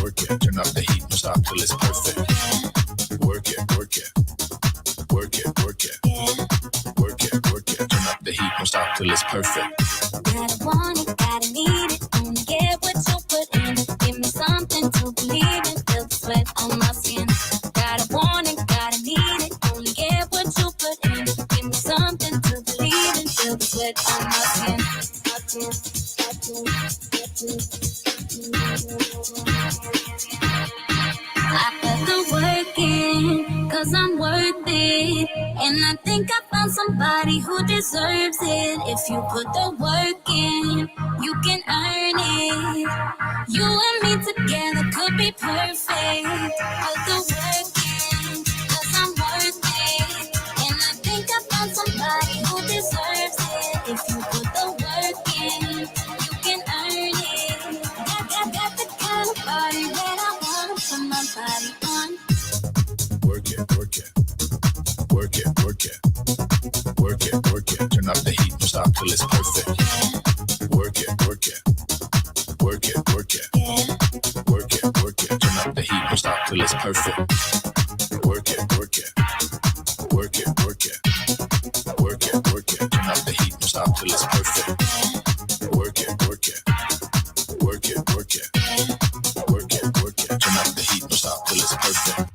work it. Turn up the heat, don't stop till it's perfect. Work it, work it. Work it, work it. Work it, work it. Turn up the heat, don't stop till it's perfect. Gotta want it, gotta need it. Only get what you put in. Give me something to believe in. Feel the sweat on my skin. Gotta want it, gotta need it. Only get what you put in. Give me something to believe in. Feel the sweat on my skin. I put the work in, 'cause I'm worth it. And I think I found somebody who deserves it. If you put the work in, you can earn it. You and me together could be perfect. Put the work in, 'cause I'm worth it. And I think I found somebody who deserves it. If you put the work in, you can earn it. Got the kind of body that I wanna put my body on. Work it, work it. Work it, work it. Work it, work it. Turn up the heat, don't stop till it's perfect. Work it, work it. Work it, work it. Work it, work it. Turn up the heat, don't stop till it's perfect. Work it, work it. Work it, work it. Work it, work it. Turn up the heat, don't stop till it's perfect. Work it, work it. Work it, work it. Work it, work it. Turn up the heat, don't stop till it's perfect.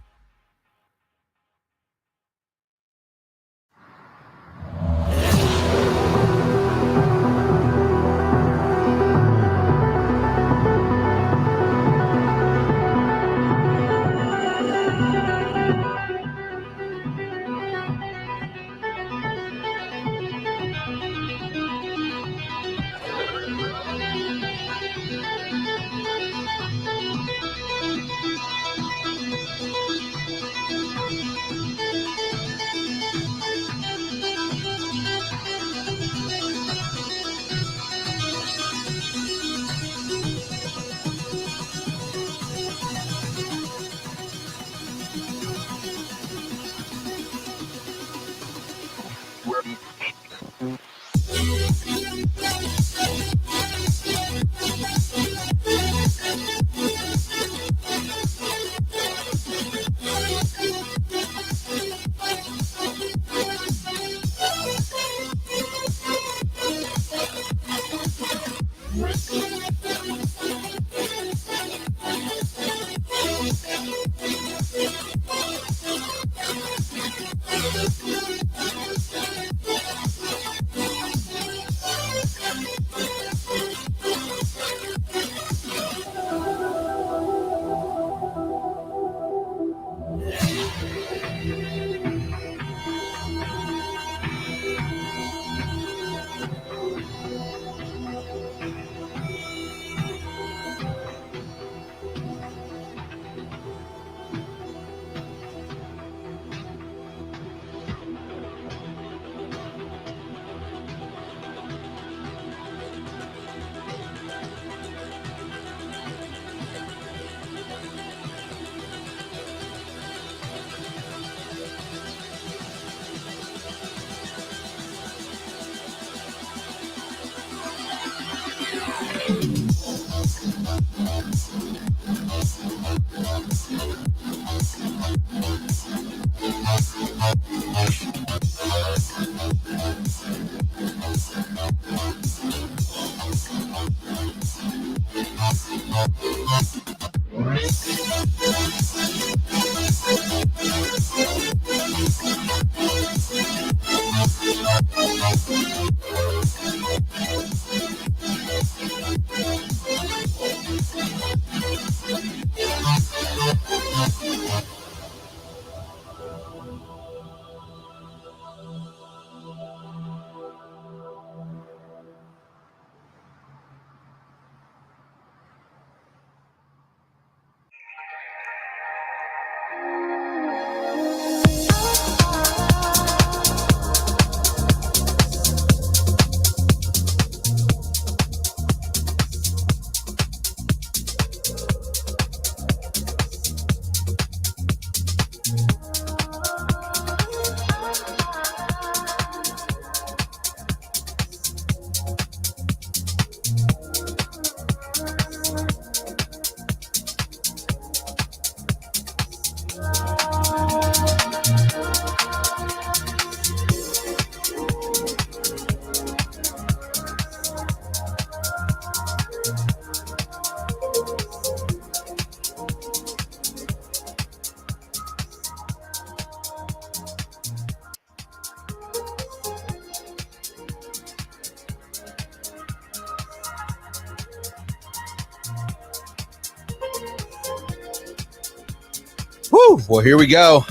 Woo! Well, here we go.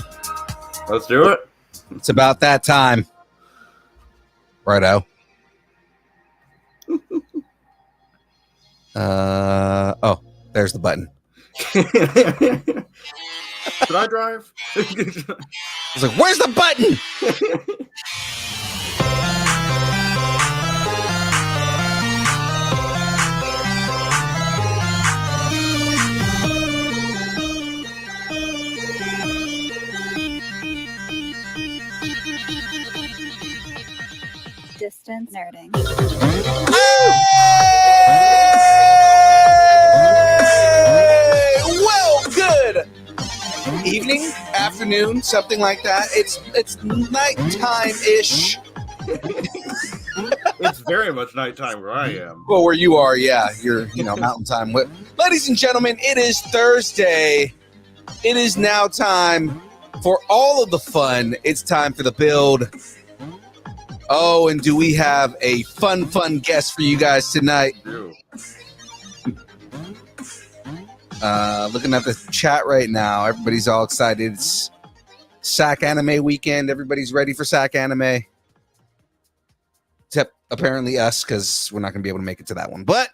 Let's do it. It's about that time. Righto. Oh, there's the button. Should I drive? I was like, where's the button? Distance nerding. Hey! Well, good evening, afternoon, something like that. It's nighttime-ish. It's very much nighttime where I am. Well, where you are, yeah, you're mountain time. Ladies and gentlemen, it is Thursday. It is now time for all of the fun. It's time for the build. Oh, and do we have a fun guest for you guys tonight? Looking at the chat right now, everybody's all excited. It's SAC Anime weekend. Everybody's ready for SAC Anime. Except apparently us, because we're not going to be able to make it to that one. But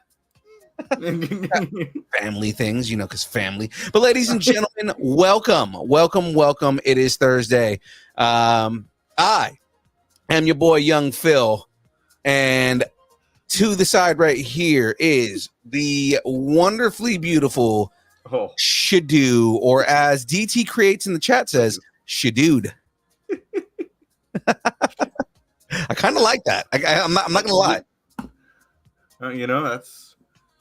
family things, because family. But ladies and gentlemen, welcome. It is Thursday. I am your boy, Young Phil. And to the side right here is the wonderfully beautiful Shadoo, or as DT Creates in the chat says, Shadood. I kind of like that. I'm not gonna lie. That's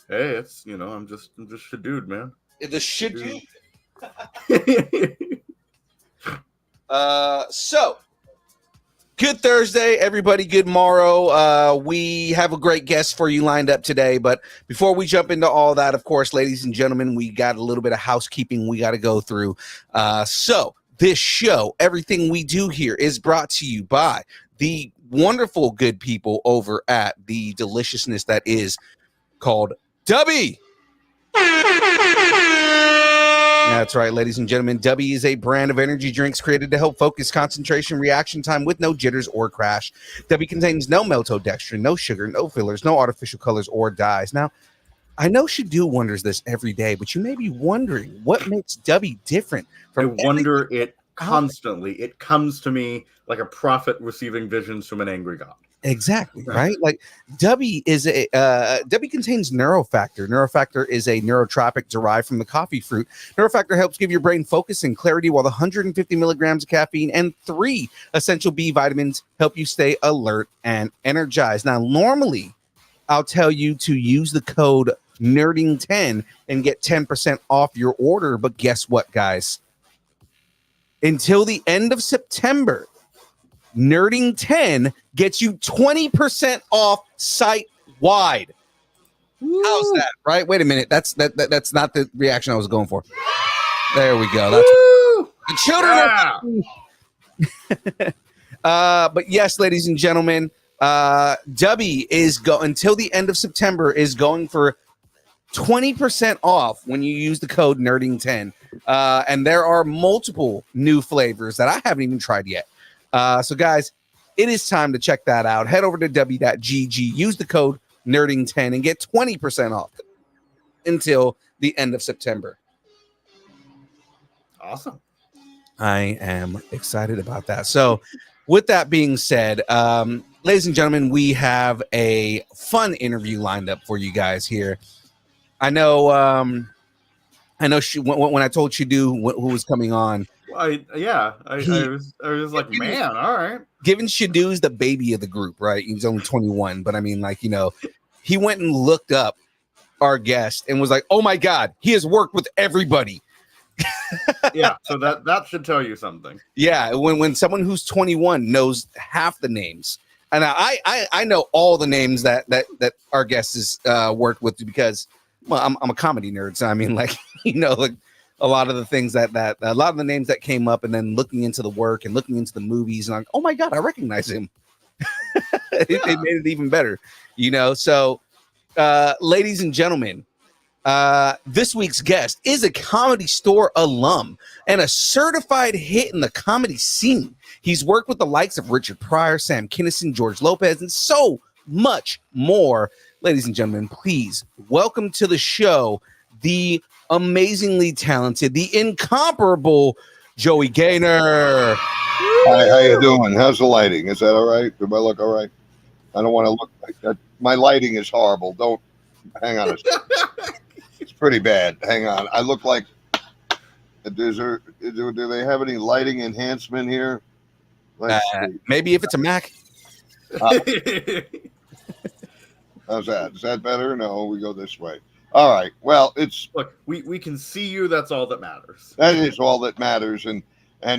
it's I'm just Shadood, man. The Shadood. So good Thursday, everybody. Good morrow. We have a great guest for you lined up today. But before we jump into all that, of course, ladies and gentlemen, we got a little bit of housekeeping we got to go through. So this show, everything we do here is brought to you by the wonderful good people over at the deliciousness that is called Dubby. That's right, ladies and gentlemen. Dubby is a brand of energy drinks created to help focus concentration, reaction time with no jitters or crash. Dubby contains no maltodextrin, no sugar, no fillers, no artificial colors or dyes. Now, I know Shadoo wonders this every day, but you may be wondering what makes Dubby different from I wonder it constantly. It comes to me like a prophet receiving visions from an angry god. Exactly, right? Like Dubby is Dubby contains Neurofactor. Neurofactor is a neurotropic derived from the coffee fruit. Neurofactor helps give your brain focus and clarity, while the 150 milligrams of caffeine and 3 essential B vitamins help you stay alert and energized. Now, normally, I'll tell you to use the code NERDING10 and get 10% off your order. But guess what, guys? Until the end of September, Nerding10 gets you 20% off site-wide. How's that, right? Wait a minute. That's not the reaction I was going for. There we go. That's the children. But yes, ladies and gentlemen, Dubby is until the end of September is going for 20% off when you use the code Nerding10. And there are multiple new flavors that I haven't even tried yet. So guys, it is time to check that out. Head over to w.gg, use the code Nerding10 and get 20% off until the end of September. Awesome. I am excited about that. So with that being said, ladies and gentlemen, we have a fun interview lined up for you guys here. I know when I told Shadoo who was coming on, I was like, man, all right. Given Shadoo's the baby of the group, right? He's only 21, but I mean, he went and looked up our guest and was like, "Oh my God, he has worked with everybody." Yeah, so that should tell you something. Yeah, when someone who's 21 knows half the names, and I know all the names that our guest has worked with, because I'm a comedy nerd, so I mean, a lot of the things that a lot of the names that came up, and then looking into the work and looking into the movies, and I'm like, oh my God, I recognize him. It made it even better, So, ladies and gentlemen, This week's guest is a Comedy Store alum and a certified hit in the comedy scene. He's worked with the likes of Richard Pryor, Sam Kinison, George Lopez, and so much more. Ladies and gentlemen, please welcome to the show the amazingly talented, the incomparable Joey Gaynor. Hi, how you doing? How's the lighting? Is that all right? Do I look all right? I don't want to look like that. My lighting is horrible. Don't hang on a second. It's pretty bad. Hang on. I look like. Do they have any lighting enhancement here? Maybe if it's a Mac. How's that? Is that better? No, we go this way. All right. Well, look. We can see you. That's all that matters. That is all that matters, and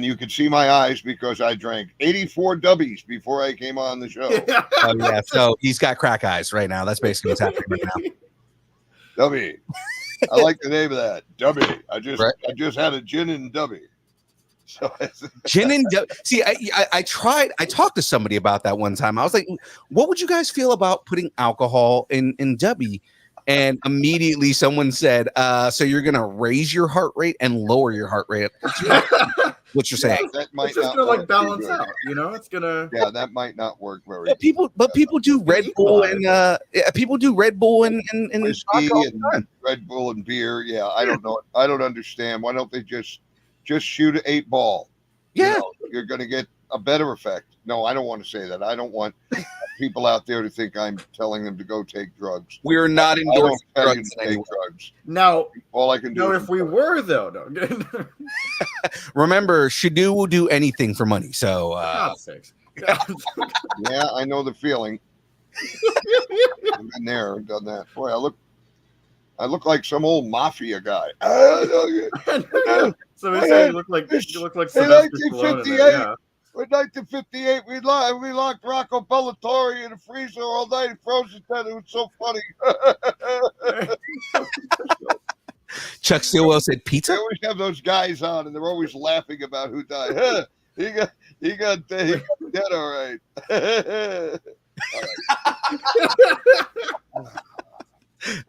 you can see my eyes because I drank 84 W's before I came on the show. Oh yeah. So he's got crack eyes right now. That's basically what's happening right now. W. I like the name of that. W. I just had a gin and W. So gin and W. See, I talked to somebody about that one time. I was like, what would you guys feel about putting alcohol in W? And immediately someone said, so you're gonna raise your heart rate and lower your heart rate. What you're saying? That might it's just gonna like balance out, you know. It's gonna. Yeah, that might not work very. But people do Red Bull and people do Red Bull and whiskey and Red Bull and beer. Yeah, I don't know. I don't understand. Why don't they just shoot an 8-ball? Yeah, you're gonna get a better effect. No, I don't want to say that. I don't want people out there to think I'm telling them to go take drugs. We're not endorsing drugs. Now, all I can do. No, if we were though, no. Remember, Shadu will do anything for money. So, yeah, I know the feeling. I've been there and done that. Boy, I look like some old mafia guy. So we say you look like Sylvester Stallone. Yeah. In 1958, we locked Rocco Bellatore in the freezer all night. He froze his head. It was so funny. Chuck Stilwell said pizza. They always have those guys on, and they're always laughing about who died. Huh, he got dead. All right.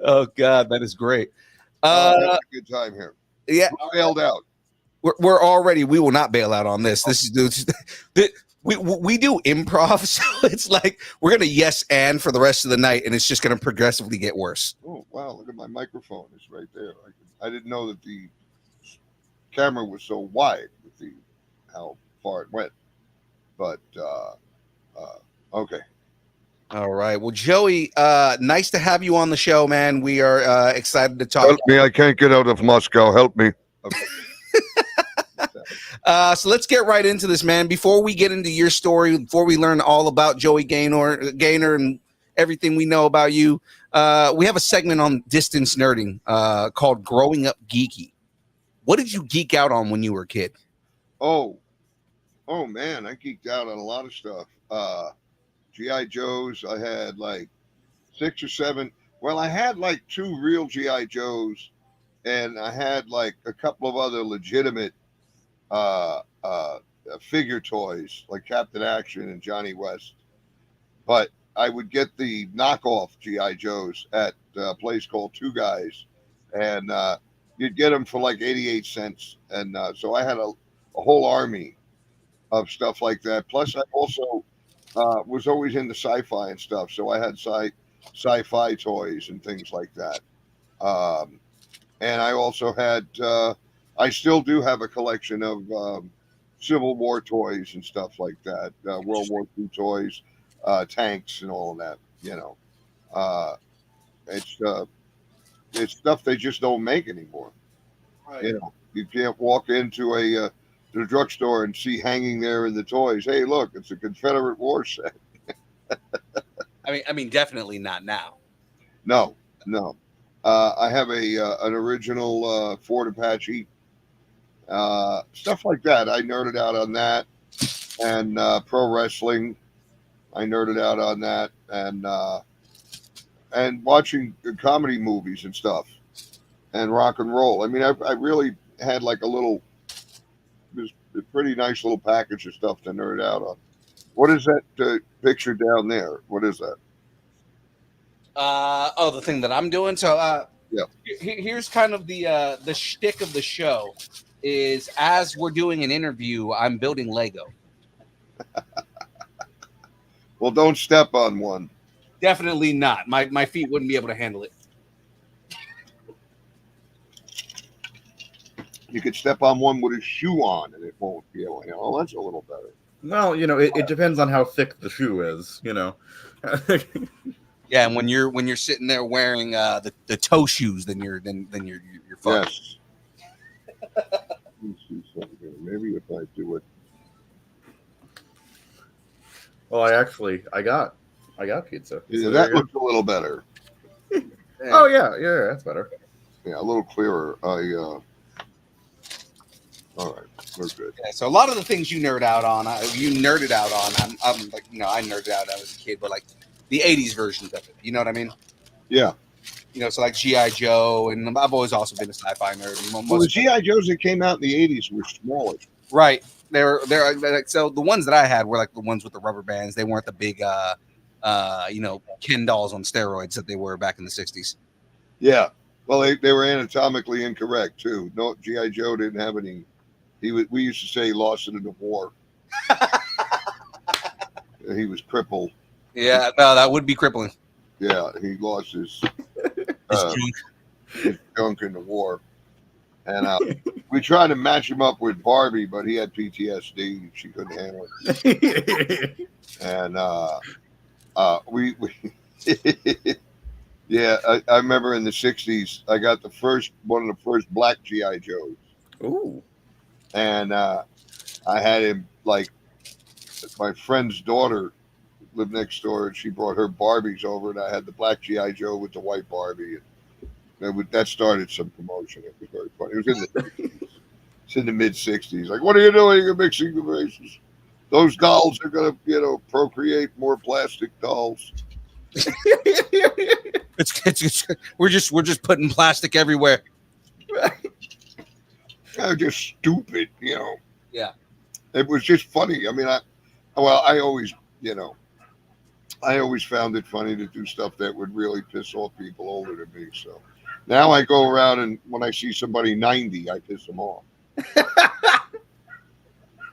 Oh God, that is great. A good time here. Yeah, we bailed out. We're already. We will not bail out on this. This is we do improv, so it's like we're gonna yes and for the rest of the night, and it's just gonna progressively get worse. Oh wow! Look at my microphone; it's right there. I didn't know that the camera was so wide with how far it went, but okay. All right. Well, Joey, nice to have you on the show, man. We are excited to talk. Help me! I can't get out of Moscow. Help me. Okay. So let's get right into this, man. Before we get into your story, before we learn all about Joey Gaynor and everything we know about you, we have a segment on distance nerding called Growing Up Geeky. What did you geek out on when you were a kid? Oh man, I geeked out on a lot of stuff. G.I. Joes, I had like 6 or 7. Well, I had like 2 real G.I. Joes, and I had like a couple of other legitimate figure toys like Captain Action and Johnny West. But I would get the knockoff G.I. Joes at a place called Two Guys, and you'd get them for like 88 cents. And so I had a whole army of stuff like that. Plus, I also was always into sci-fi and stuff. So I had sci-fi toys and things like that. And I also had, I still do have a collection of Civil War toys and stuff like that. World War II toys, tanks and all of that, you know. It's stuff they just don't make anymore. Right. You know, you can't walk into the drugstore and see hanging there in the toys, hey, look, it's a Confederate war set. I mean, definitely not now. No. I have an original Ford Apache, stuff like that. I nerded out on that, and pro wrestling. I nerded out on that, and watching comedy movies and stuff, and rock and roll. I mean, I really had like a pretty nice little package of stuff to nerd out on. What is that picture down there? What is that? The thing that I'm doing. So Here's kind of the shtick of the show is as we're doing an interview, I'm building Lego. Well, don't step on one. Definitely not. My feet wouldn't be able to handle it. You could step on one with a shoe on, and it won't be able to handle. Oh, that's a little better. Well, it depends on how thick the shoe is. Yeah, and when you're sitting there wearing the toe shoes, then you're fucked. Yes. Let me see something here. Maybe if I do it. Well, I got pizza. Yeah, So that looks a little better. Oh yeah, that's better. Yeah, a little clearer. All right, we're good. Yeah, so a lot of the things you nerded out on. I'm like, I nerded out when I was a kid, but like the '80s versions of it. You know what I mean? Yeah. So like G.I. Joe, and I've always also been a sci-fi nerd. Well, the G.I. Joes that came out in the '80s were smaller. Right. They're like, so the ones that I had were like the ones with the rubber bands. They weren't the big Ken dolls on steroids that they were back in the '60s. Yeah. Well, they were anatomically incorrect too. No, G.I. Joe didn't have any. We used to say he lost it in the war. He was crippled. Yeah, no, that would be crippling. Yeah, he lost his junk in the war. And we tried to match him up with Barbie, but he had PTSD. She couldn't handle it. And we yeah, I remember in the '60s, I got one of the first black G.I. Joes. Ooh. And I had him, like, my friend's daughter lived next door, and she brought her Barbies over, and I had the black G.I. Joe with the white Barbie. And that started some promotion. It was very funny. It was in the mid '60s. Like, what are you doing? You're mixing the races. Those dolls are going to, procreate more plastic dolls. We're just putting plastic everywhere. They're just stupid, Yeah. It was just funny. I mean, I always found it funny to do stuff that would really piss off people older than me. So now I go around, and when I see somebody 90, I piss them off.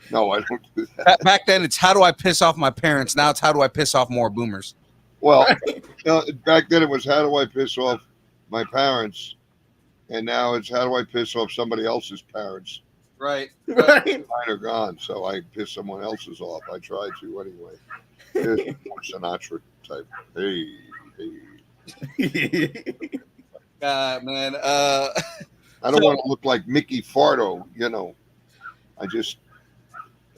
No, I don't do that. Back then, it's how do I piss off my parents? Now it's how do I piss off more boomers? Well, back then it was how do I piss off my parents, and now it's how do I piss off somebody else's parents. Right. Mine are gone, so I piss someone else's off. I try to anyway. It's more Sinatra type. Hey. Man. I don't want to look like Mickey Fardo,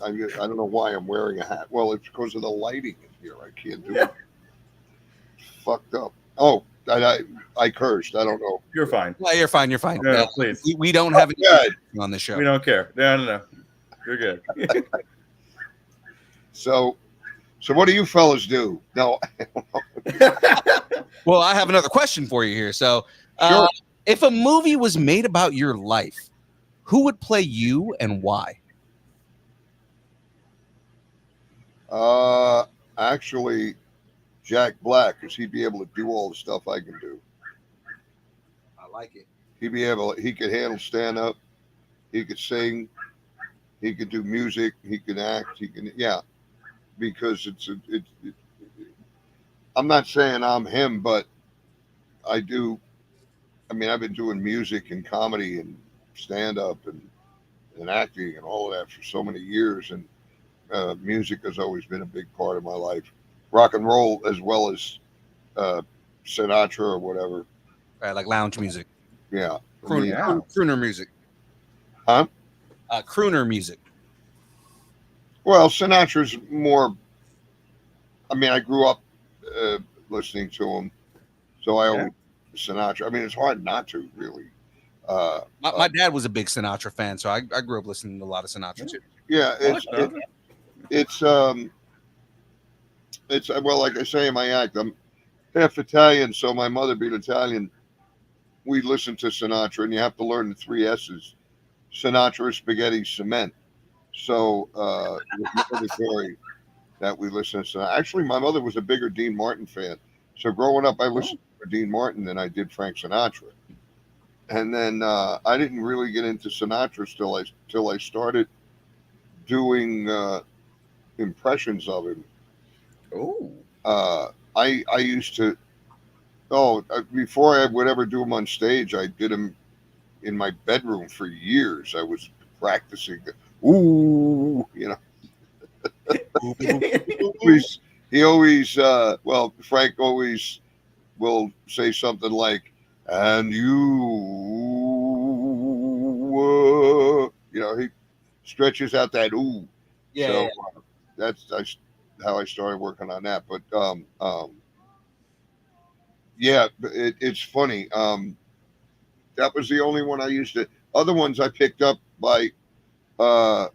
I don't know why I'm wearing a hat. Well, it's because of the lighting in here. I can't do it. Fucked up. Oh, I cursed. I don't know. You're fine. No, you're fine. You're fine. No, please. We don't have any on this show. We don't care. No. You're good. So what do you fellas do? No. Well, I have another question for you here. So, Sure. If a movie was made about your life, who would play you and why? Actually, Jack Black, because he'd be able to do all the stuff I can do. I like it. He could handle stand up, he could sing, he could do music, he could act, because I'm not saying I'm him, but I've been doing music and comedy and stand up and acting and all of that for so many years, and music has always been a big part of my life. Rock and roll as well as Sinatra or whatever. Right, like lounge music. Yeah. Crooner music. Huh? Crooner music. Well, Sinatra's more. I grew up listening to him, so I always Sinatra. It's hard not to really. My dad was a big Sinatra fan, so I grew up listening to a lot of Sinatra too. Yeah, it's well, like I say in my act, I'm half Italian, so my mother being Italian, we listen to Sinatra, and you have to learn the 3 S's: Sinatra, spaghetti, cement. So it's mandatory that we listen to Sinatra. Actually, my mother was a bigger Dean Martin fan, so growing up, I listened to Dean Martin than I did Frank Sinatra. And then I didn't really get into Sinatra till I started doing impressions of him. Oh. I used to before I would ever do them on stage, I did them in my bedroom for years. I was practicing. Ooh, you know. He always Frank always will say something like, and he stretches out that ooh. Yeah, So yeah. that's how I started working on that. But yeah, it's funny. That was the only one I used to. Other ones I picked up by uh,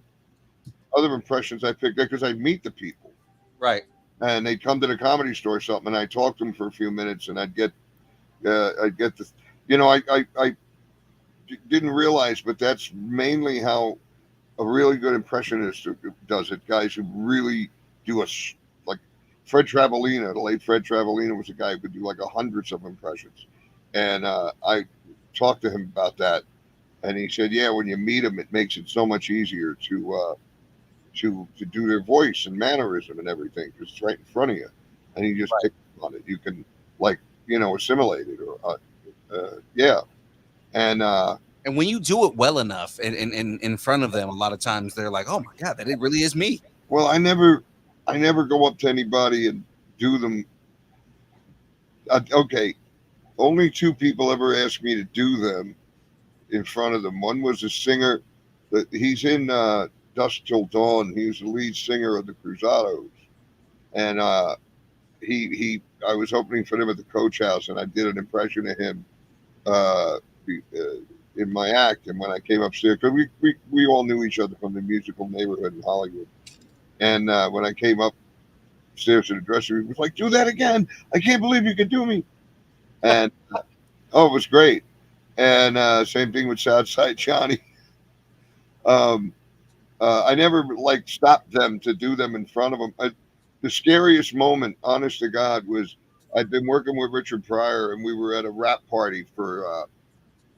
other impressions I picked up because I'd meet the people Right. and they'd come to the comedy store or something, and I'd talk to them for a few minutes, and I'd get the, I didn't realize, but that's mainly how a really good impressionist does it. Guys who really do like Fred Travalena, the late Fred Travalena was a guy who could do like hundreds of impressions, and I talked to him about that, and he said, "Yeah, when you meet them, it makes it so much easier to do their voice and mannerism and everything because it's right in front of you, and you just pick on it. You can assimilate it or yeah, and." And when you do it well enough and in front of them, a lot of times they're like, "Oh my god, that it really is me." Well, I never go up to anybody and do them. Okay, only two people ever asked me to do them in front of them. One was a singer that he's in Dusk Till Dawn. He was the lead singer of the Cruzados, and I was opening for them at the Coach House, and I did an impression of him in my act. And when I came upstairs, because we all knew each other from the musical neighborhood in Hollywood, and when I came upstairs to the dressing room, he was like, "Do that again! I can't believe you could do me!" And it was great. And same thing with Southside Johnny. I never stopped them to do them in front of them. The scariest moment, honest to God, was I'd been working with Richard Pryor, and we were at a rap party for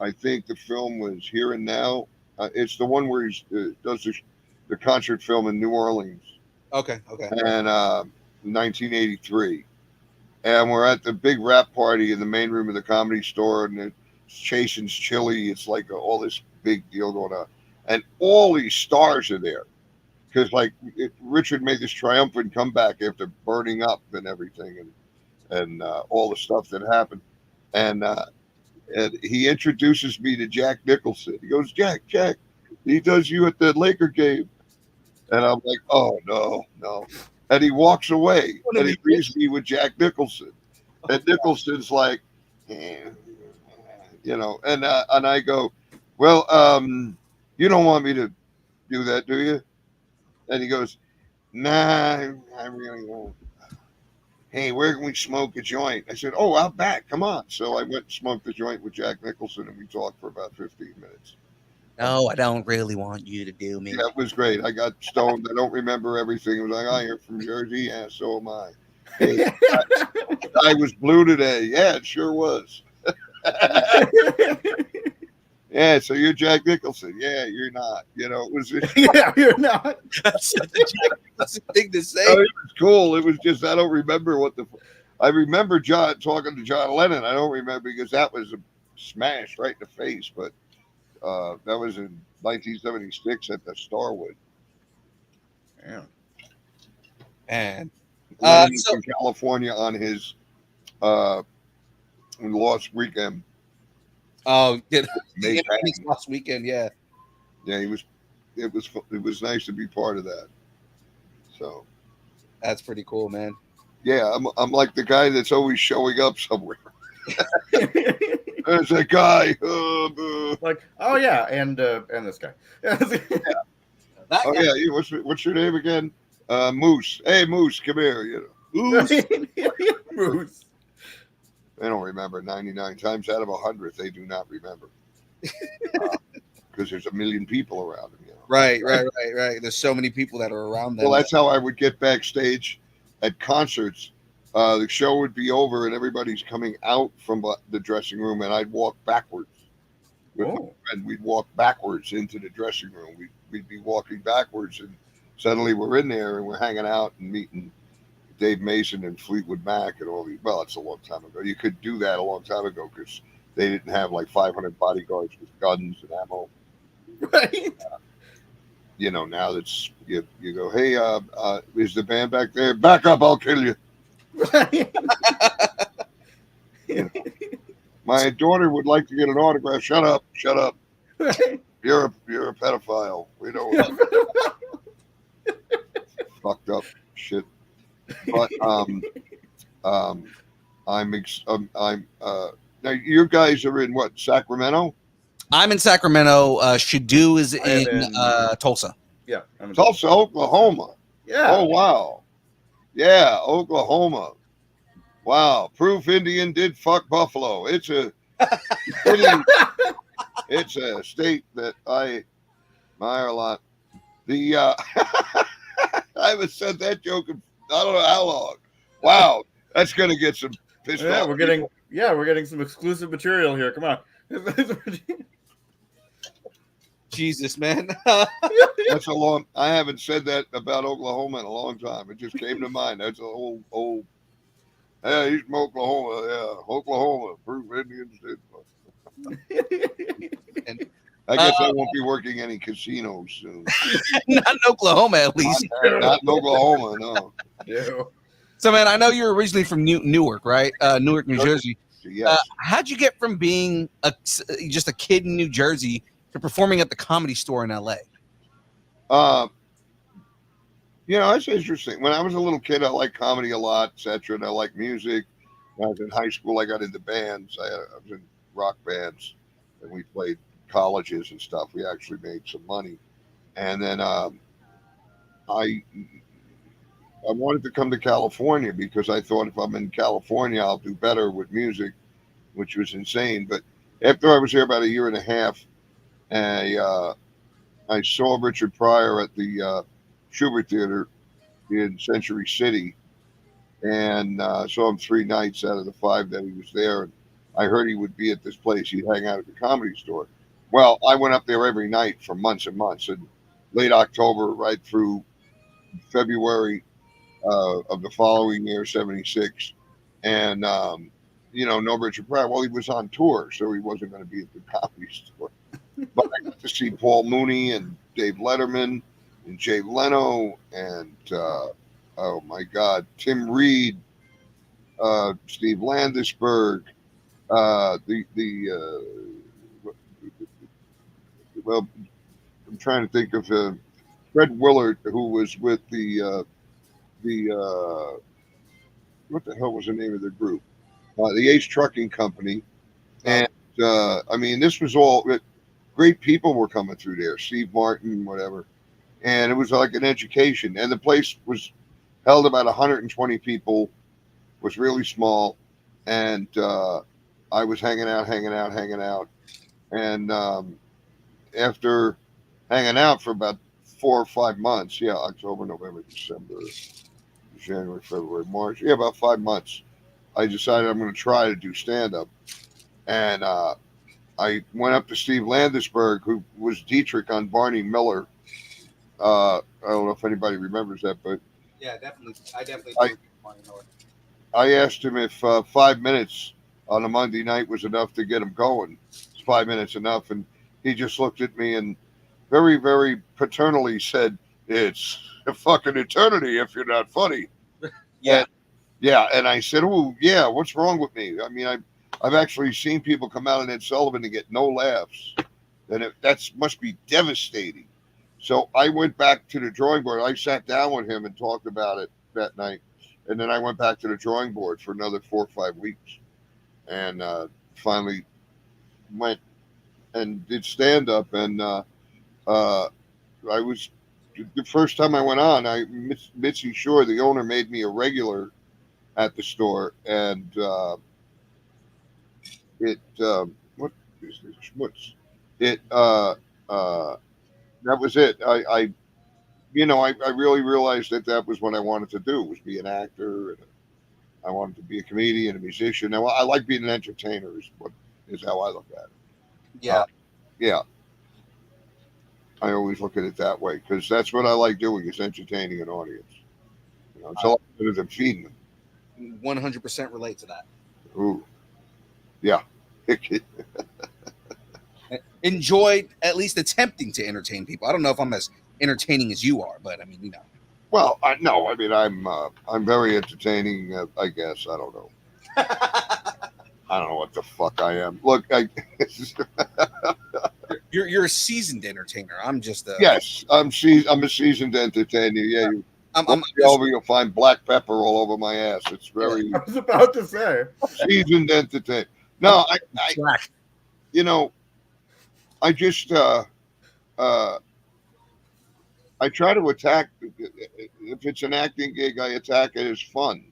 I think the film was Here and Now. It's the one where he does the concert film in New Orleans. Okay. And 1983. And we're at the big rap party in the main room of the Comedy Store, and it's Chasen's Chili. It's like all this big deal going on. And all these stars are there. Because, Richard made this triumphant comeback after burning up and everything and all the stuff that happened. And he introduces me to Jack Nicholson. He goes, Jack, he does you at the Laker game. And I'm like, oh, no. And he walks away, and he leaves me with Jack Nicholson. And Nicholson's like, and I go, well, you don't want me to do that, do you? And he goes, nah, I really won't. Hey, where can we smoke a joint? I said, oh, out back. Come on. So I went and smoked the joint with Jack Nicholson, and we talked for about 15 minutes. No, I don't really want you to do me. Yeah, it was great. I got stoned. I don't remember everything. It was like, oh, you're from Jersey? Yeah, so am I. Hey, I was blue today. Yeah, it sure was. Yeah, so you're Jack Nicholson. Yeah, you're not. It was just, Yeah, you're not. That's such a Jack Nicholson thing to say. it was cool. It was just I don't remember I remember John talking to John Lennon. I don't remember because that was a smash right in the face. But that was in 1976 at the Starwood. Yeah. Man. Lennon from California on his Lost Weekend. Oh, yeah, May last weekend, yeah. Yeah, it was nice to be part of that. So That's pretty cool, man. yeah, I'm like the guy that's always showing up somewhere. There's a guy. Like, oh yeah, and this guy. That Oh guy, yeah, what's your name again? Moose. Hey Moose, come here. Moose. They don't remember 99 times out of 100. They do not remember because there's a million people around them. Right. There's so many people that are around them. Well, that's how I would get backstage at concerts. The show would be over and everybody's coming out from the dressing room, and I'd walk backwards with my Oh. friend. We'd walk backwards into the dressing room. We'd be walking backwards, and suddenly we're in there and we're hanging out and meeting Dave Mason and Fleetwood Mac and all these. Well, it's a long time ago. You could do that a long time ago because they didn't have like 500 bodyguards with guns and ammo. Right. You know, now that's you go, hey, is the band back there? Back up, I'll kill you. Right. You know, my daughter would like to get an autograph. Shut up, shut up. Right. You're a pedophile. We don't fucked up shit. But now you guys are in what, Sacramento? I'm in Sacramento. Shadu is I am in in- Tulsa. Yeah. I'm Tulsa, Oklahoma. Yeah. Oh wow. Yeah, Oklahoma. Wow. Proof Indian did fuck Buffalo. It's a it's a state that I admire a lot. The I haven't said that joke in I don't know how long. Wow, that's gonna get some pissed Yeah, off. we're getting some exclusive material here. Come on. Jesus, man. That's a long. I haven't said that about Oklahoma in a long time. It just came to mind. That's an old. Yeah, he's from Oklahoma. Yeah, Oklahoma. Proof Indians did. And, I guess I won't be working any casinos soon. not in Oklahoma, at least. Not in Oklahoma, no. Yeah. So, man, I know you're originally from Newark, right? Newark, New Jersey. Yes. How'd you get from being just a kid in New Jersey to performing at the Comedy Store in LA? You know, that's interesting. When I was a little kid, I liked comedy a lot, etc. And I liked music. When I was in high school, I got into bands. I was in rock bands, and we played colleges and stuff. We actually made some money. And then I wanted to come to California because I thought if I'm in California, I'll do better with music, which was insane. But after I was here about a year and a half, I saw Richard Pryor at the Schubert Theater in Century City, and saw him 3 nights out of the 5 that he was there. And I heard he would be at this place. He'd hang out at the Comedy Store. Well, I went up there every night for months and months, and late October right through February of the following year, 76. And, no Richard Pryor. Well, he was on tour, so he wasn't going to be at the Comedy Store. But I got to see Paul Mooney and Dave Letterman and Jay Leno and, oh my God, Tim Reed, Steve Landisberg, well, I'm trying to think of Fred Willard, who was with the what the hell was the name of the group? The Ace Trucking Company. And I mean, this was all great people were coming through there. Steve Martin, whatever, and it was like an education. And the place was held about 120 people. Was really small, and I was hanging out, and after hanging out for about 4 or 5 months, yeah, October, November, December, January, February, March, yeah, about 5 months, I decided I'm going to try to do stand-up. And I went up to Steve Landisberg, who was Dietrich on Barney Miller. I don't know if anybody remembers that, but Yeah, definitely. I definitely I asked him if 5 minutes on a Monday night was enough to get him going. Is 5 minutes enough? And he just looked at me and very, very paternally said, "It's a fucking eternity if you're not funny." Yeah. And I said, "Oh, yeah, what's wrong with me?" I mean, I've actually seen people come out in Ed Sullivan and get no laughs. And that must be devastating. So I went back to the drawing board. I sat down with him and talked about it that night. And then I went back to the drawing board for another 4 or 5 weeks. And finally went and did stand-up. And I was, the first time I went on, Mitzi Shore, the owner, made me a regular at the store. And what is this? Schmutz. That was it. I really realized that was what I wanted to do, was be an actor, and I wanted to be a comedian, a musician. Now, I like being an entertainer, is how I look at it. Yeah. yeah, I always look at it that way because that's what I like doing is entertaining an audience. You know, it's a lot better than feeding them. 100% relate to that. Ooh, yeah. Enjoyed at least attempting to entertain people. I don't know if I'm as entertaining as you are, but I mean, Well, I no, I mean I'm very entertaining. I guess I don't know. I don't know what the fuck I am. Look, you're a seasoned entertainer. I'm just a yes, I'm a seasoned entertainer. Yeah, you I'm walk me over, you'll find black pepper all over my ass. It's very I was about to say. seasoned entertainer. No, I black. you know, I just I try to attack if it's an acting gig, I attack it as fun.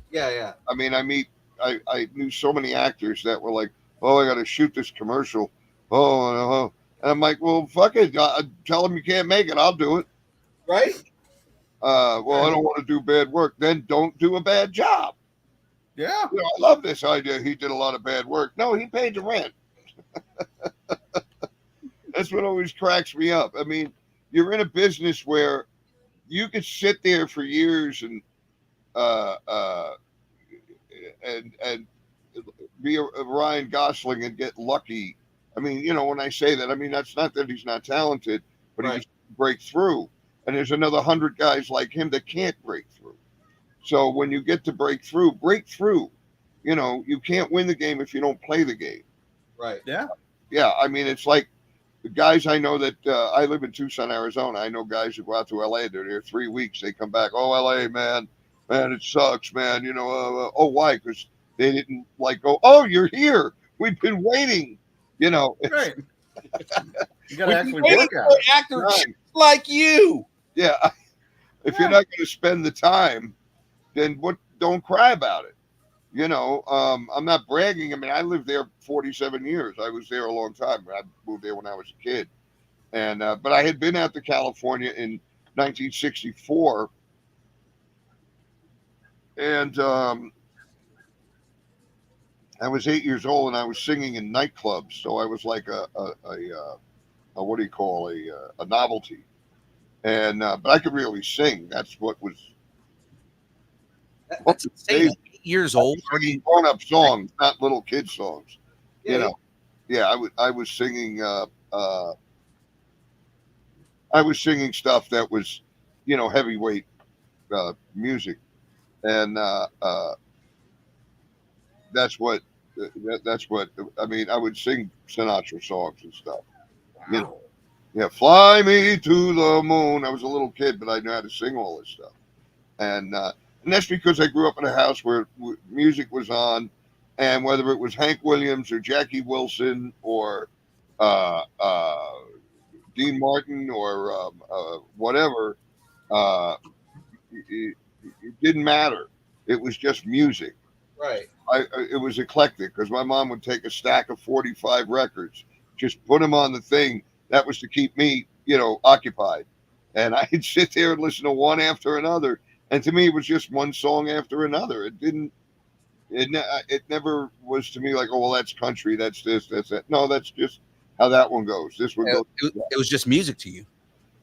Yeah. I mean, I knew so many actors that were like, oh, I got to shoot this commercial. Oh, and I'm like, well, fuck it. Tell them you can't make it. I'll do it. Right? Well, I don't want to do bad work. Then don't do a bad job. Yeah. You know, I love this idea. He did a lot of bad work. No, he paid the rent. That's what always cracks me up. I mean, you're in a business where you could sit there for years and and be a Ryan Gosling and get lucky. I mean, you know, when I say that, I mean that's not that he's not talented, but he just break through. And there's another 100 guys like him that can't break through. So when you get to break through. You know, you can't win the game if you don't play the game. Right. Yeah. Yeah, I mean, it's like the guys I know that I live in Tucson, Arizona. I know guys who go out to LA. They're there 3 weeks. They come back. Oh, LA, man, it sucks, man. You know, oh, why? Because they didn't like go. Oh, you're here. We've been waiting. You know, Right. You got to actually waiting work for at an it. actor Right. like you. Yeah. If you're not going to spend the time, then what? Don't cry about it. You know, I'm not bragging. I mean, I lived there 47 years. I was there a long time. I moved there when I was a kid, and but I had been out to California in 1964, and I was 8 years old, and I was singing in nightclubs. So I was like a what do you call a novelty, and but I could really sing. That's what was. That's insane. 8 years old. Singing grown-up songs, not little kid songs. Yeah, You know, yeah, I was singing. I was singing stuff that was, you know, heavyweight music, and that's what that's what I mean. I would sing Sinatra songs and stuff. Wow. You know, yeah, fly me to the moon. I was a little kid, but I knew how to sing all this stuff, and that's because I grew up in a house where music was on, and whether it was Hank Williams or Jackie Wilson or uh, Dean Martin or whatever, it didn't matter. It was just music. Right. It was eclectic because my mom would take a stack of 45 records, just put them on the thing. That was to keep me, you know, occupied. And I'd sit there and listen to one after another. And to me, it was just one song after another. It never was to me like, oh, well, that's country. That's this, that's that. No, that's just how that one goes. This one goes. It was just music to you.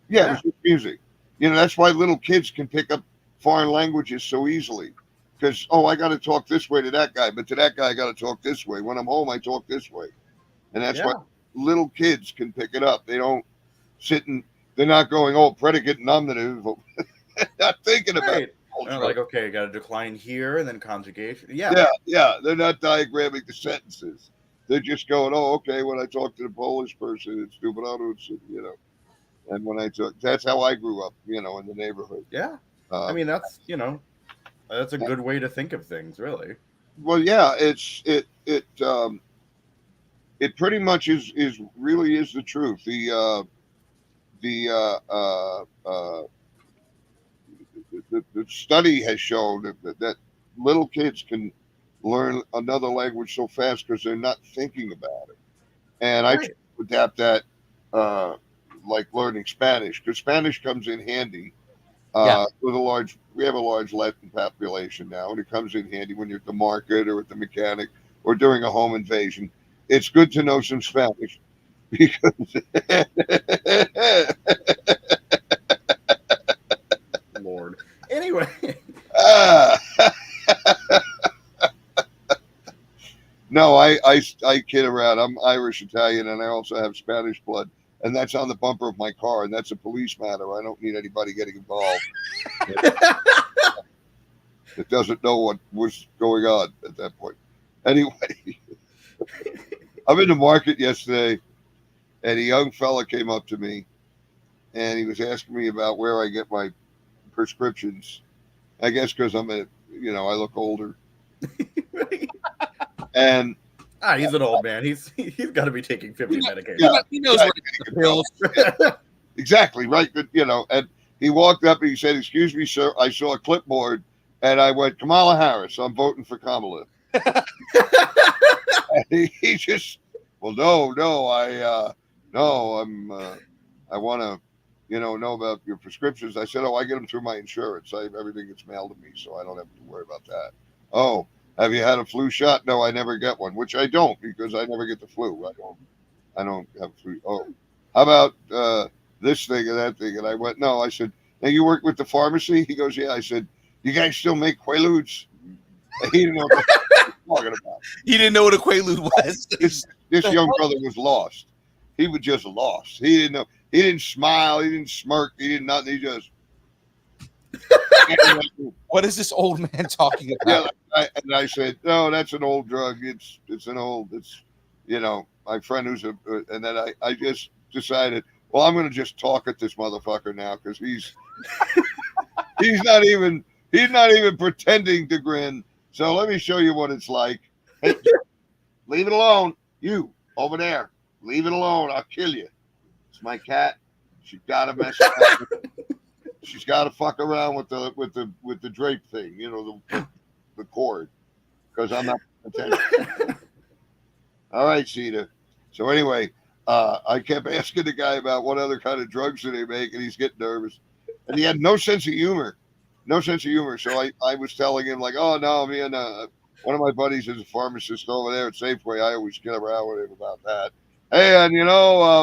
Yeah, it was just music. You know, that's why little kids can pick up foreign languages so easily. Because, oh, I got to talk this way to that guy, but to that guy, I got to talk this way. When I'm home, I talk this way. And that's why little kids can pick it up. They don't sit and they're not going, oh, predicate, nominative. Not thinking about it. Like, okay, got a decline here and then conjugation. Yeah. They're not diagramming the sentences. They're just going, oh, okay, when I talk to the Polish person, it's you know. And when that's how I grew up, you know, in the neighborhood. Yeah. I mean, that's, you know, that's a good way to think of things, really. Well, yeah, it pretty much is really is the truth. The study has shown that little kids can learn another language so fast because they're not thinking about it. And I try to adapt that like learning Spanish, because Spanish comes in handy. We have a large Latin population now, and it comes in handy when you're at the market or at the mechanic or during a home invasion. It's good to know some Spanish. because Lord. Anyway, Ah. No, I kid around. I'm Irish Italian, and I also have Spanish blood, and that's on the bumper of my car, and that's a police matter. I don't need anybody getting involved that doesn't know what was going on at that point. Anyway, I'm in the market yesterday, and a young fella came up to me, and he was asking me about where I get my prescriptions. I guess because I look older, and he's an old man. He's got to be taking 50 medications. yeah, He knows what the pills. exactly right. But, and he walked up and he said, "Excuse me, sir, I saw a clipboard," and I went, "Kamala Harris. I'm voting for Kamala." And he just, well, no, I want to, know about your prescriptions. I said, "Oh, I get them through my insurance. Everything gets mailed to me, so I don't have to worry about that." "Oh, have you had a flu shot?" "No, I never get one," which I don't because I never get the flu. I don't have flu. "Oh, how about this thing and that thing?" And I went, "No." I said, "Now you work with the pharmacy?" He goes, "Yeah." I said, "You guys still make Quaaludes?" He didn't know what I was talking about. He didn't know what a Quaalude was. This young brother was lost. He was just lost. He didn't know. He didn't smile. He didn't smirk. He didn't nothing. He just. What is this old man talking about? And I said, "No, that's an old drug. It's my friend who's and then I just decided, well, I'm going to just talk at this motherfucker now because he's not even pretending to grin. So let me show you what it's like. Hey, leave it alone. You over there, leave it alone. I'll kill you. It's my cat. She's got to mess up. She's got to fuck around with the drape thing, the cord, because I'm not paying attention." All right, Cedar. So anyway, I kept asking the guy about what other kind of drugs do they make, and he's getting nervous, and he had no sense of humor. So I was telling him like, "Oh no, me and one of my buddies is a pharmacist over there at Safeway. I always kid around with him about that. Hey, and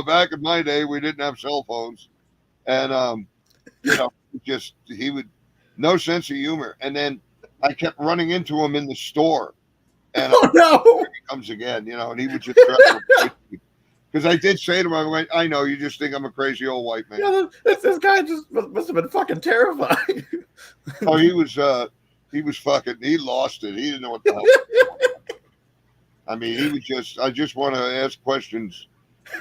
back in my day, we didn't have cell phones, and he would no sense of humor. And then I kept running into him in the store, and no, he comes again, and he would just because I did say to him, I went, "I know you just think I'm a crazy old white man." Yeah, this guy just must have been fucking terrified. Oh, he was fucking. He lost it. He didn't know what the hell. I mean, he was just. I just want to ask questions.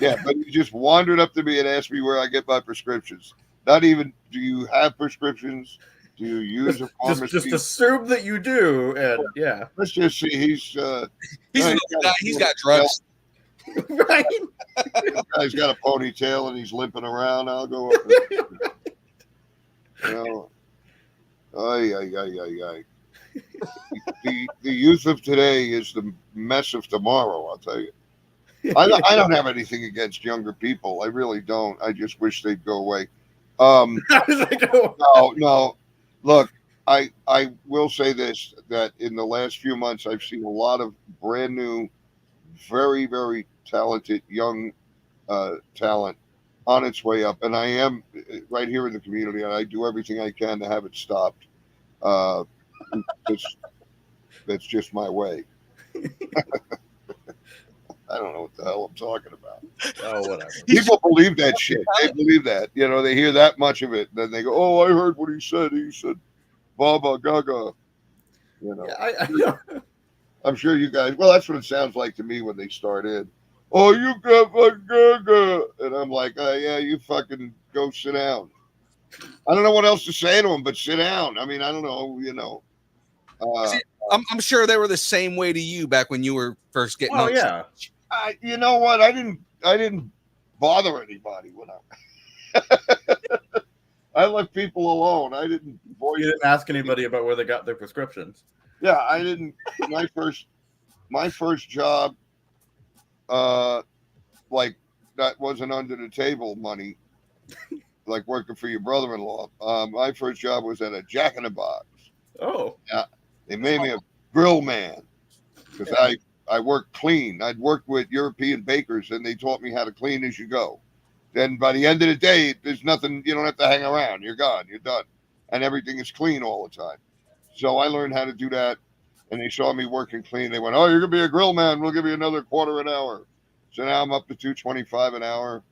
Yeah, but he just wandered up to me and asked me where I get my prescriptions. Not even, do you have prescriptions? Do you use a pharmacy? Just assume that you do, and yeah. Let's just see. He's got drugs. Right. This guy's got a ponytail and he's limping around. I'll go up there. Ay. The youth of today is the mess of tomorrow, I'll tell you. I don't have anything against younger people. I really don't. I just wish they'd go away. No. Look, I will say this, that in the last few months, I've seen a lot of brand new, very, very talented young talent on its way up. And I am right here in the community, and I do everything I can to have it stopped. That's just my way. I don't know what the hell I'm talking about. Oh, whatever. People believe that shit. They believe that. They hear that much of it. Then they go, "Oh, I heard what he said. He said, Baba Gaga." Yeah, I'm sure you guys, well, that's what it sounds like to me when they start in. "Oh, you got my Gaga." And I'm like, "Oh, yeah, you fucking go sit down." I don't know what else to say to them, but sit down. I mean, I don't know, I'm sure they were the same way to you back when you were first getting on. Yeah. You know what? I didn't bother anybody when I left people alone. I didn't. You didn't ask anybody about where they got their prescriptions. Yeah, I didn't. My first job, like that wasn't under the table money, like working for your brother-in-law. My first job was at a Jack in the Box. Oh, Yeah, they made me a grill man because I worked clean. I'd worked with European bakers, and they taught me how to clean as you go. Then by the end of the day, there's nothing. You don't have to hang around. You're gone. You're done, and everything is clean all the time. So I learned how to do that, and they saw me working clean. They went, "Oh, you're gonna be a grill man. We'll give you another quarter an hour." So now I'm up to $2.25 an hour.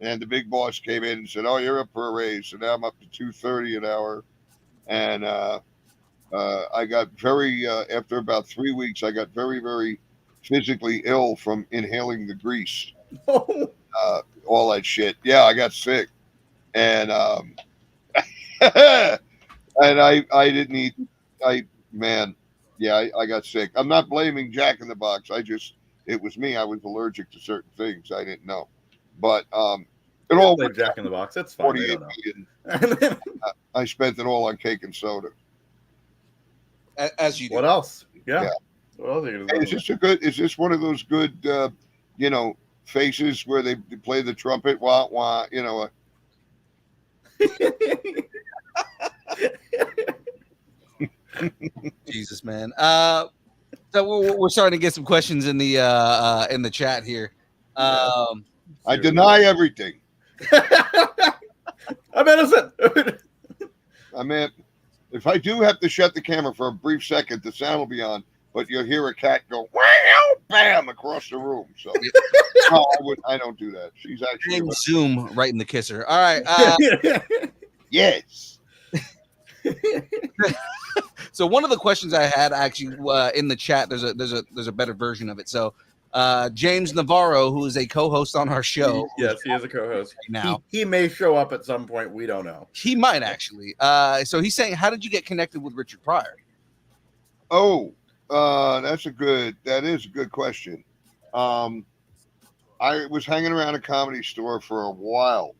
And the big boss came in and said, "Oh, you're up for a raise." So now I'm up to $2.30 an hour. And I got very after about 3 weeks, I got very, very physically ill from inhaling the grease, all that shit. Yeah, I got sick, and and I didn't eat. Man, yeah, I got sick. I'm not blaming Jack in the Box. It was me. I was allergic to certain things. I didn't know, but it all Play Jack in the Box. It's fun. 48 million. I spent it all on cake and soda. As you do. What else? Yeah. What else are you gonna Hey, is this one of those good, faces where they play the trumpet? Wah wah. Jesus, man. So we're starting to get some questions in the chat here. I deny everything. I'm innocent. I mean, if I do have to shut the camera for a brief second, the sound will be on, but you'll hear a cat go wow, bam across the room. So no, I don't do that. She's actually Zoom right in the kisser. All right. Yes. So one of the questions I had actually in the chat, there's a better version of it. So James Navarro, who is a co-host on our show. Yes, he is a co-host. Now he may show up at some point. We don't know. He might actually. So he's saying, how did you get connected with Richard Pryor? Oh, that is a good question. I was hanging around a Comedy Store for a while,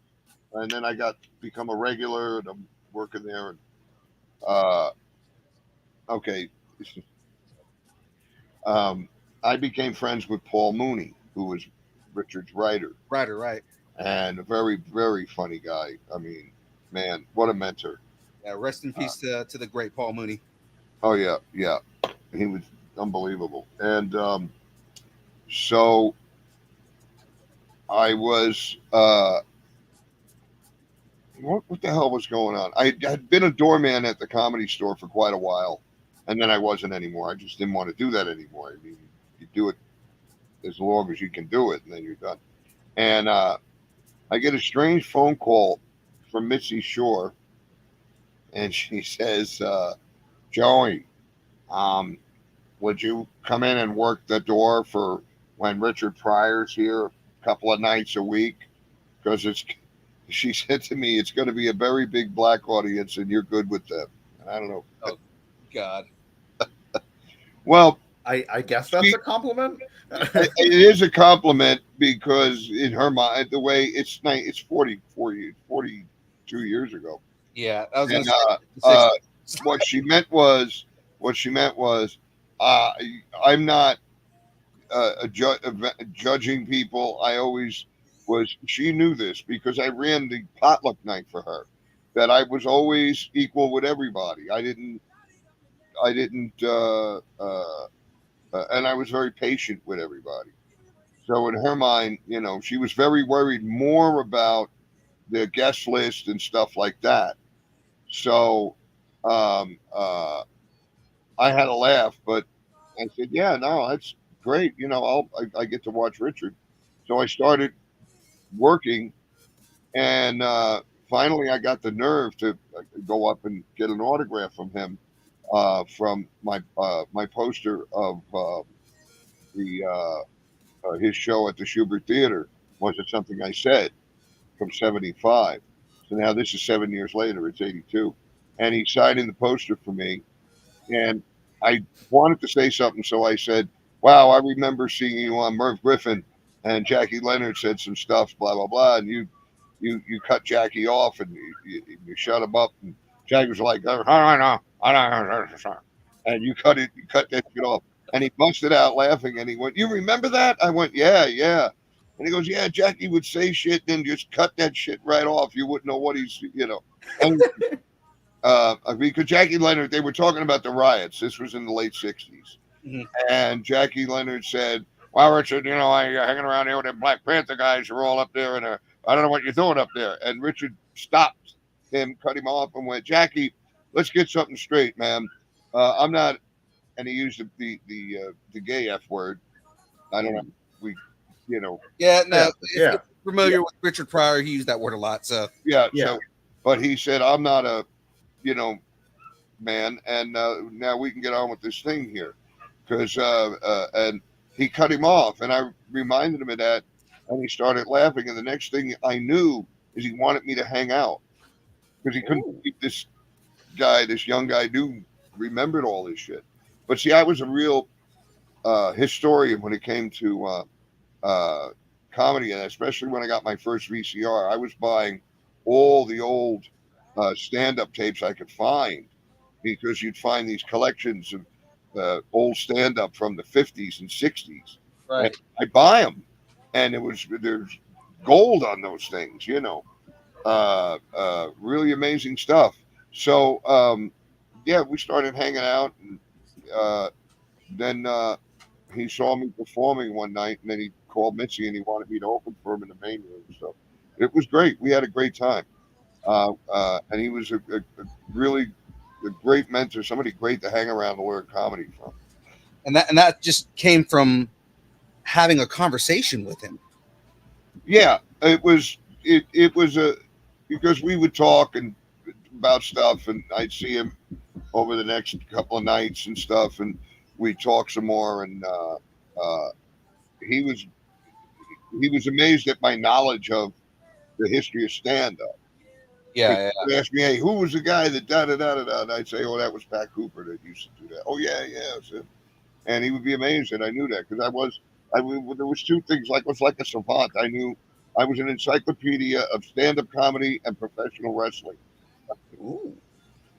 and then I become a regular, and I'm working there. And okay. I became friends with Paul Mooney, who was Richard's writer. Right. And a very, very funny guy. I mean, man, what a mentor. Yeah, rest in peace to the great Paul Mooney. Oh, yeah. He was unbelievable. And so I was, what the hell was going on? I had been a doorman at the Comedy Store for quite a while, and then I wasn't anymore. I just didn't want to do that anymore. I mean, you do it as long as you can do it, and then you're done. And I get a strange phone call from Mitzi Shore, and she says, "Joey, would you come in and work the door for when Richard Pryor's here a couple of nights a week? Because she said to me, it's going to be a very big black audience, and you're good with them." And I don't know. Oh, God. Well, I guess that's a compliment. It is a compliment because in her mind, the way it's 42 years ago. Yeah, I was And, say, what she meant was, I'm not judging people. I always was. She knew this because I ran the potluck night for her. That I was always equal with everybody. I didn't. And I was very patient with everybody. So in her mind, she was very worried more about the guest list and stuff like that. So I had a laugh, but I said, "Yeah, no, that's great. I get to watch Richard." So I started working, and finally I got the nerve to go up and get an autograph from him. From my poster of his show at the Schubert Theater. Was it something I said from 75? So now this is 7 years later. It's 82, and he signed in the poster for me. And I wanted to say something, so I said, "Wow, I remember seeing you on Merv Griffin, and Jackie Leonard said some stuff, blah blah blah, and you cut Jackie off and you shut him up." And Jackie was like, "I know. And you cut that shit off." And he busted out laughing, and he went, "You remember that?" I went, "Yeah." And he goes, "Yeah, Jackie would say shit, then just cut that shit right off. You wouldn't know what he's, And, because Jackie Leonard, they were talking about the riots. This was in the late 60s. Mhm. And Jackie Leonard said, "Well, Richard, you know, you're hanging around here with them Black Panther guys who are all up there, and I don't know what you're doing up there." And Richard stopped him, cut him off, and went, "Jackie, let's get something straight, man. I'm not." And he used the gay F word. I don't know. We, you know, Yeah, no. Yeah, If yeah. you're familiar with Richard Pryor, he used that word a lot. So yeah. Yeah. So, but he said, "I'm not a, you know, man, and now we can get on with this thing here," because and he cut him off, and I reminded him of that, and he started laughing, and the next thing I knew is he wanted me to hang out because he couldn't keep this guy, this young guy, remembered all this shit. But see, I was a real historian when it came to comedy, and especially when I got my first VCR, I was buying all the old stand-up tapes I could find because you'd find these collections of old stand-up from the 50s and 60s. And right. I buy them, and there's gold on those things, you know, really amazing stuff. So yeah, we started hanging out, and then he saw me performing one night, and then he called Mitzi, and he wanted me to open for him in the main room. So it was great. We had a great time, and he was a really a great mentor, somebody great to hang around to learn comedy from. And that just came from having a conversation with him. Yeah, it was because we would talk and about stuff, and I'd see him over the next couple of nights and stuff, and we'd talk some more, and he was amazed at my knowledge of the history of stand-up. Yeah, He'd ask me, "Hey, who was the guy that da da da da da?" And I'd say, "Oh, that was Pat Cooper that used to do that." "Oh yeah, yeah." So, and he would be amazed that I knew that because there was two things. Like, I was like a savant. I knew I was an encyclopedia of stand-up comedy and professional wrestling. Ooh.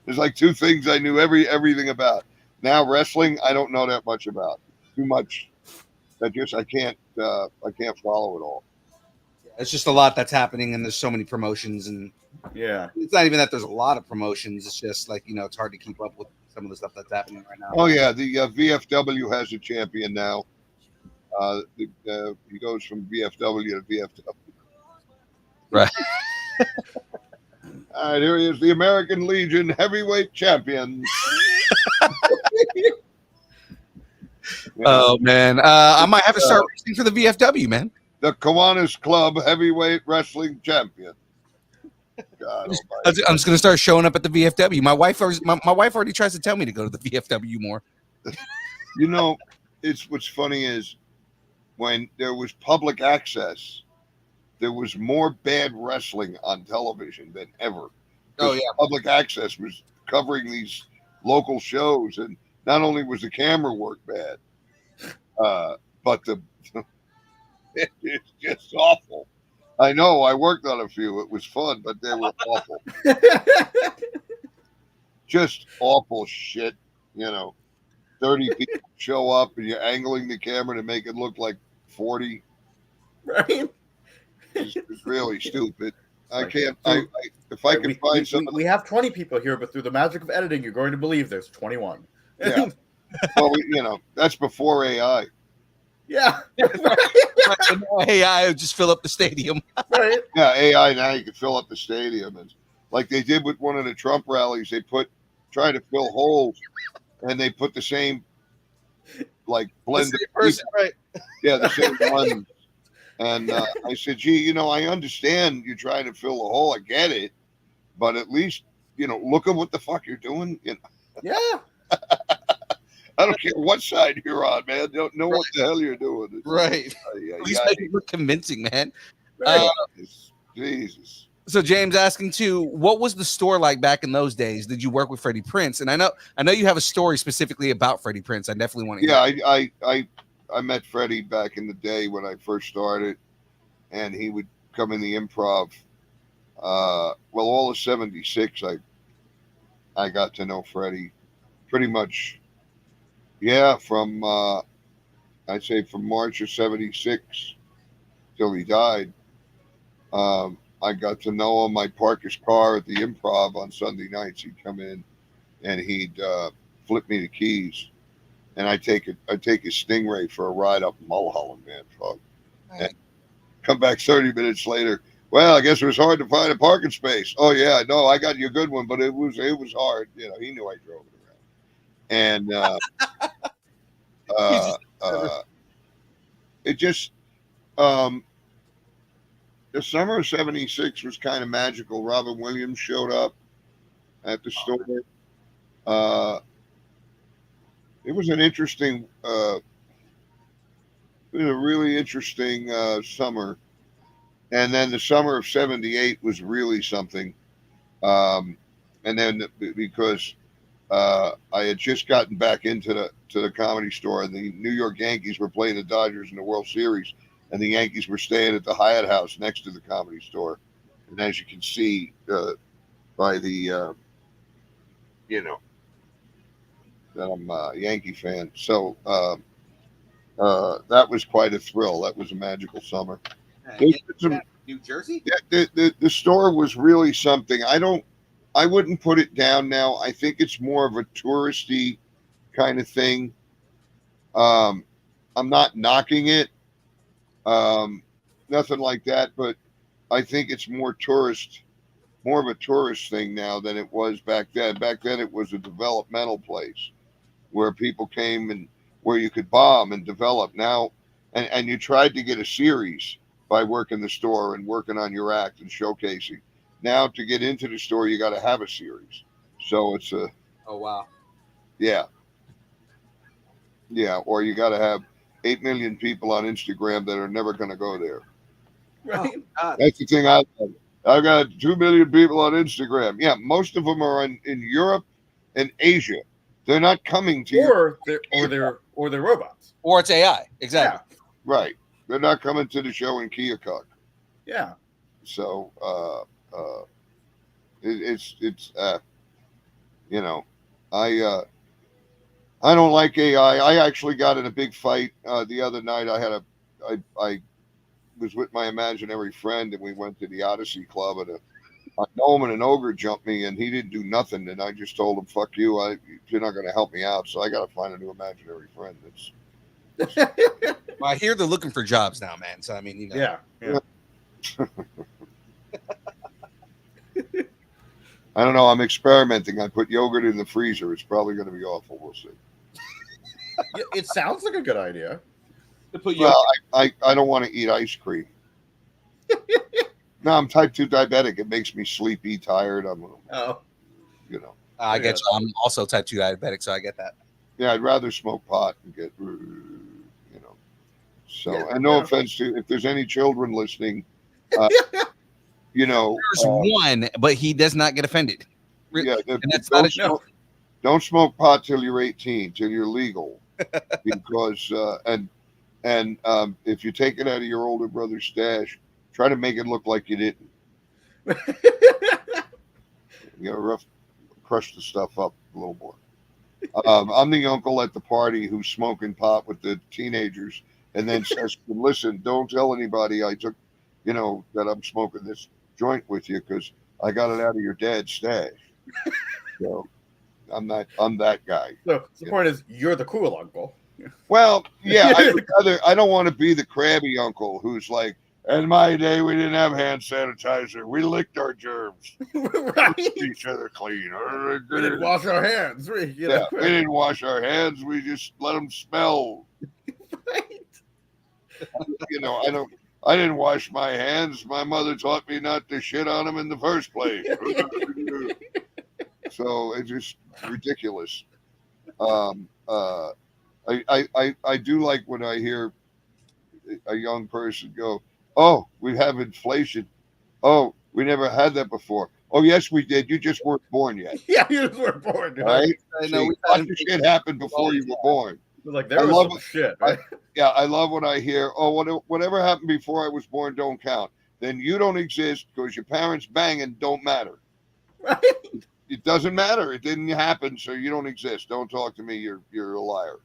There's like two things I knew everything about. Now wrestling, I don't know that much about. Too much. That just I can't follow it all. It's just a lot that's happening, and there's so many promotions, and Yeah. it's not even that there's a lot of promotions. It's just like, it's hard to keep up with some of the stuff that's happening right now. Oh yeah, the VFW has a champion now. He goes from VFW to VFW. Right. All right, here he is, the American Legion heavyweight champion. Oh man, I might have to start racing for the VFW, man. The Kiwanis Club heavyweight wrestling champion. God, I'm just gonna start showing up at the VFW. My wife already tries to tell me to go to the VFW more. You know, what's funny is when there was public access, there was more bad wrestling on television than ever. Oh yeah, public access was covering these local shows, and not only was the camera work bad, but it's just awful. I know. I worked on a few. It was fun, but they were awful. Just awful shit. 30 people show up, and you're angling the camera to make it look like 40. Right. It's really stupid. I Like, can't. If I can find something. We have 20 people here, but through the magic of editing, you're going to believe there's 21. Yeah. Well, that's before AI. Yeah. AI would just fill up the stadium. Right. Yeah, AI now you can fill up the stadium, and like they did with one of the Trump rallies, they try to fill holes, and they put the same blend The same person, right? Yeah, the same one. And I said, gee, I understand you're trying to fill the hole. I get it, but at least look at what the fuck you're doing. Yeah. I don't care what side you're on, man. Don't know what the hell you're doing. Right. At least make it look convincing, man. Right. Jesus. So James asking too, what was the store like back in those days? Did you work with Freddie Prinze? And I know you have a story specifically about Freddie Prinze. I definitely want to hear. Yeah, I met Freddie back in the day when I first started, and he would come in the Improv. All of '76, I got to know Freddie pretty much. Yeah, from I'd say from March of '76 till he died. I got to know him. I'd park his car at the Improv on Sunday nights. He'd come in and he'd flip me the keys. and I take a Stingray for a ride up Mulholland, man. Fuck. And come back 30 minutes later. Well, I guess it was hard to find a parking space. Oh yeah, no, I got you a good one, but it was hard. You know, he knew I drove it around, and it just the summer of '76 was kind of magical. Robin Williams showed up at the store. It was an interesting. It was a really interesting summer, and then the summer of '78 was really something. And then because I had just gotten back into the comedy store, and the New York Yankees were playing the Dodgers in the World Series, and the Yankees were staying at the Hyatt House next to the comedy store. And as you can see by the that I'm a Yankee fan, so that was quite a thrill. That was a magical summer. New Jersey? Yeah, the store was really something. I wouldn't put it down now. I think it's more of a touristy kind of thing. I'm not knocking it, nothing like that, but I think it's more of a tourist thing now than it was back then. Back then, it was a developmental place where people came and where you could bomb and develop. Now, and you tried to get a series by working the store and working on your act and showcasing. Now, to get into the store, you got to have a series. So it's a Oh wow. yeah, or you got to have 8 million people on Instagram that are never going to go there. Right. That's the thing. I've got 2 million people on Instagram. Yeah, most of them are in Europe and Asia. They're not coming to or they're robots. Or it's AI. Exactly. Yeah. Right. They're not coming to the show in Keokuk. Yeah. So it's you know, I don't like AI. I actually got in a big fight the other night. I was with my imaginary friend, and we went to the Odyssey Club, and a gnome and an ogre jumped me, and he didn't do nothing. And I just told him, "Fuck you! You're not going to help me out." So I got to find a new imaginary friend. Well, I hear they're looking for jobs now, man. So I mean, you know. Yeah. I don't know. I'm experimenting. I put yogurt in the freezer. It's probably going to be awful. We'll see. It sounds like a good idea. Well, I don't want to eat ice cream. No, I'm type 2 diabetic. It makes me sleepy, tired. You know. I get you. I'm also type 2 diabetic, so I get that. Yeah, I'd rather smoke pot and get, you know. So, and no offense to if there's any children listening, you know. There's one, but he does not get offended. Yeah, and that's not a joke. Don't smoke pot till you're 18, till you're legal, because and if you take it out of your older brother's stash, try to make it look like you didn't. You know, crush the stuff up a little more. I'm the uncle at the party who's smoking pot with the teenagers, and then says, "Listen, don't tell anybody I took, you know, that I'm smoking this joint with you because I got it out of your dad's stash." So I'm that guy. So the point is, you're the cool uncle. Well, yeah, I don't want to be the crabby uncle who's like, in my day, we didn't have hand sanitizer. We licked our germs. Right. Keep each other clean. We didn't wash our hands. We didn't wash our hands. We just let them smell. Right. You know, I didn't wash my hands. My mother taught me not to shit on them in the first place. So it's just ridiculous. I do like when I hear a young person go, "Oh, we have inflation. Oh, we never had that before. Oh, yes, we did. You just weren't born yet." Yeah, you just weren't born. Right? I know. Lots of shit happened before you were born. Like there was some shit. Right? I love when I hear, "Oh, whatever happened before I was born don't count." Then you don't exist because your parents banging don't matter. Right? It doesn't matter. It didn't happen, so you don't exist. Don't talk to me. You're a liar.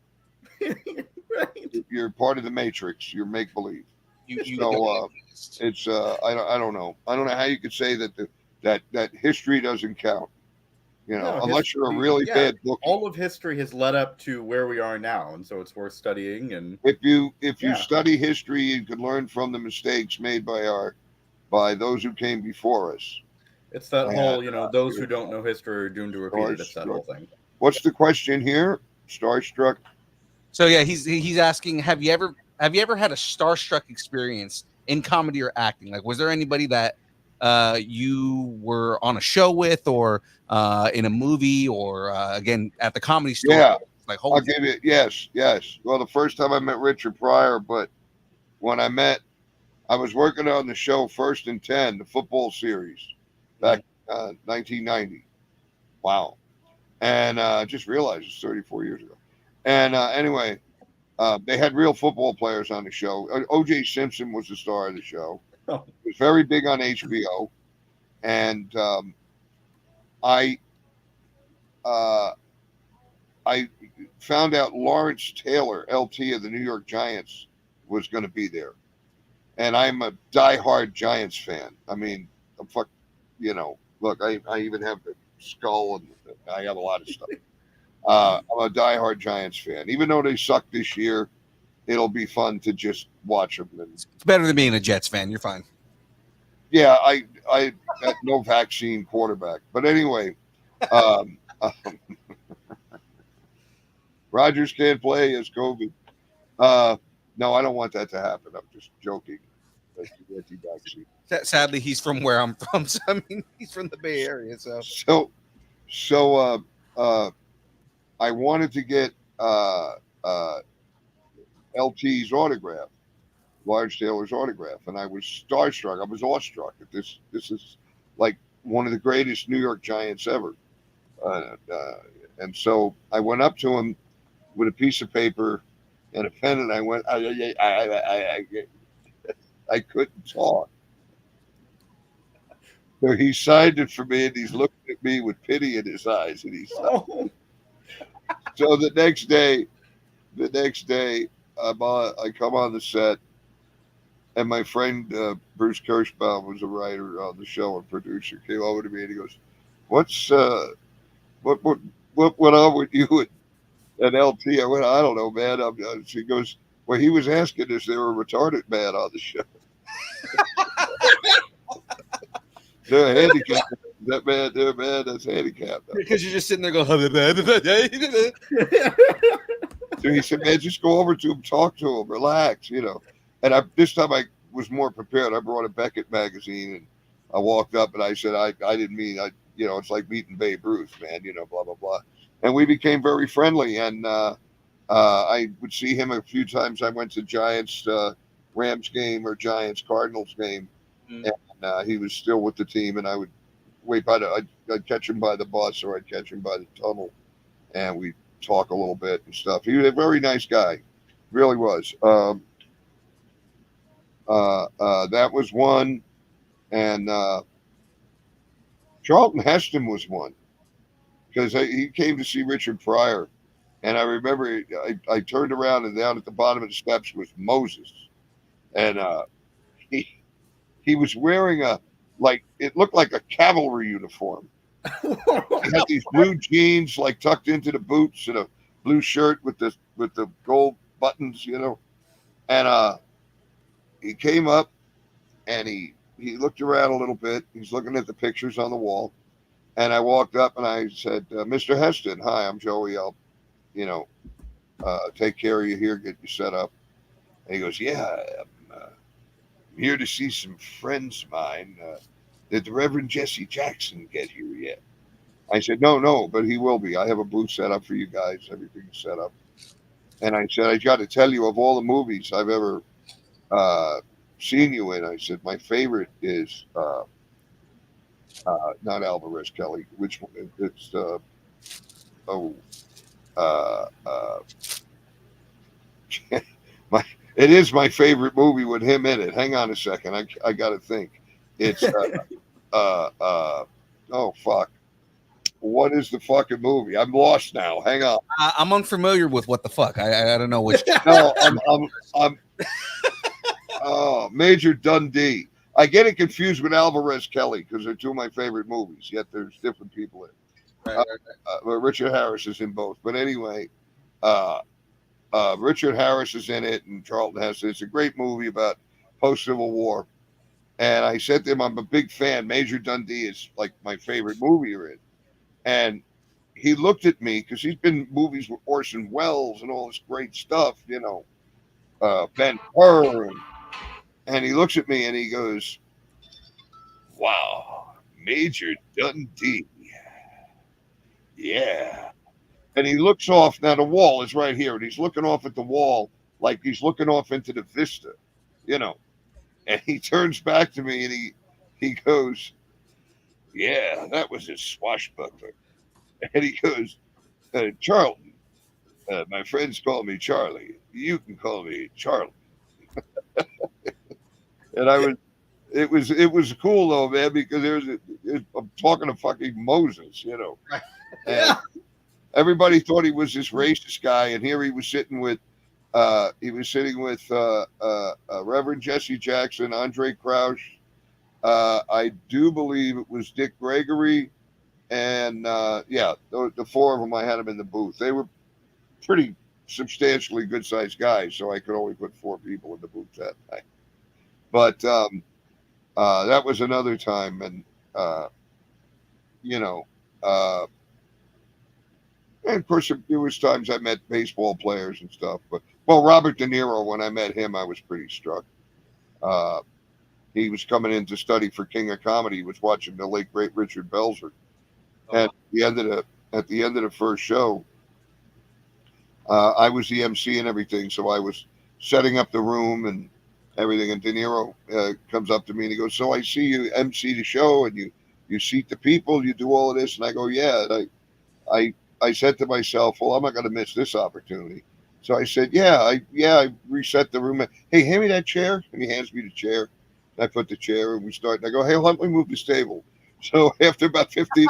Right. You're part of the Matrix. You're make believe. It's I don't know. I don't know how you could say that that history doesn't count. You know, No, unless you're a history- really yeah, bad bookie. all of history has led up to where we are now, and so it's worth studying. And If you Yeah. study history, you can learn from the mistakes made by those who came before us. it's that Yeah, whole, those who don't know history are doomed to repeat it. It's that whole thing. What's the question here? Starstruck. So yeah, he's asking, have you ever had a starstruck experience in comedy or acting? Like, was there anybody that you were on a show with, or in a movie, or again at the Comedy Store? Yeah. Like, I'll holy give you yes. Well, the first time I met Richard Pryor, but when I was working on the show First and 10, the football series, back 1990. Wow. And I just realized it's 34 years ago. And anyway, they had real football players on the show. O.J. Simpson was the star of the show. Oh. It was very big on HBO. And I found out Lawrence Taylor, LT of the New York Giants, was going to be there. And I'm a diehard Giants fan. I mean, look, I even have the skull and I have a lot of stuff. I'm a diehard Giants fan. Even though they suck this year, it'll be fun to just watch them. And, it's better than being a Jets fan. You're fine. yeah, I no vaccine quarterback. But anyway, Rodgers can't play as COVID. No, I don't want that to happen. I'm just joking. That's the anti-vaccine. Sadly, he's from where I'm from. So, I mean, he's from the Bay Area. So I wanted to get LT's autograph, Lawrence Taylor's autograph, and I was starstruck. I was awestruck at this. This is like one of the greatest New York Giants ever. And so I went up to him with a piece of paper and a pen, and I went. I couldn't talk. So he signed it for me, and he's looking at me with pity in his eyes, and he signed it. So the next day, I come on the set, and my friend Bruce Kirschbaum was a writer on the show and producer. Came over to me and he goes, "What's what went on with you and LT?" I went, "I don't know, man." He goes, "Well, he was asking us they were a retarded man on the show." They're handicapped. That man, that's handicapped. Because you're just sitting there going, So he said, "Man, just go over to him, talk to him, relax, And this time I was more prepared. I brought a Beckett magazine, and I walked up and I said, I didn't mean, it's like meeting Babe Ruth, man, blah, blah, blah. And we became very friendly. And I would see him a few times. I went to Giants Rams game or Giants Cardinals game, and he was still with the team. And I would wait I'd catch him by the bus or I'd catch him by the tunnel, and we'd talk a little bit and stuff. He was a very nice guy, really was. That was one, and Charlton Heston was one, because he came to see Richard Pryor, and I remember I turned around, and down at the bottom of the steps was Moses, and he was wearing it looked like a cavalry uniform. He had these blue jeans tucked into the boots and a blue shirt with the gold buttons, and he came up and he looked around a little bit. He's looking at the pictures on the wall, and I walked up and I said, "Mr. Heston, hi, I'm Joey. I'll take care of you here, get you set up." And he goes, "Yeah, I'm here to see some friends of mine. Did the Reverend Jesse Jackson get here yet?" I said, no, but he will be. I have a booth set up for you guys. Everything's set up. And I said, "I got to tell you, of all the movies I've ever seen you in," I said, "my favorite is not Alvarez Kelly. Which one? It's it is my favorite movie with him in it. Hang on a second, I got to think. It's oh fuck. What is the fucking movie? I'm lost now. Hang on. I'm unfamiliar with what the fuck. I don't know which. No, I'm Major Dundee. I get it confused with Alvarez Kelly because they're two of my favorite movies. Yet there's different people in it. Right. Richard Harris is in both. But anyway, Richard Harris is in it, and Charlton Heston. It's a great movie about post-Civil War. And I said to him, I'm a big fan. Major Dundee is like my favorite movie you're in. And he looked at me because he's been in movies with Orson Welles and all this great stuff, Ben Hur. And he looks at me and he goes, wow, Major Dundee. Yeah. And he looks off. Now, the wall is right here, and he's looking off at the wall like he's looking off into the vista, And he turns back to me and he goes, yeah, that was his swashbuckler. And he goes, Charlton, my friends call me Charlie. You can call me Charlie. And it was cool though, man, because I'm talking to fucking Moses, And everybody thought he was this racist guy, and here he was sitting with Reverend Jesse Jackson, Andre Crouch. I do believe it was Dick Gregory, and the four of them. I had them in the booth. They were pretty substantially good-sized guys, so I could only put 4 people in the booth that night. But that was another time, and and of course, there was times I met baseball players and stuff. But Robert De Niro, when I met him, I was pretty struck. He was coming in to study for King of Comedy. He was watching the late great Richard Belzer. And at the end of the first show, I was the MC and everything, so I was setting up the room and everything. And De Niro comes up to me and he goes, "So I see you MC the show and you seat the people, you do all of this." And I go, "Yeah." And I said to myself, well, I'm not going to miss this opportunity. So I said, I reset the room. Hey, hand me that chair. And he hands me the chair. I put the chair and we start. And I go, hey, let me move this table. So after about 15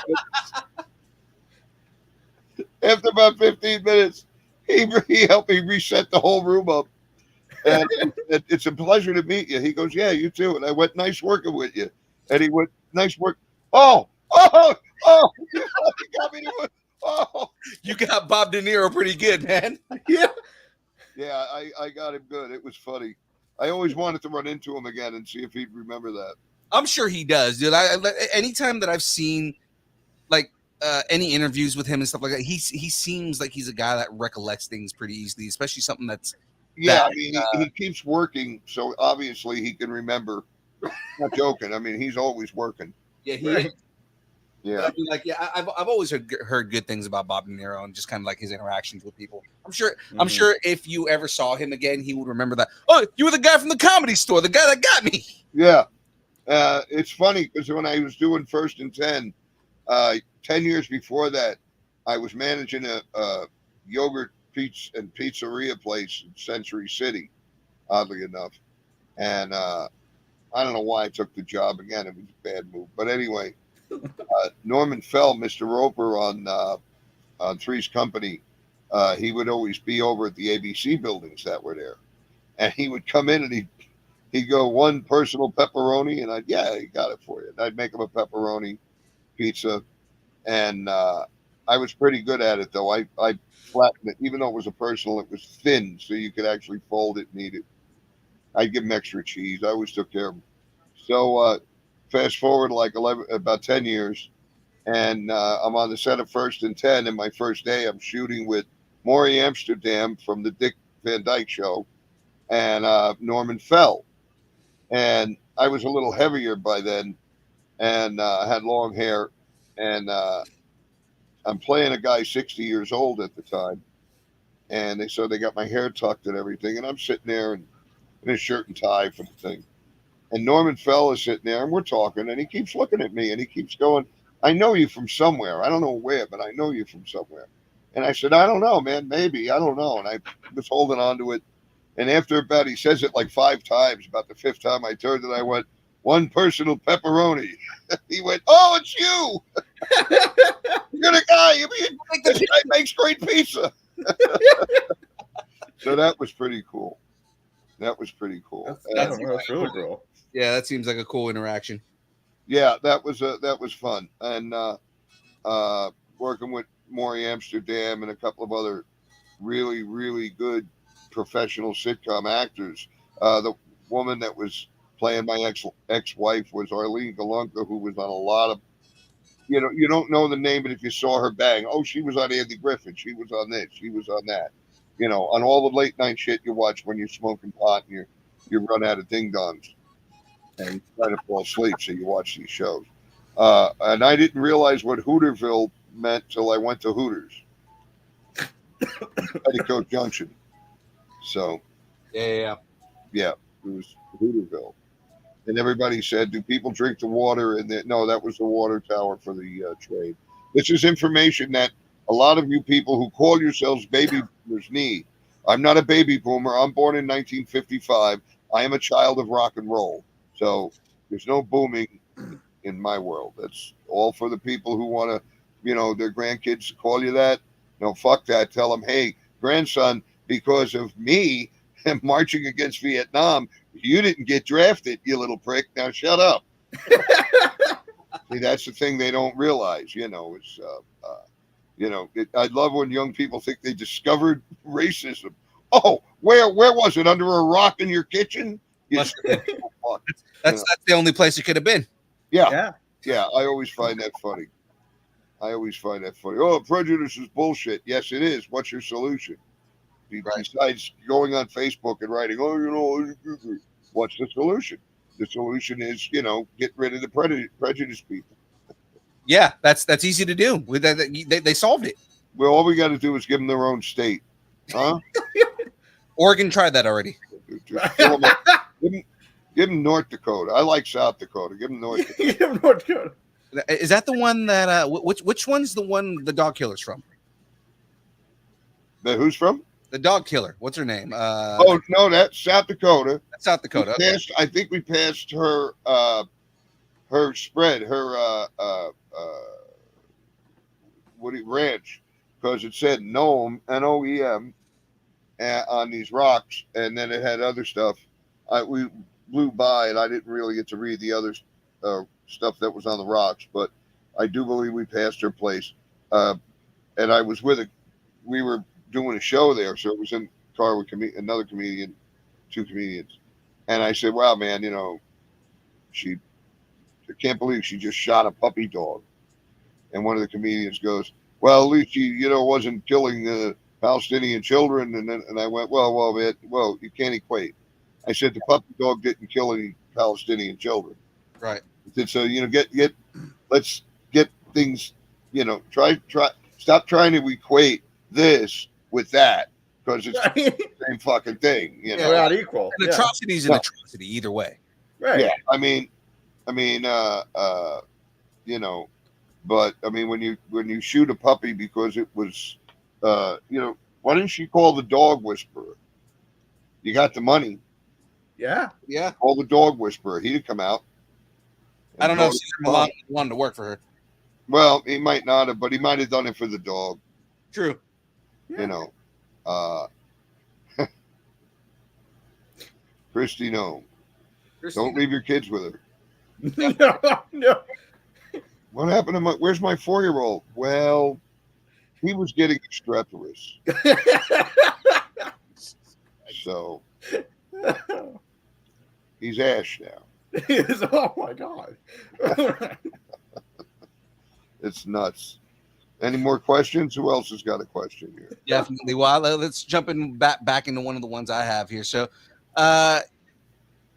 minutes, he helped me reset the whole room up. And it's a pleasure to meet you. He goes, yeah, you too. And I went, nice working with you. And he went, nice work. Oh, you got me to Oh, you got Bob De Niro pretty good, man. Yeah, I got him good. It was funny. I always wanted to run into him again and see if he'd remember that. I'm sure he does, dude. Anytime that I've seen like any interviews with him and stuff like that, he seems like he's a guy that recollects things pretty easily, especially something that's he keeps working, so obviously he can remember. Not joking. I mean, he's always working. Yeah, he is. Yeah, I mean, I've always heard good things about Bob De Niro and just kind of like his interactions with people. I'm sure if you ever saw him again, he would remember that. Oh, you were the guy from the Comedy Store, the guy that got me. Yeah, it's funny because when I was doing First and 10, 10 years before that, I was managing a yogurt pizza and pizzeria place in Century City, oddly enough, and I don't know why I took the job again. It was a bad move, but anyway. Norman Fell, Mr. Roper on Three's Company, he would always be over at the ABC buildings that were there, and he would come in and he'd go, one personal pepperoni, and he got it for you. And I'd make him a pepperoni pizza, and I was pretty good at it though. I flattened it, even though it was a personal, it was thin, so you could actually fold it and eat it. I'd give him extra cheese. I always took care of him. So fast forward like about 10 years, and I'm on the set of First and 10, and my first day I'm shooting with Maury Amsterdam from the Dick Van Dyke Show and Norman Fell. And I was a little heavier by then and had long hair, and I'm playing a guy 60 years old at the time, and they got my hair tucked and everything, and I'm sitting there in a shirt and tie for the thing. And Norman Fell is sitting there, and we're talking, and he keeps looking at me, and he keeps going, I know you from somewhere. I don't know where, but I know you from somewhere. And I said, I don't know, man. Maybe. I don't know. And I was holding on to it. And after about, he says it like 5 times. About the 5th time I turned and I went, one personal pepperoni. He went, oh, it's you. You're the guy. This guy makes great pizza. So that was pretty cool. That's really cool. Yeah, that seems like a cool interaction. Yeah, that was fun. And working with Maury Amsterdam and a couple of other really, really good professional sitcom actors. The woman that was playing my ex-wife was Arlene Galunka, who was on a lot of, you don't know the name, but if you saw her bang, oh, she was on Andy Griffith, she was on this, she was on that, on all the late night shit you watch when you're smoking pot and you run out of ding dongs and you try to fall asleep, so you watch these shows. And I didn't realize what Hooterville meant till I went to Hooters, Petticoat Junction. So Yeah. yeah, it was Hooterville. And everybody said, "Do people drink the water?" And no, that was the water tower for the trade. This is information that a lot of you people who call yourselves baby boomers need. I'm not a baby boomer. I'm born in 1955. I am a child of rock and roll. So there's no booming in my world. That's all for the people who want to, their grandkids to call you that. No, fuck that. Tell them, hey, grandson, because of me marching against Vietnam, you didn't get drafted, you little prick. Now shut up. See, that's the thing they don't realize, I love when young people think they discovered racism. Oh, where was it? Under a rock in your kitchen? That's the only place it could have been. Yeah. I always find that funny. Oh, prejudice is bullshit. Yes, it is. What's your solution? Besides going on Facebook and writing, what's the solution? The solution is, get rid of the prejudice people. Yeah, that's easy to do. They solved it. Well, all we got to do is give them their own state, huh? Oregon tried that already. Give them North Dakota. I like South Dakota. Give them North Dakota. Give them North Dakota. Is that the one that? Which one's the one the dog killer's from? Who's from? The dog killer. What's her name? Oh no, that's South Dakota. That's South Dakota. I think we passed her spread, her ranch, because it said Noem, Noem, on these rocks, and then it had other stuff. We blew by, and I didn't really get to read the other stuff that was on the rocks, but I do believe we passed her place. And I was with we were doing a show there, so it was in the car with another comedian, two comedians, and I said, "Wow, man, I can't believe she just shot a puppy dog." And one of the comedians goes, "Well, at least she, wasn't killing Palestinian children." And I went, "Well, man, you can't equate." I said the puppy dog didn't kill any Palestinian children. Right. I said, so let's get things, stop trying to equate this with that, because it's the same fucking thing. They're not equal. An atrocity is an atrocity either way. Right. Yeah. I mean, but I mean, when you shoot a puppy because it was, why didn't she call the dog whisperer? You got the money. Yeah. Call the dog whisperer. He'd come out. I don't know if Caesar Milan wanted to work for her. Well, he might not have, but he might have done it for the dog. True. Yeah. Christy, no. Don't leave your kids with her. No. What happened to where's my 4-year-old? Well, he was getting streptorous. So he's Ash now. Oh my God. It's nuts. Any more questions? Who else has got a question here? Definitely. Well, let's jump in back into one of the ones I have here. So,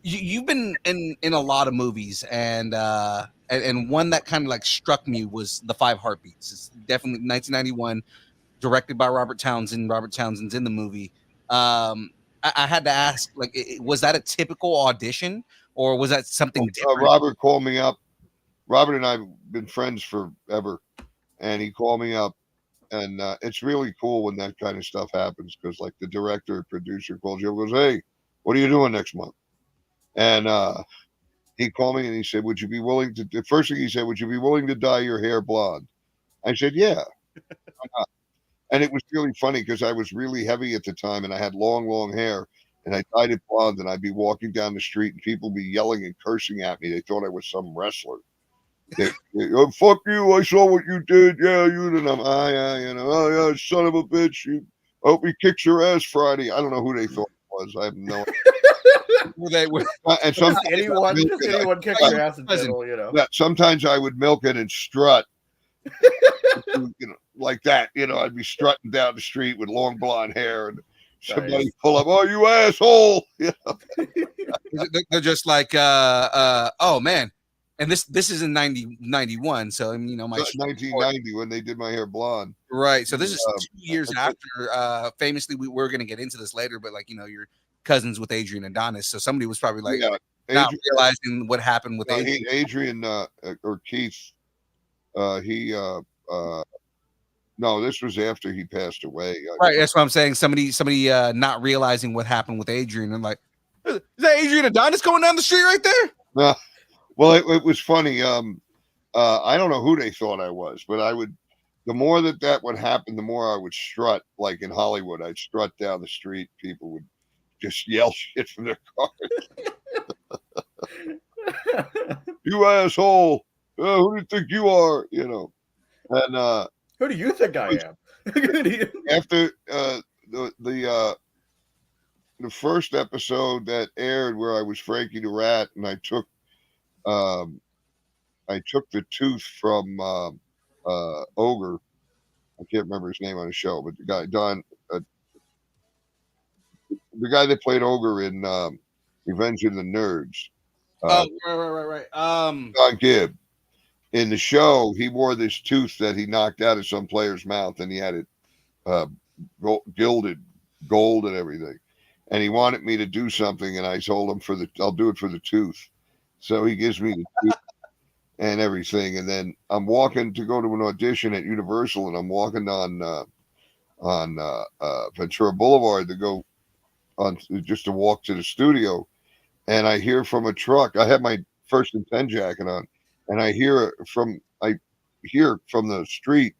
you've been in a lot of movies, and one that kind of like struck me was The Five Heartbeats. It's definitely 1991, directed by Robert Townsend. Robert Townsend's in the movie. I had to ask, like, was that a typical audition, or was that something different? Robert called me up. Robert and I have been friends forever, and he called me up, and it's really cool when that kind of stuff happens, because like the director or producer calls you up and goes, "Hey, what are you doing next month?" And he called me and he said, "Would you be willing to?" The first thing he said, "Would you be willing to dye your hair blonde?" I said, "Yeah." Why not? And it was really funny because I was really heavy at the time, and I had long hair, and I dyed it blonde, and I'd be walking down the street, and people be yelling and cursing at me. They thought I was some wrestler. Oh, fuck you! I saw what you did. Yeah, you and I'm. Yeah, Oh yeah, son of a bitch! You. I hope he kicks your ass Friday. I don't know who they thought it was. I have no. Were they were And sometimes Anyone kick your ass in Cousin. general, yeah, sometimes I would milk it and strut, like that. I'd be strutting down the street with long blonde hair, and somebody Nice. pull up. Oh, you asshole! they're just like oh man. And this is in 91. So I mean, my 1990 when they did my hair blonde. right. So this is 2 years I after. Famously, we're going to get into this later, but like you're cousins with Adrian Adonis, so somebody was probably like not realizing what happened with Adrian. Adrian or Keith. No, this was after he passed away. Right, that's what I'm saying. Somebody not realizing what happened with Adrian, and like, is that Adrian Adonis going down the street right there? Well, it was funny. I don't know who they thought I was, but I would. The more that would happen, the more I would strut. Like in Hollywood, I'd strut down the street. People would just yell shit from their cars. You asshole! Who do you think you are? And who do you think I am? after the first episode that aired, where I was Frankie the Rat, and I took the tooth from Ogre. I can't remember his name on the show, but the guy Don, the guy that played Ogre in Revenge of the Nerds. Right. Don Gibb. In the show, he wore this tooth that he knocked out of some player's mouth, and he had it gilded gold and everything. And he wanted me to do something, and I told him I'll do it for the tooth. So he gives me the tooth and everything, and then I'm walking to go to an audition at Universal, and I'm walking on Ventura Boulevard to go on just to walk to the studio, and I hear from a truck. I have my First and 10 jacket on. And I hear from the street,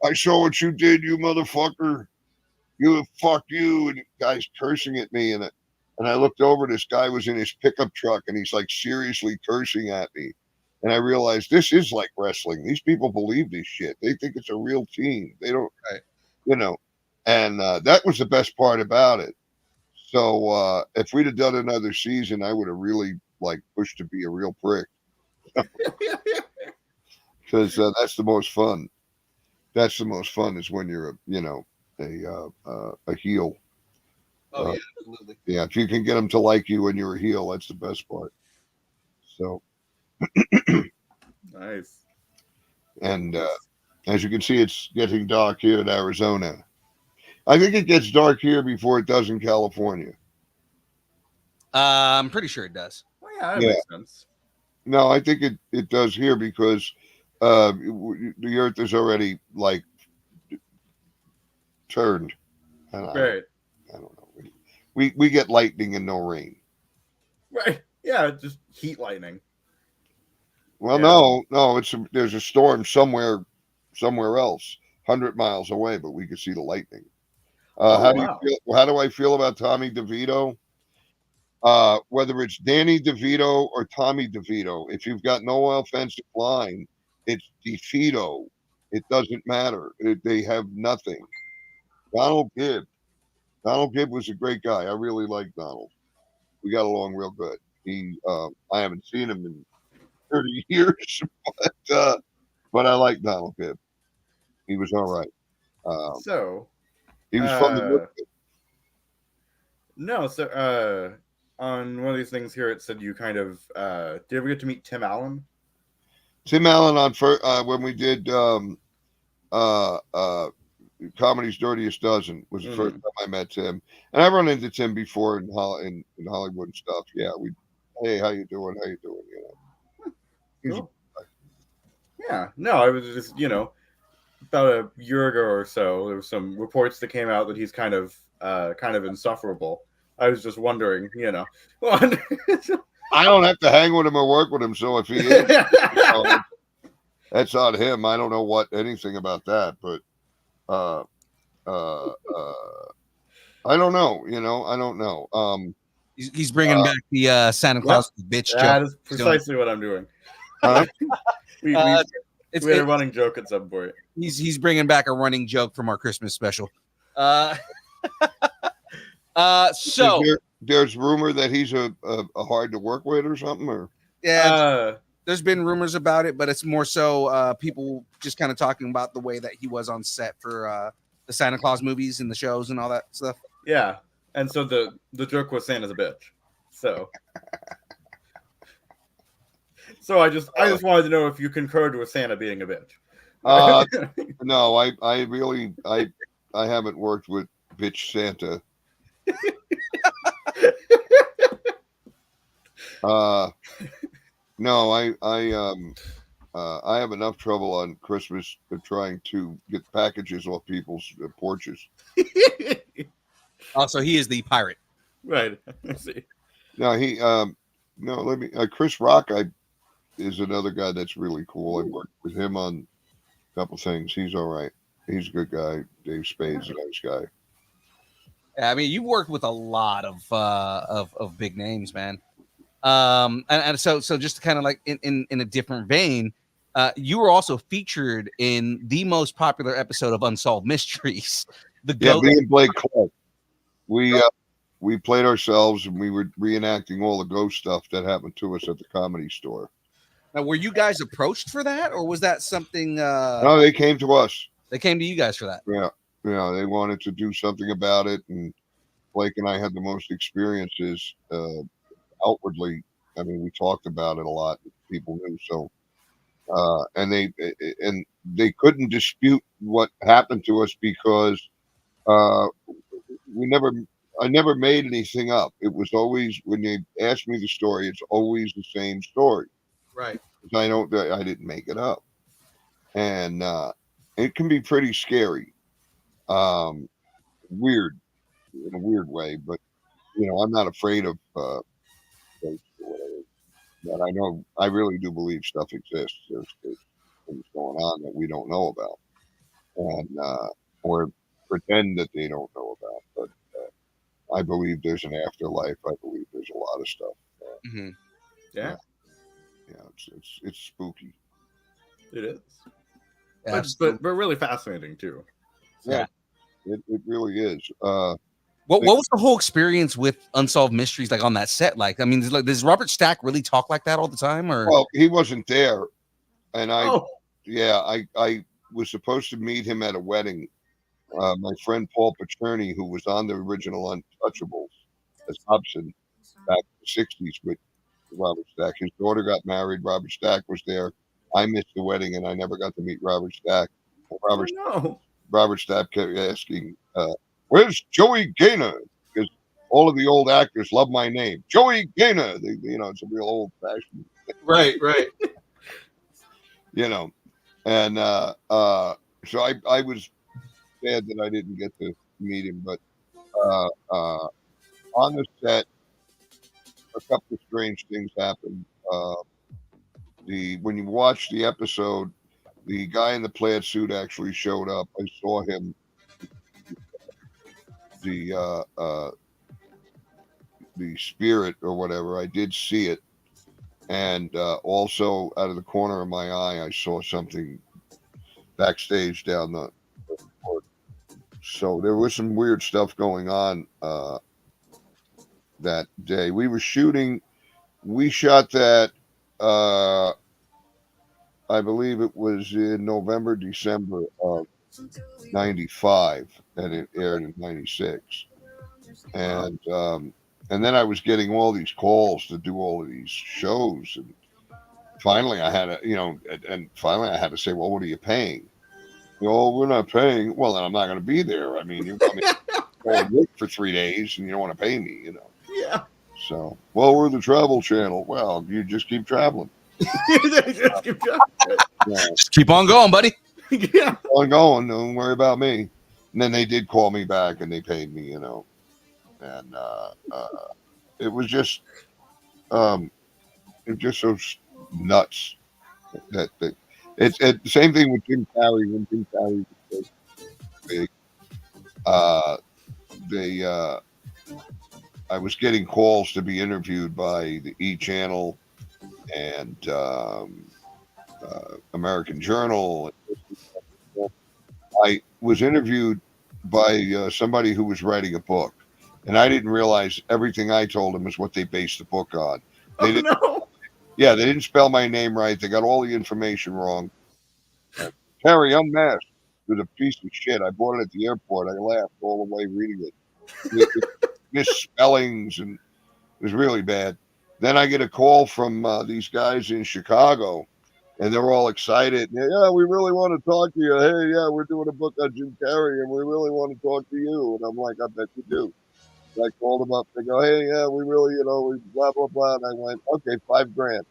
I saw what you did, you motherfucker. Fuck you. And the guy's cursing at me. And I looked over, this guy was in his pickup truck, and he's like seriously cursing at me. And I realized this is like wrestling. These people believe this shit. They think it's a real team. They don't, and that was the best part about it. So if we'd have done another season, I would have really pushed to be a real prick. Because that's the most fun. That's the most fun is when you're a heel. Oh yeah, absolutely. Yeah, if you can get them to like you when you're a heel, that's the best part. So nice. And as you can see, it's getting dark here in Arizona. I think it gets dark here before it does in California. I'm pretty sure it does. Well, yeah, that makes sense. No, I think it does here because the Earth is already turned. Right. I don't know. We get lightning and no rain. Right. Yeah, just heat lightning. Well, no, there's a storm somewhere else, 100 miles away, but we can see the lightning. How do I feel about Tommy DeVito? Whether it's Danny DeVito or Tommy DeVito, if you've got no offensive line, it's DeVito. It doesn't matter. They have nothing. Donald Gibb was a great guy. I really like Donald. We got along real good. I haven't seen him in 30 years, but I like Donald Gibb. He was all right. He was fun to look at. No, so on one of these things here, it said you kind of did you ever get to meet Tim Allen? Tim Allen when we did Comedy's Dirtiest Dozen was the first time I met Tim, and I've run into Tim before in Hollywood and stuff. Yeah, hey, how you doing? How you doing? Cool. Yeah, no, I was just about a year ago or so, there were some reports that came out that he's kind of insufferable. I was just wondering, Well, I don't have to hang with him or work with him, so if he is, that's on him. I don't know anything about that, but I don't know. I don't know. He's bringing back the Santa Claus bitch joke. That is precisely what I'm doing. Huh? We It's, had a running joke at some point. he's bringing back a running joke from our Christmas special. So There's rumor that he's a hard to work with or something, or yeah, there's been rumors about it, but it's more so people just kind of talking about the way that he was on set for the Santa Claus movies and the shows and all that stuff. Yeah, and so the joke was Santa's a bitch. So I just wanted to know if you concurred with Santa being a bitch. no, I really haven't worked with bitch Santa. No, I have enough trouble on Christmas trying to get packages off people's porches. Also, he is the pirate. Right. I see. No, Chris Rock is another guy that's really cool. I worked with him on a couple things. He's all right. He's a good guy. Dave Spade's a nice guy. Yeah, I mean, you worked with a lot of big names, man. And so just kind of like in a different vein, you were also featured in the most popular episode of Unsolved Mysteries. Me and Blake Clark. We played ourselves and we were reenacting all the ghost stuff that happened to us at the Comedy Store. Now, were you guys approached for that, or was that something? No, they came to us. They came to you guys for that. Yeah, they wanted to do something about it, and Blake and I had the most experiences outwardly. I mean, we talked about it a lot. People knew so, and they couldn't dispute what happened to us because I never made anything up. It was always, when they asked me the story, it's always the same story. Right. I didn't make it up, and it can be pretty scary, weird in a weird way. But I'm not afraid of ghosts or whatever. But I really do believe stuff exists. There's things going on that we don't know about, and or pretend that they don't know about. But I believe there's an afterlife. I believe there's a lot of stuff. Mm-hmm. Yeah. It's spooky. It is. Absolutely. But really fascinating too. Yeah. It really is. What was the whole experience with Unsolved Mysteries like on that set? Like, I mean, does Robert Stack really talk like that all the time? Or well, he wasn't there, and I was supposed to meet him at a wedding. My friend Paul Pacerni, who was on the original Untouchables as Hobson back in the '60s with Robert Stack. His daughter got married. Robert Stack was there. I missed the wedding, and I never got to meet Robert Stack. Robert Stack kept asking, "Where's Joey Gaynor?" Because all of the old actors love my name, Joey Gaynor. It's a real old-fashioned. Right. And so I was sad that I didn't get to meet him, but on the set, a couple of strange things happened. When you watch the episode, the guy in the plaid suit actually showed up. I saw him. The spirit or whatever, I did see it, and also out of the corner of my eye, I saw something backstage down the court. So there was some weird stuff going on that day. We shot that. I believe it was in November, December of '95, and it aired in '96. And then I was getting all these calls to do all of these shows, and finally I had to say, well, what are you paying? Well, we're not paying. Well, then I'm not going to be there. I mean, you want me to go and work for 3 days, and you don't want to pay me, Yeah. So, well, we're the travel channel. Well, you just keep traveling. Just keep on going, buddy. Yeah. Keep on going. Don't worry about me. And then they did call me back, and they paid me, and it was just so nuts that it's the same thing with Jim Carrey. When Jim Carrey was big, I was getting calls to be interviewed by the E! Channel and American Journal. I was interviewed by somebody who was writing a book, and I didn't realize everything I told them is what they based the book on. They Oh didn't. no. Yeah, they didn't spell my name right. They got all the information wrong. Terry, I'm masked. It was a piece of shit. I bought it at the airport. I laughed all the way reading it. Misspellings, and it was really bad. Then I get a call from these guys in Chicago, and they're all excited. Yeah, we really want to talk to you. Hey, yeah, we're doing a book on Jim Carrey, and we really want to talk to you. And I'm like, I bet you do. And I called them up. They go, hey, yeah, we really, we blah blah blah. And I went, okay, $5,000.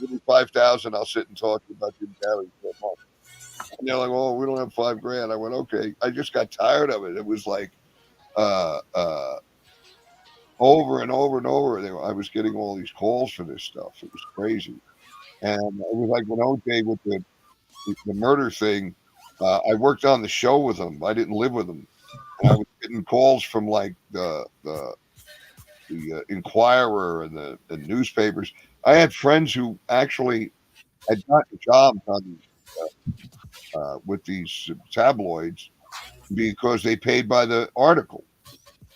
Give me 5,000. I'll sit and talk to you about Jim Carrey for a month. And they're like, oh, we don't have $5,000. I went, okay. I just got tired of it. It was like over and over and over. I was getting all these calls for this stuff. It was crazy. And it was like when OJ with the murder thing, I worked on the show with him. I didn't live with him. And I was getting calls from like the Inquirer and the newspapers. I had friends who actually had gotten jobs on with these tabloids because they paid by the article.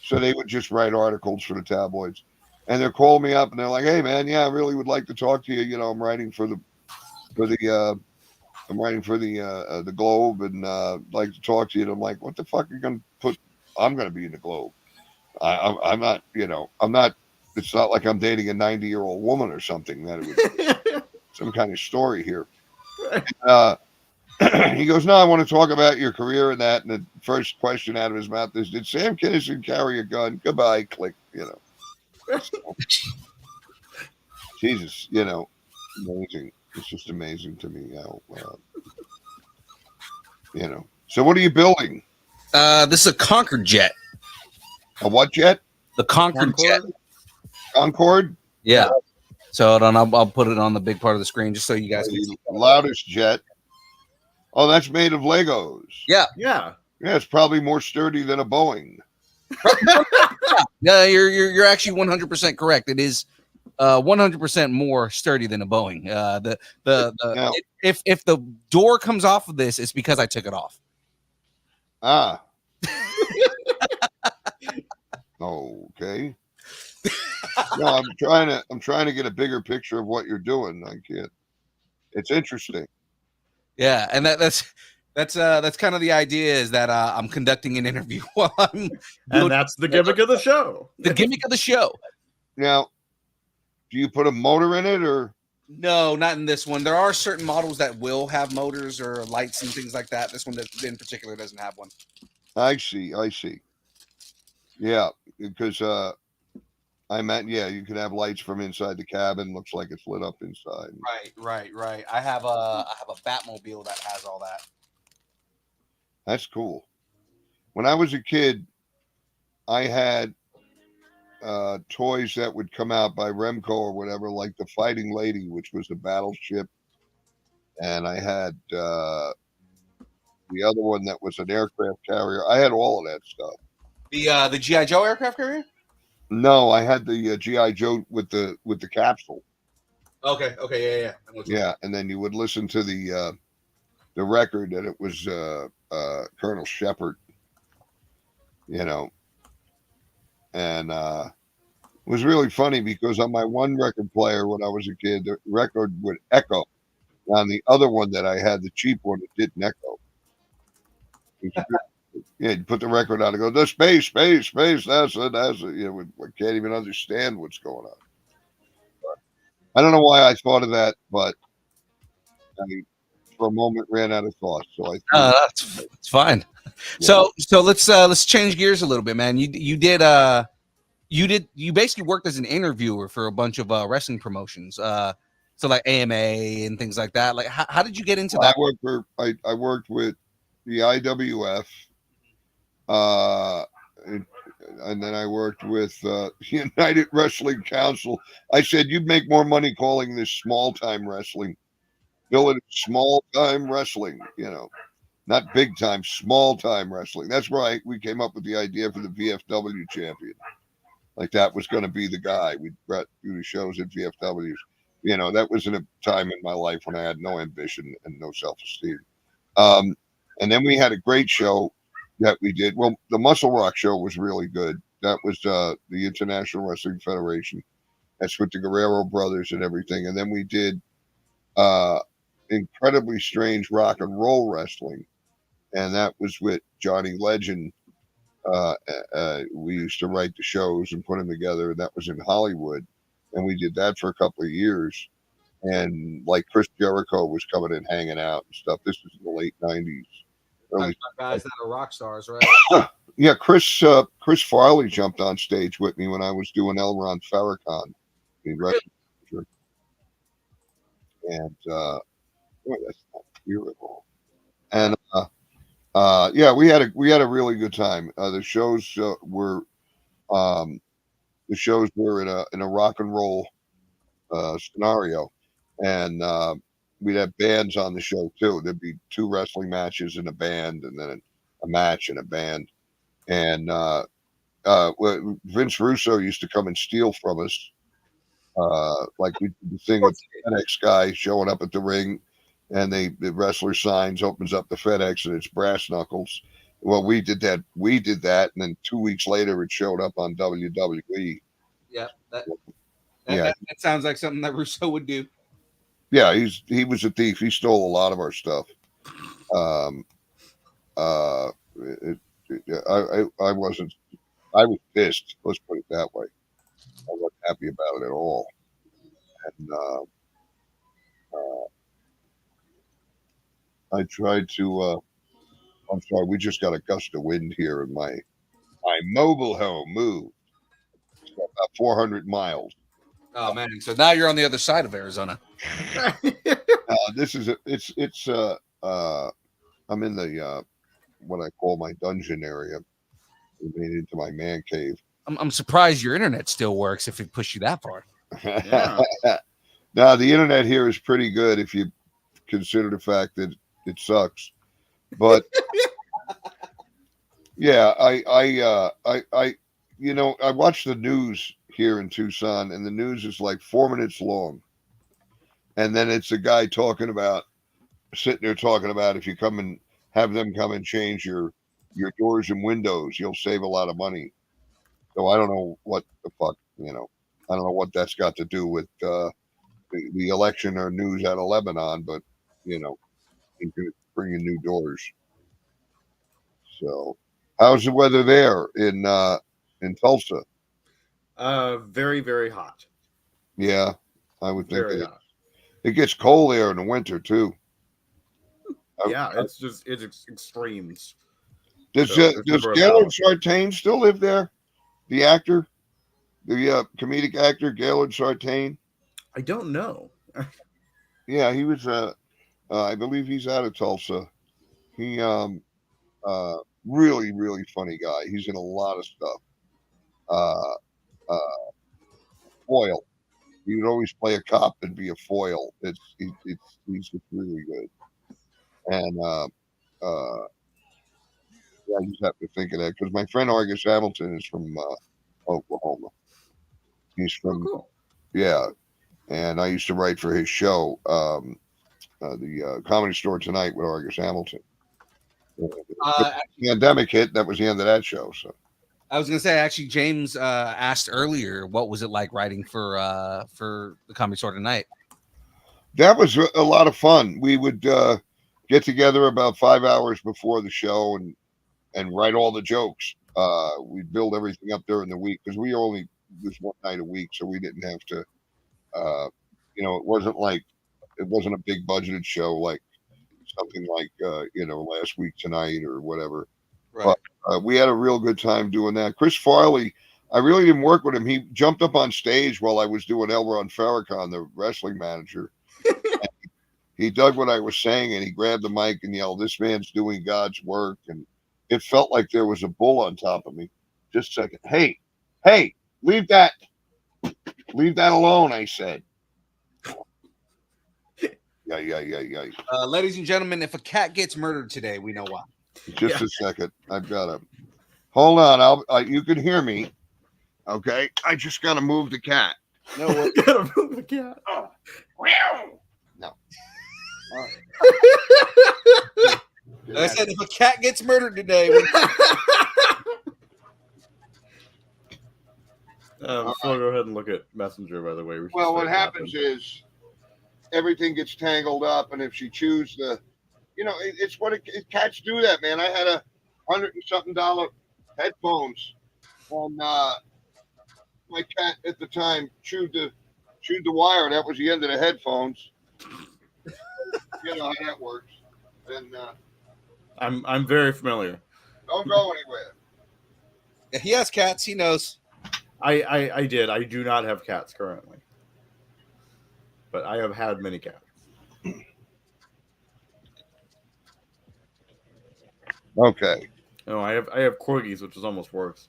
So they would just write articles for the tabloids. And they're calling me up and they're like, hey man, yeah, I really would like to talk to you. I'm writing for the Globe and like to talk to you. And I'm like, what the fuck are you gonna put? I'm gonna be in the Globe. I'm not, I'm not. It's not like I'm dating a 90-year-old woman or something. That it would some kind of story here. He goes, no, I want to talk about your career and that. And the first question out of his mouth is, did Sam Kinison carry a gun? Goodbye, click. Jesus, amazing. It's just amazing to me how, So what are you building? This is a Concorde jet. A what jet? The Concorde jet. Concorde? Yeah. So I'll put it on the big part of the screen just so you guys can see. The loudest jet. Oh, that's made of Legos. Yeah. Yeah. Yeah, it's probably more sturdy than a Boeing. Yeah, you're actually 100% correct. It is 100% more sturdy than a Boeing. If the door comes off of this, it's because I took it off. Ah. Okay. No, I'm trying to get a bigger picture of what you're doing. I can't. It's interesting. Yeah, and that's kind of the idea is that I'm conducting an interview while I'm and that's the gimmick of the show. The gimmick of the show. Now, do you put a motor in it or? No, not in this one. There are certain models that will have motors or lights and things like that. This one in particular doesn't have one. I see. Yeah, because you can have lights from inside the cabin. Looks like it's lit up inside. Right. I have a Batmobile that has all that. That's cool. When I was a kid, I had toys that would come out by Remco or whatever, like the Fighting Lady, which was a battleship, and I had the other one that was an aircraft carrier. I had all of that stuff. The G.I. Joe aircraft carrier? No, I had the G.I. Joe with the capsule. Okay, yeah. Yeah, and then you would listen to the record, and it was Colonel Shepard, and it was really funny because on my one record player when I was a kid, the record would echo. On the other one that I had, the cheap one, it didn't echo. Yeah, you put the record on and go, the space, that's it. I can't even understand what's going on. But I don't know why I thought of that, but I for a moment ran out of thoughts. So that's fine. Yeah. So let's change gears a little bit, man. You basically worked as an interviewer for a bunch of wrestling promotions. So like AMA and things like that. Like how did you get into that? I worked with the IWF. And then I worked with United Wrestling Council. I said, you'd make more money calling this small time wrestling. Bill it small time wrestling, not big time, small time wrestling. That's where we came up with the idea for the VFW champion. Like that was going to be the guy. We'd do the shows at VFWs. You know, that was in a time in my life when I had no ambition and no self-esteem. Um, and then we had a great show that we did. Well, the Muscle Rock show was really good. That was the International Wrestling Federation. That's with the Guerrero brothers and everything. And then we did uh, incredibly strange rock and roll wrestling, and that was with Johnny Legend. We used to write the shows and put them together, and that was in Hollywood, and we did that for a couple of years. And like Chris Jericho was coming in, hanging out and stuff. This was in the late '90s, early guys that are rock stars, right? yeah. Chris Farley jumped on stage with me when I was doing L. Ron Farrakhan, the wrestling manager. And boy, that's not clear at all. And yeah, we had a really good time. The shows were in a rock and roll scenario, and we'd have bands on the show too. There'd be 2 wrestling matches in a band, and then a match in a band. And Vince Russo used to come and steal from us. Like we did the thing with the FedEx guy showing up at the ring, and the wrestler signs, opens up the FedEx, and it's brass knuckles. Well, we did that, and then 2 weeks later, it showed up on WWE. Yeah, that sounds like something that Russo would do. Yeah, he was a thief. He stole a lot of our stuff. I wasn't. I was pissed. Let's put it that way. I wasn't happy about it at all. And I tried to. I'm sorry. We just got a gust of wind here, and my mobile home moved about 400 miles. Oh man! So now you're on the other side of Arizona. This is it's. I'm in the what I call my dungeon area. We made it into my man cave. I'm surprised your internet still works if it pushed you that far. Yeah. Now the internet here is pretty good if you consider the fact that it sucks. But yeah, I watch the news here in Tucson, and the news is like 4 minutes long, and then it's a guy sitting there talking about if you come and have them come and change your doors and windows, you'll save a lot of money. So I don't know what the fuck, I don't know what that's got to do with the election or news out of Lebanon, but you can bring in new doors. So, how's the weather there in Tulsa? Very, very hot. Yeah, I would think Very hot. it gets cold there in the winter too. Yeah, it's extremes. Does Gaylord Sartain still live there? The actor, the comedic actor Gaylord Sartain. I don't know. Yeah, he was. I believe he's out of Tulsa. He really, really funny guy. He's in a lot of stuff. Foil. He would always play a cop and be a foil. He's just really good. And yeah, I just have to think of that because my friend Argus Hamilton is from Oklahoma. He's from yeah, and I used to write for his show, the Comedy Store Tonight with Argus Hamilton. The pandemic hit. That was the end of that show. So I was gonna say, actually, James asked earlier, what was it like writing for the Comedy Store Tonight? that was a lot of fun. We would get together about 5 hours before the show and write all the jokes. We'd build everything up during the week because we only was one night a week, so we didn't have to. It wasn't a big budgeted show like something like Last Week Tonight or whatever. Right. But we had a real good time doing that. Chris Farley, I really didn't work with him. He jumped up on stage while I was doing L. Ron Farrakhan, the wrestling manager. He dug what I was saying, and he grabbed the mic and yelled, "This man's doing God's work." And it felt like there was a bull on top of me. Just a second. Hey, leave that alone, I said. Yeah. Ladies and gentlemen, if a cat gets murdered today, we know why. Just a second. I've got to hold on. You can hear me. Okay. I just got to move the cat. No, well, Gotta move the cat. No. like I said, if a cat gets murdered today, So go ahead and look at Messenger, by the way. Well, what happens is everything gets tangled up, and if she chews the, it's what cats do that, man. I had $100 and something headphones, and my cat at the time chewed the wire. That was the end of the headphones. You know how that works. And I'm very familiar. don't go anywhere. he has cats. He knows. I did. I do not have cats currently, but I have had many cats. Okay. No, I have corgis, which is almost worse.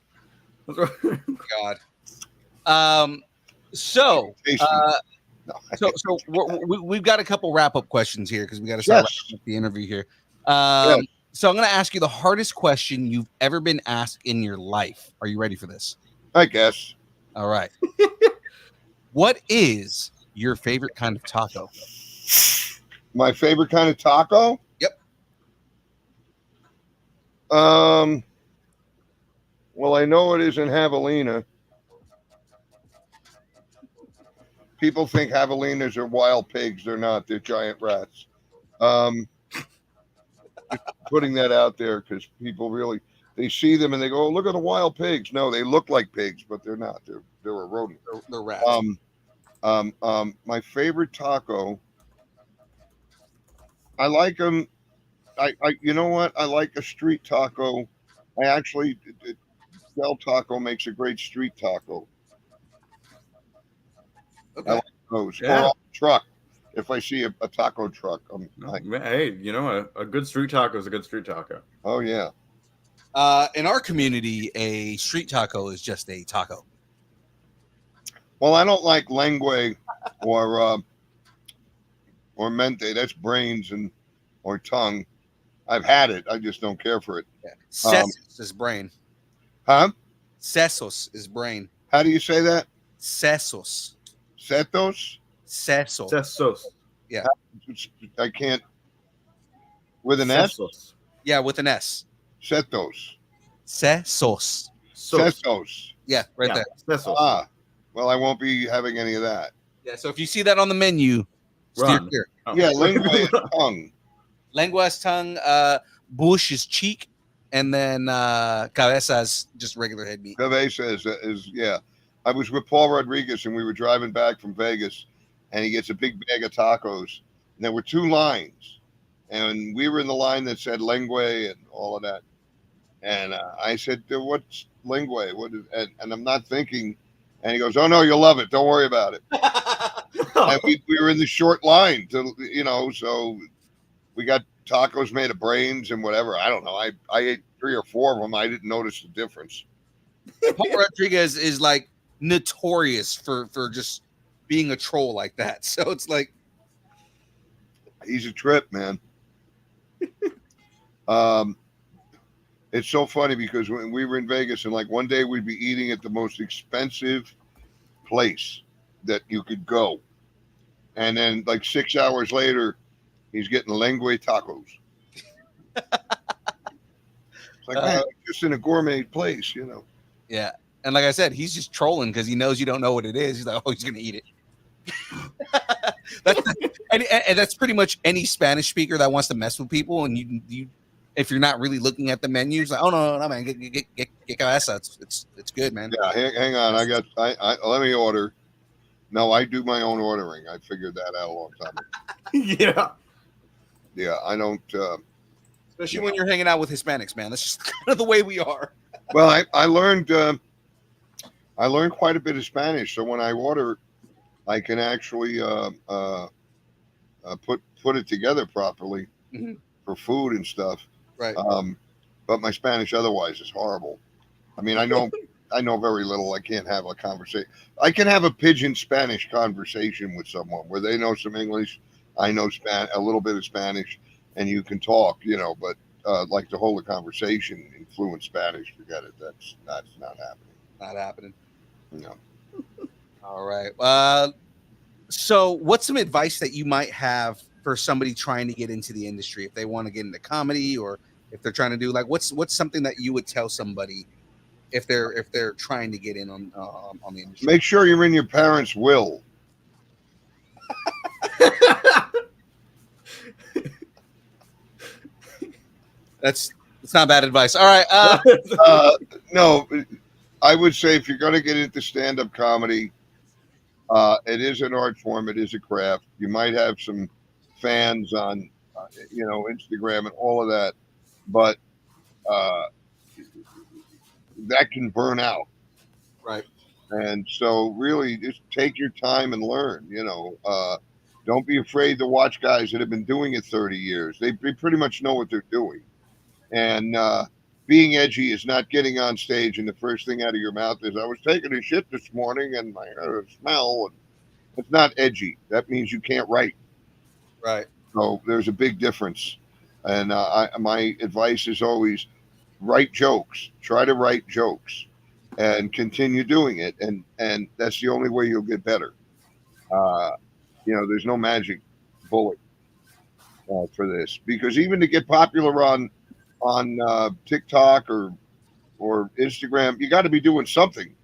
God. So we've got a couple wrap up questions here because we got to start wrapping up the interview here. So I'm going to ask you the hardest question you've ever been asked in your life. Are you ready for this? I guess. All right. What is your favorite kind of taco? My favorite kind of taco? Yep. Well, I know it isn't javelina. People think javelinas are wild pigs. They're not. They're giant rats. Putting that out there because people really, they see them and they go, oh, look at the wild pigs. No, they look like pigs, but they're not. They're a rodent. They're rats. My favorite taco, I like them. You know what? I like a street taco. I actually, Del Taco makes a great street taco. Okay. I like those. Yeah. Or on a truck. If I see a taco truck, I'm like, hey, a good street taco is a good street taco. oh yeah. In our community, a street taco is just a taco. Well, I don't like lengua or mente. That's brains or tongue. I've had it. I just don't care for it. Yeah. Sesos is brain. Huh? Sesos is brain. How do you say that? Sesos. Setos? Seso. Sesos. Yeah. I can't. With an S? Sesos. Yeah, with an S. Setos. Sesos. Setos. Yeah, right there. Sesos. Ah. Well, I won't be having any of that. Yeah, so if you see that on the menu, steer Run. clear. Oh. Yeah, lengua is tongue. Lengua is tongue, bush is cheek, and then cabeza is just regular head meat. Cabeza is yeah. I was with Paul Rodriguez and we were driving back from Vegas, and he gets a big bag of tacos. And there were two lines, and we were in the line that said lengua and all of that. And I said, "What's lengua? What is?" And I'm not thinking. And he goes, "Oh no, you'll love it. Don't worry about it." And we were in the short line, so we got tacos made of brains and whatever. I don't know. I ate 3 or 4 of them. I didn't notice the difference. Paul Rodriguez is like notorious for just being a troll like that. So it's like he's a trip, man. It's so funny because when we were in Vegas and like one day we'd be eating at the most expensive place that you could go. And then like 6 hours later, he's getting lengua tacos. It's like, man, just in a gourmet place, Yeah. And like I said, he's just trolling because he knows you don't know what it is. He's like, oh, he's going to eat it. and that's pretty much any Spanish speaker that wants to mess with people. And you if you're not really looking at the menu, it's like, oh, no, man, get cabeza. It's good, man. Yeah, hang on. I let me order. No, I do my own ordering. I figured that out a long time ago. Yeah. Yeah, I don't. Especially when you're hanging out with Hispanics, man. That's just kind of the way we are. Well, I learned quite a bit of Spanish, so when I order, I can actually put it together properly for food and stuff. Right. But my Spanish otherwise is horrible. I mean, I know very little. I can't have a conversation. I can have a pidgin Spanish conversation with someone where they know some English, I know a little bit of Spanish, and you can talk, but like to hold a conversation in fluent Spanish, forget it. That's not happening. Not happening. No. All right. So what's some advice that you might have for somebody trying to get into the industry, if they want to get into comedy, or if they're trying to do like what's something that you would tell somebody if they're trying to get in on the industry? Make sure you're in your parents' will. That's not bad advice. All right. No, I would say if you're going to get into stand-up comedy, it is an art form. It is a craft. You might have some fans on, Instagram and all of that, but that can burn out. Right. And so, really, just take your time and learn. Don't be afraid to watch guys that have been doing it 30 years. They pretty much know what they're doing. And being edgy is not getting on stage and the first thing out of your mouth is, I was taking a shit this morning and I heard a smell. And it's not edgy. That means you can't write. Right. So there's a big difference. And my advice is always write jokes. Try to write jokes and continue doing it. And that's the only way you'll get better. There's no magic bullet for this, because even to get popular on TikTok or Instagram, you got to be doing something.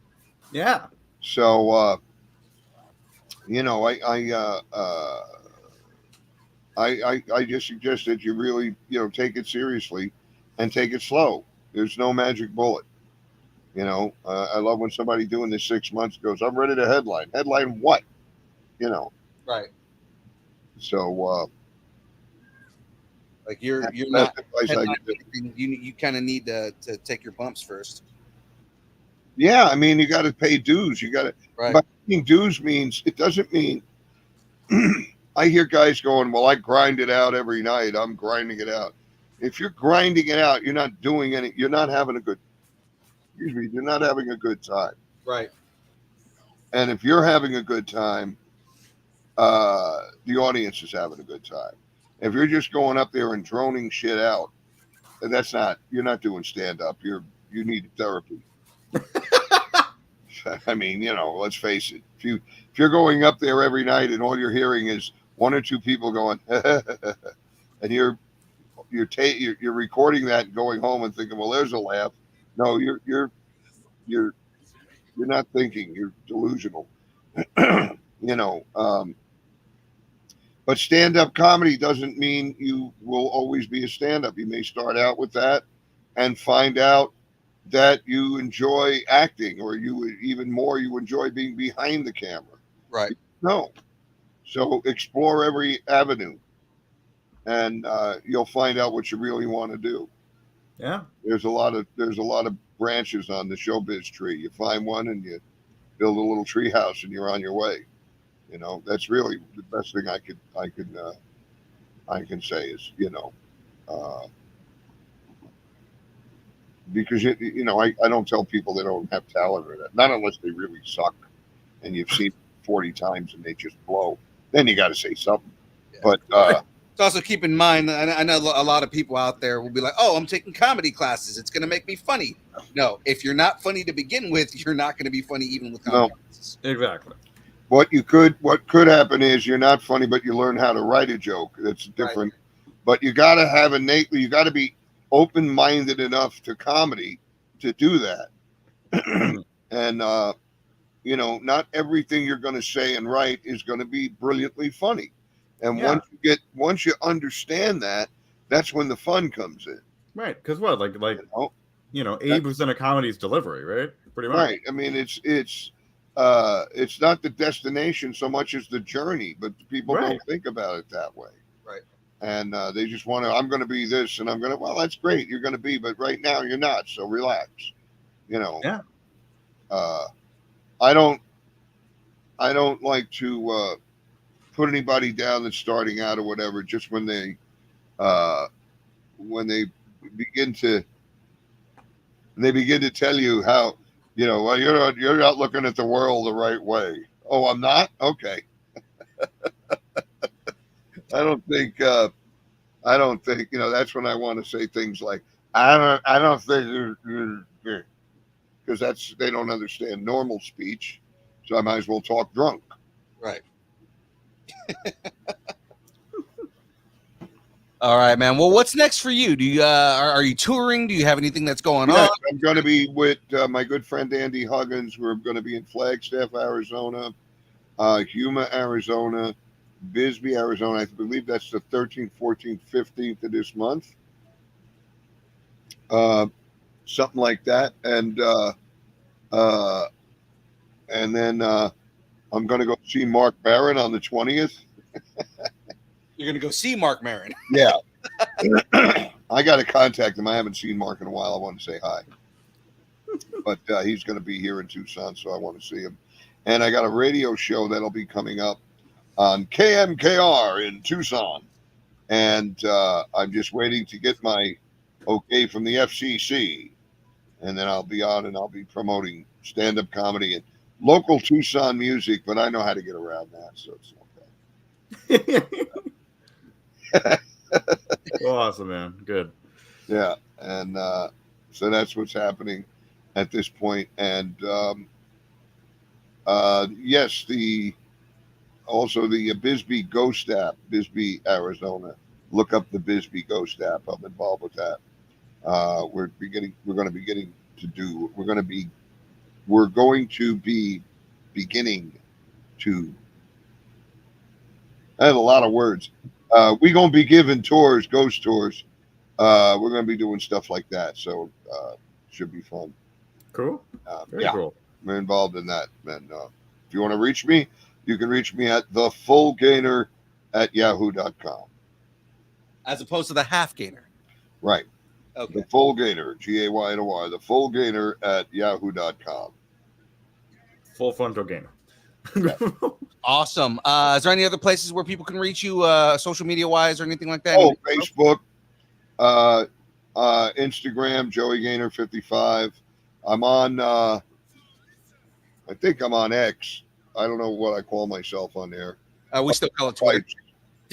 Yeah. So I just suggest that you really take it seriously and take it slow. There's no magic bullet. I love when somebody doing this 6 months goes, I'm ready to headline. Headline what? Right. So like you're that's not the advice I give. you kind of need to take your bumps first. Yeah, I mean, you got to pay dues. You got to. Right. But paying dues means, it doesn't mean. I hear guys going, well, I grind it out every night. I'm grinding it out. If you're grinding it out, you're not doing any. You're not having a good. Excuse me. You're not having a good time. Right. And if you're having a good time, the audience is having a good time. If you're just going up there and droning shit out, you're not doing stand up. You need therapy. I mean, let's face it. If you're going up there every night and all you're hearing is one or two people going, and you're recording that and going home and thinking, well, there's a laugh. No, you're not thinking. You're delusional. But stand-up comedy doesn't mean you will always be a stand-up. You may start out with that and find out that you enjoy acting, or you enjoy being behind the camera. Right. No. So explore every avenue, and you'll find out what you really want to do. Yeah. There's a lot of branches on the showbiz tree. You find one and you build a little tree house and you're on your way. That's really the best thing I can say is, because I don't tell people they don't have talent or that, not unless they really suck and you've seen 40 times and they just blow. Then you got to say something. Yeah. But so also keep in mind, I know a lot of people out there will be like, oh, I'm taking comedy classes, it's going to make me funny. No, if you're not funny to begin with, you're not going to be funny even with comedy classes. Exactly. What could happen is you're not funny, but you learn how to write a joke. That's different. Right. But you got to have you got to be open-minded enough to comedy to do that. And, not everything you're going to say and write is going to be brilliantly funny. And once you understand that, that's when the fun comes in. Right. Because what? Like Abe was in a comedy's delivery, right? Pretty much. Right. I mean, it's not the destination so much as the journey, but people don't think about it that way. Right. And they just want to, I'm going to be this and I'm going to, well, that's great. You're going to be, but right now you're not. So relax, Yeah. I don't like to put anybody down that's starting out or whatever, just when they begin to tell you how, well, you're not looking at the world the right way. Oh, I'm not? Okay. I don't think that's when I want to say things like, I don't think, because they don't understand normal speech. So I might as well talk drunk. Right. All right, man. Well, what's next for you? Do you are you touring? Do you have anything that's going on? I'm going to be with my good friend Andy Huggins. We're going to be in Flagstaff, Arizona, Yuma, Arizona, Bisbee, Arizona. I believe that's the 13th, 14th, 15th of this month. Something like that. And then I'm going to go see Mark Barron on the 20th. You're going to go see Mark Maron. Yeah. I got to contact him. I haven't seen Mark in a while. I want to say hi. But he's going to be here in Tucson, so I want to see him. And I got a radio show that'll be coming up on KMKR in Tucson. And I'm just waiting to get my okay from the FCC. And then I'll be on and I'll be promoting stand-up comedy and local Tucson music, but I know how to get around that, so it's okay. Awesome, man. Good. Yeah, and so that's what's happening at this point. And yes, the Bisbee Ghost app, Bisbee, Arizona. Look up the Bisbee Ghost app. I'm involved with that. We're going to be beginning to. I have a lot of words. We're going to be giving tours, ghost tours. We're going to be doing stuff like that, so should be fun. Cool. Very cool. We're involved in that. And if you want to reach me, you can reach me at thefullgaynor@yahoo.com. As opposed to the half gainer. Right. Okay. The Full Gaynor, Gaynor, thefullgaynor@yahoo.com. Full frontal gainer. Awesome. Is there any other places where people can reach you, social media wise or anything like that? Oh, Facebook, Instagram, Joey Gaynor 55. I'm on. I think I'm on X. I don't know what I call myself on there. We still call it Twitter. Pipes.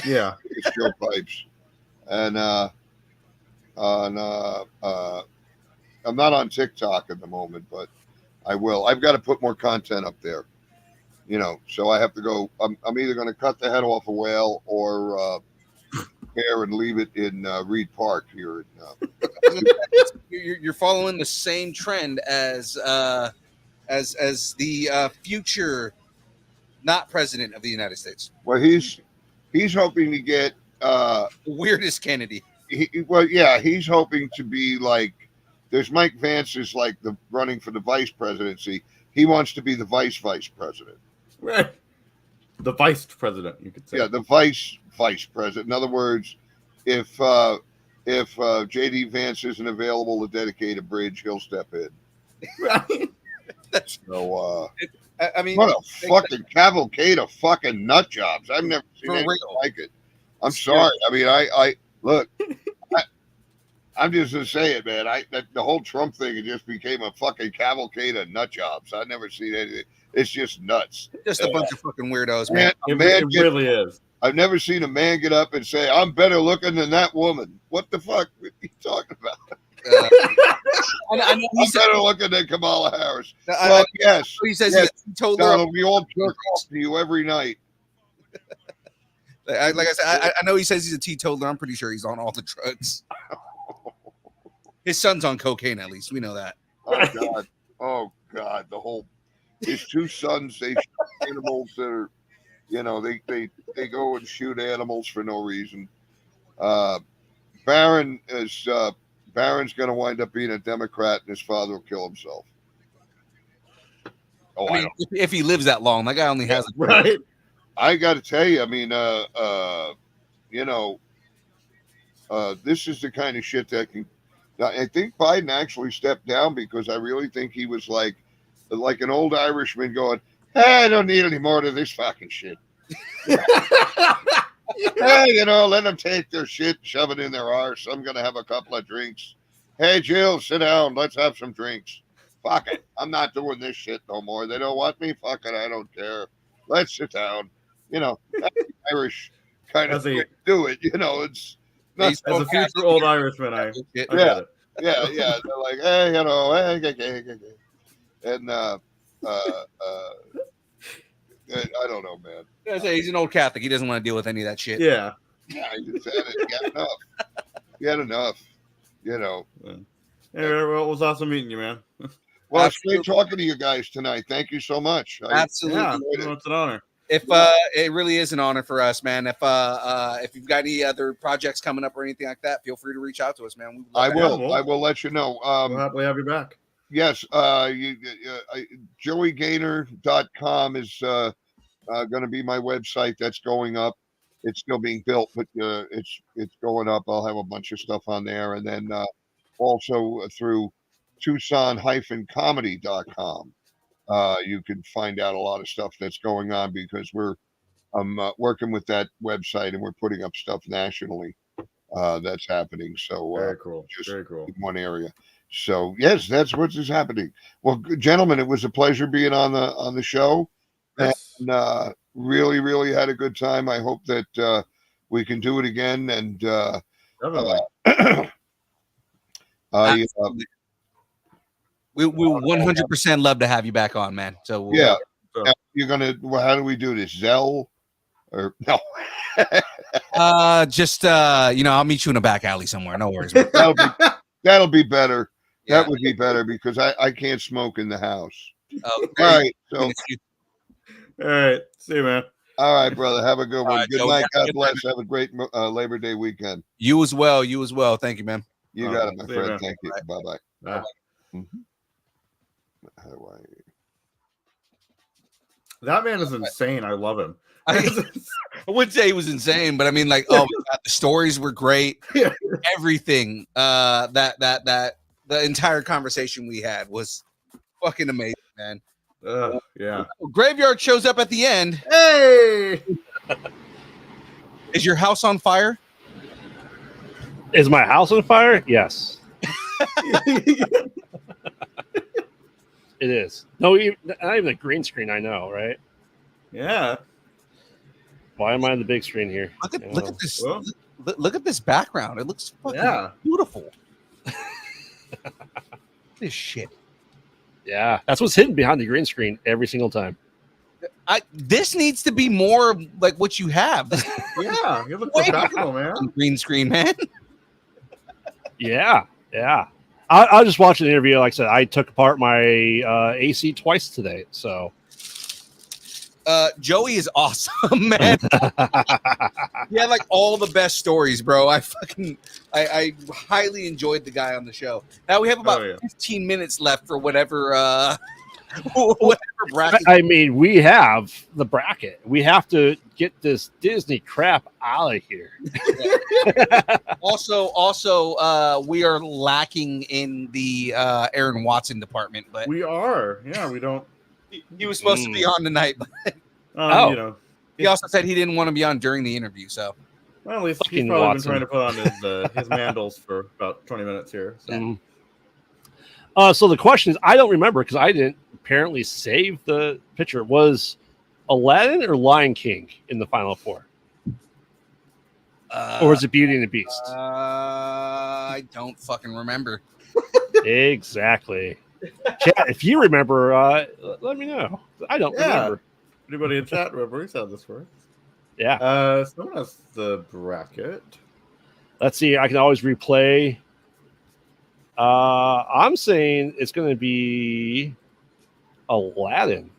Yeah, It's Joe Pipes, and I'm not on TikTok at the moment, but I will. I've got to put more content up there. So I have to go. I'm either going to cut the head off a whale or hair and leave it in Reed Park here. You're following the same trend as the future not president of the United States. Well, he's hoping to get The weirdest Kennedy. He's hoping to be like. There's Mike Vance is like the running for the vice presidency. He wants to be the vice president. right. The vice president, you could say. Yeah, the vice president. In other words, if JD Vance isn't available to dedicate a bridge, he'll step in. Right. So, I mean, what a fucking cavalcade of fucking nut jobs! I've never seen anything like it. I'm sorry. I mean, I look. I'm just gonna say it, man. The whole Trump thing, it just became a fucking cavalcade of nut jobs. I've never seen anything. It's just nuts. Just a bunch of fucking weirdos, man. It really is. I've never seen a man get up and say, "I'm better looking than that woman." What the fuck are you talking about? I know I'm better looking than Kamala Harris. Well, yes. He says yes. he told her. We all jerk off to you every night. Like I said, I know he says he's a teetotaler. I'm pretty sure he's on all the drugs. His son's on cocaine, at least. We know that. Oh God. His two sons, they shoot animals that are, they go and shoot animals for no reason. Barron's going to wind up being a Democrat, and his father will kill himself. Oh, I mean, if he lives that long, that guy only has right. I got to tell you, I mean, this is the kind of shit that can. I think Biden actually stepped down because I really think he was like an old Irishman going, "Hey, I don't need any more of this fucking shit." Hey, let them take their shit, shove it in their arse. I'm going to have a couple of drinks. Hey, Jill, sit down. Let's have some drinks. Fuck it. I'm not doing this shit no more. They don't want me. Fuck it. I don't care. Let's sit down. That's the Irish kind of thing. Do it. It's not as a future old Irishman, I get it. Yeah. They're like, hey, hey. And I don't know, man. I say he's an old Catholic. He doesn't want to deal with any of that shit. Yeah. Yeah, he just had it. He had enough. He had enough. You know. Hey, well, it was awesome meeting you, man. Well, it's great talking to you guys tonight. Thank you so much. Absolutely. Yeah, it's an honor. If it really is an honor for us, man. If you've got any other projects coming up or anything like that, feel free to reach out to us, man. I will. I will let you know. We'll happily have you back. Yes. JoeyGaynor.com is going to be my website. That's going up. It's still being built, but it's going up. I'll have a bunch of stuff on there, and then also through Tucson-comedy.com. You can find out a lot of stuff that's going on because I'm working with that website and we're putting up stuff nationally that's happening. So very cool. Just very cool. In one area. So yes, that's what is happening. Well, gentlemen, it was a pleasure being on the show, yes. and really, really had a good time. I hope that we can do it again. And we 100% love to have you back on, man. So yeah, you're gonna. Well, how do we do this? Zell or no? Just I'll meet you in a back alley somewhere. No worries. That'll be better. Yeah. That would be better because I can't smoke in the house. Oh, all right. So, all right. See you, man. All right, brother. Have a good one. Right, good Joe, night. God bless. Have a great Labor Day weekend. You as well. You as well. Thank you, man. You got it, my friend. You, Thank you. Right. Bye-bye. Bye. Mm-hmm. How do I... That man is insane. I love him. I wouldn't say he was insane, but I mean, like, oh my God, the stories were great. Yeah. Everything. That the entire conversation we had was fucking amazing, man. Yeah. Graveyard shows up at the end. Hey, is your house on fire? Is my house on fire? Yes. It is. No, not even the green screen. I know, right? Yeah. Why am I on the big screen here? Look at this. Look at this background. It looks fucking beautiful. This shit. Yeah, that's what's hidden behind the green screen every single time. This needs to be more like what you have. Yeah, you look professional, man. Green screen, man. Yeah. I was just watching the interview. Like I said, I took apart my AC twice today. So, Joey is awesome, man. He had like all the best stories, bro. I highly enjoyed the guy on the show. Now we have about 15 minutes left for whatever bracket. I mean, we have the bracket. We have to get this Disney crap out of here. Also, we are lacking in the Aaron Watson department, but we are. Yeah, we don't. He was supposed to be on tonight, but he also said he didn't want to be on during the interview. So, well, at least he's probably been trying to put on his mandals for about 20 minutes here. So. So the question is, I don't remember because I didn't apparently save the picture. Was Aladdin or Lion King in the final four? Or was it Beauty and the Beast? I don't fucking remember. Exactly. Chat, if you remember, let me know. I don't remember. Anybody in chat remember? He said this for us. Yeah. Someone has the bracket. Let's see. I can always replay. I'm saying it's going to be Aladdin.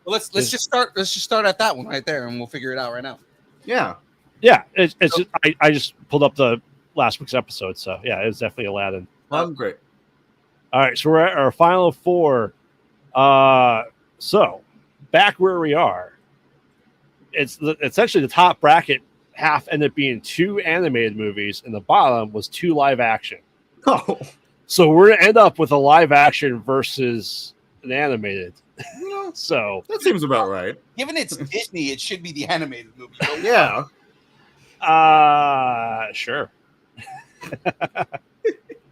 Well, let's just start. Let's just start at that one right there, and we'll figure it out right now. Yeah. It's just, I just pulled up the last week's episode, so yeah, it's definitely Aladdin. Great. All right, so we're at our final four. So back where we are, it's essentially the top bracket. Half ended up being 2 animated movies, and the bottom was 2 live action. Oh, so we're gonna end up with a live action versus an animated. So that seems about right. Given it's Disney, it should be the animated movie. Yeah. Sure.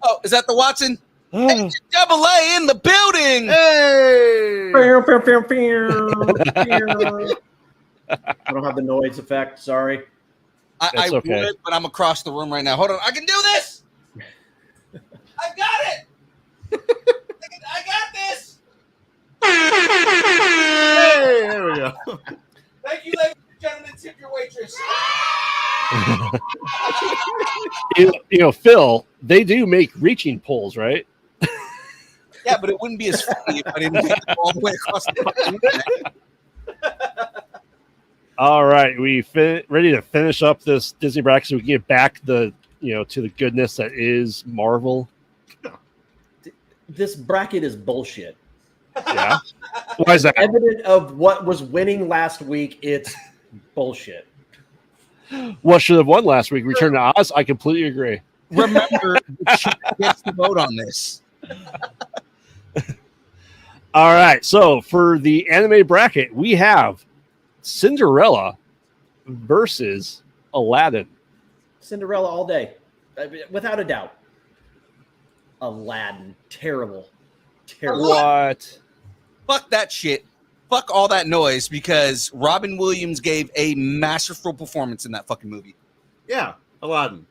Oh, is that the Watson? Hey, Double A in the building. Hey. I don't have the noise effect. Sorry. I would, but I'm across the room right now. Hold on. I can do this. I got it. I got this. Hey, there we go. Thank you, ladies and gentlemen. Tip your waitress. You know, Phil, they do make reaching poles, right? Yeah, but it wouldn't be as funny if I didn't take it all the way across the fucking internet. All right, ready to finish up this Disney bracket so we can get back to the goodness that is Marvel. This bracket is bullshit. Yeah. Why is that? Evident of what was winning last week, it's bullshit. What should have won last week? Return to Oz? I completely agree. Remember, the chat gets to vote on this. All right, so for the anime bracket, we have Cinderella versus Aladdin. Cinderella all day, without a doubt. Aladdin, terrible. What? Fuck that shit. Fuck all that noise because Robin Williams gave a masterful performance in that fucking movie. Yeah, Aladdin.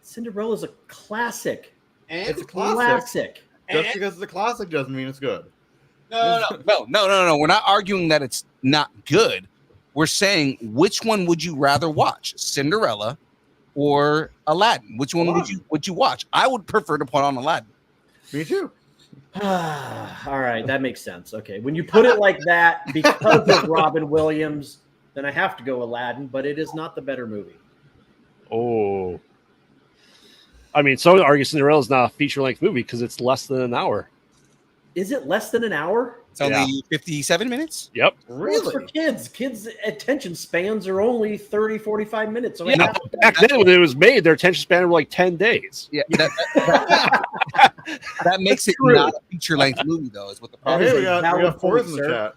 Cinderella's a classic. And It's a classic. Just And- because it's a classic doesn't mean it's good. No. We're not arguing that it's not good. We're saying which one would you rather watch, Cinderella or Aladdin? Which one would you watch? I would prefer to put on Aladdin. Me too. All right, that makes sense. Okay, when you put it like that, because of Robin Williams, then I have to go Aladdin, but it is not the better movie. Oh. I mean, some would argue Cinderella is not a feature-length movie because it's less than an hour. Is it less than an hour? It's only 57 minutes. Yep. Well, it's for kids. Kids' attention spans are only 30, 45 minutes. So Yeah, back then when it was made, their attention span were like 10 days. Yeah, that makes it not a feature length movie, though, is what the Oh, problem hey, is. we got Forrest in the chat.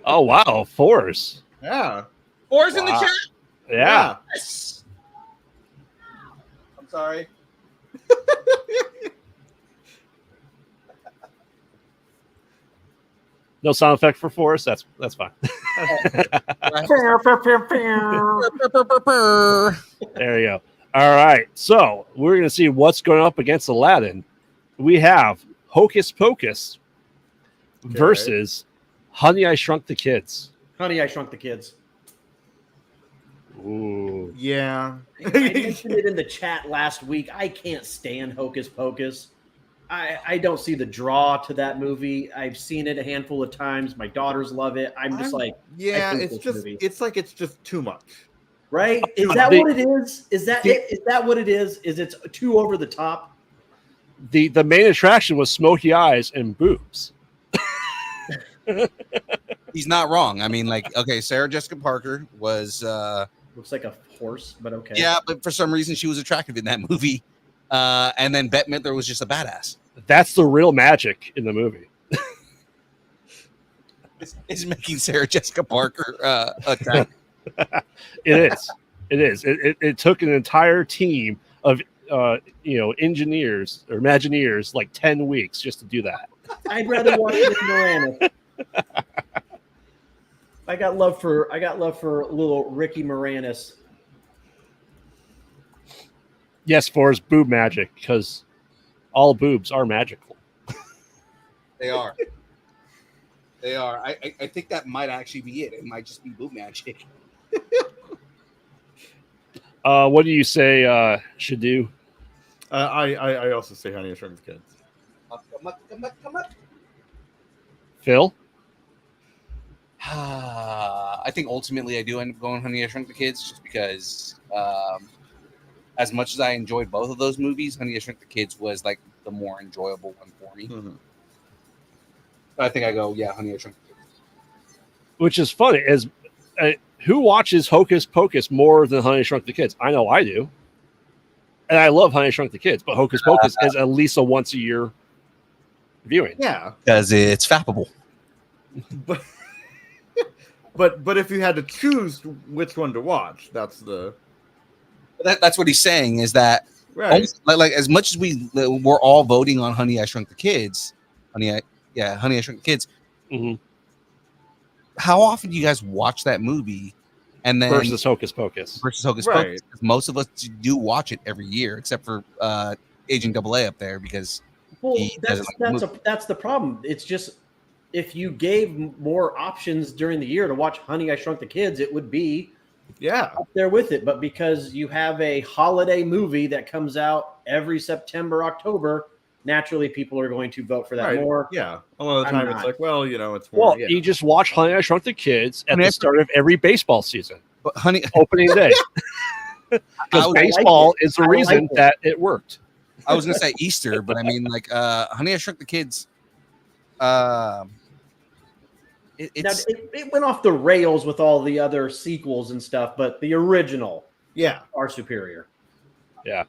Oh, wow. Force. Yeah. Four's in the Wow. chat. Yeah. Yes. I'm sorry. No sound effect for Force. That's fine. There you go. All right. So we're going to see what's going up against Aladdin. We have Hocus Pocus versus Honey, I Shrunk the Kids. Honey, I Shrunk the Kids. Ooh. Yeah. I mentioned it in the chat last week. I can't stand Hocus Pocus. I don't see the draw to that movie. I've seen it a handful of times. My daughters love it. I'm just like, yeah, I hate it's this just movie. it's just too much. Right? Is that what it is? Is that it? Is that what it is? Is it too over the top? The main attraction was smoky eyes and boobs. He's not wrong. I mean, like, okay, Sarah Jessica Parker was Looks like a horse, but okay. yeah, but for some reason she was attractive in that movie. And then Bette Midler was just a badass. That's the real magic in the movie. Is making Sarah Jessica Parker attack. It is. It is. It took an entire team of engineers or Imagineers like 10 weeks just to do that. I'd rather watch Rick Moranis. I got love for little Ricky Moranis. Yes, for his boob magic, because all boobs are magical. They are. They are. I think that might actually be it. It might just be boob magic. What do you say should do? I also say Honey, I Shrunk the Kids. Come up. Phil? I think ultimately I do end up going Honey, I Shrunk the Kids just because as much as I enjoyed both of those movies, Honey, I Shrunk the Kids was like the more enjoyable one for me. Mm-hmm. I think I go, yeah, Honey, I Shrunk the Kids. Which is funny. Who watches Hocus Pocus more than Honey, I Shrunk the Kids? I know I do. And I love Honey, I Shrunk the Kids, but Hocus Pocus is at least a once-a-year viewing. Yeah. Because it's fappable. But if you had to choose which one to watch, that's what he's saying is that right. like as much as we're all voting on Honey, I Shrunk the Kids, Honey, I Shrunk the Kids. Mm-hmm. How often do you guys watch that movie? And then versus Hocus Pocus. Right. Most of us do watch it every year, except for Agent AA up there because Well, that's the problem. It's just if you gave more options during the year to watch Honey, I Shrunk the Kids, it would be up there with it. But because you have a holiday movie that comes out every September, October, naturally people are going to vote for that more. Yeah. A lot of the time it's like, well, it's more. Well, you just watch Honey, I Shrunk the Kids at Honey, the start of every baseball season. But honey, Opening day. Because baseball is the reason that it worked. I was gonna say Easter, but I mean, like, Honey, I Shrunk the Kids. It went off the rails with all the other sequels and stuff, but the original, are superior. Yeah,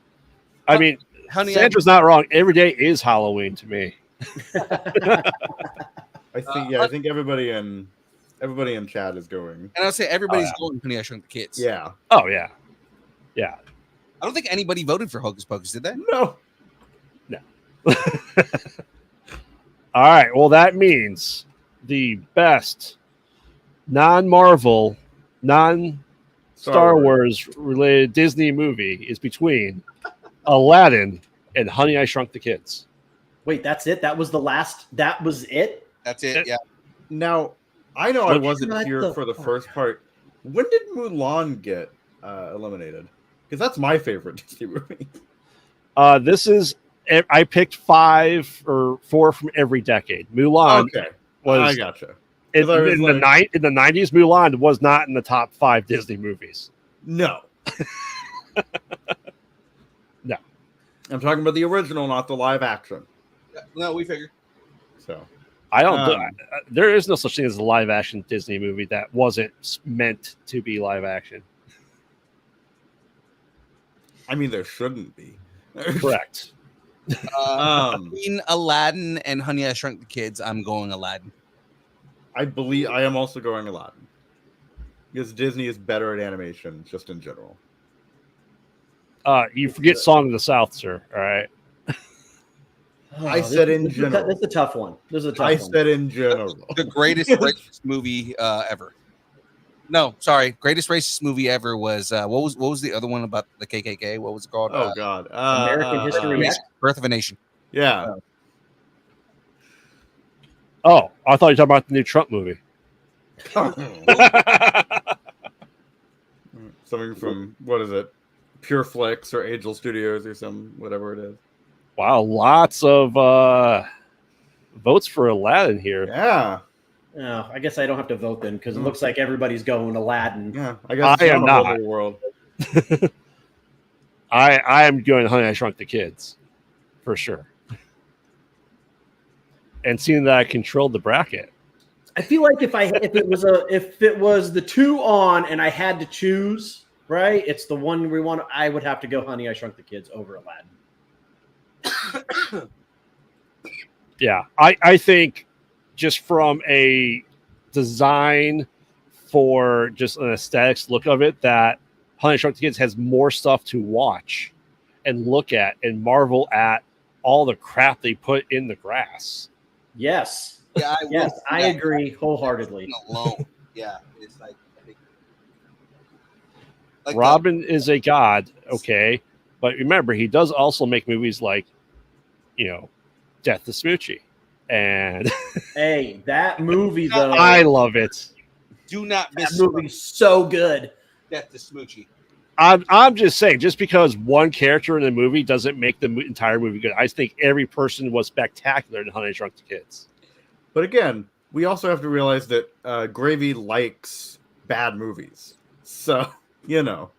I mean, Honey, Sandra's not wrong. Every day is Halloween to me. I think everybody in chat is going. And I'll say everybody's going Honey, I Shrunk the Kids. Yeah. Oh yeah. Yeah. I don't think anybody voted for Hocus Pocus, did they? No. All right. Well, that means the best non-Marvel, non-Star Wars related Disney movie is between Aladdin and Honey, I Shrunk the Kids. Wait, that's it? That was the last? That was it? That's it. Yeah. Now, I know I wasn't here for the first part. When did Mulan get eliminated? Because that's my favorite Disney movie. This is I picked 5 or 4 from every decade. Mulan was. I gotcha. In the 90s, Mulan was not in the top 5 Disney movies. No. No. I'm talking about the original, not the live action. No, we figured. So I don't. There is no such thing as a live action Disney movie that wasn't meant to be live action. I mean, there shouldn't be. Correct. Between Aladdin and Honey, I Shrunk the Kids, I'm going Aladdin. I believe I am also going Aladdin because Disney is better at animation, just in general. You forget Song of the South, sir. All right. I said in general. This is a tough one. I said in general. The greatest racist movie ever. No, sorry. Greatest racist movie ever was what was the other one about the KKK? What was it called? Oh God. American History X? Birth of a Nation. Yeah. Oh, I thought you were talking about the new Trump movie. Something from what is it? Pure Flicks or Angel Studios or whatever it is. Wow, lots of votes for Aladdin here. Yeah. Oh, I guess I don't have to vote then because it looks like everybody's going Aladdin. Yeah, I guess I am not. World. I am going Honey, I Shrunk the Kids for sure. And seeing that I controlled the bracket. I feel like if it was the 2 on and I had to choose, right? It's the one we want. I would have to go Honey, I Shrunk the Kids over Aladdin. Yeah, I think just from a design for just an aesthetics look of it, that Honey, I Shrunk the Kids has more stuff to watch and look at and marvel at all the crap they put in the grass. Yes. Yeah, I agree wholeheartedly. Alone. Yeah, it's like Robin is a god, okay, but remember he does also make movies like, Death to Smoochie, and hey, that movie though, I love it. Do not miss that movie's so good. Death to Smoochie. I'm just saying, just because one character in the movie doesn't make the entire movie good. I think every person was spectacular in Honey, I Shrunk the Kids. But again, we also have to realize that Gravy likes bad movies. So, Dude, so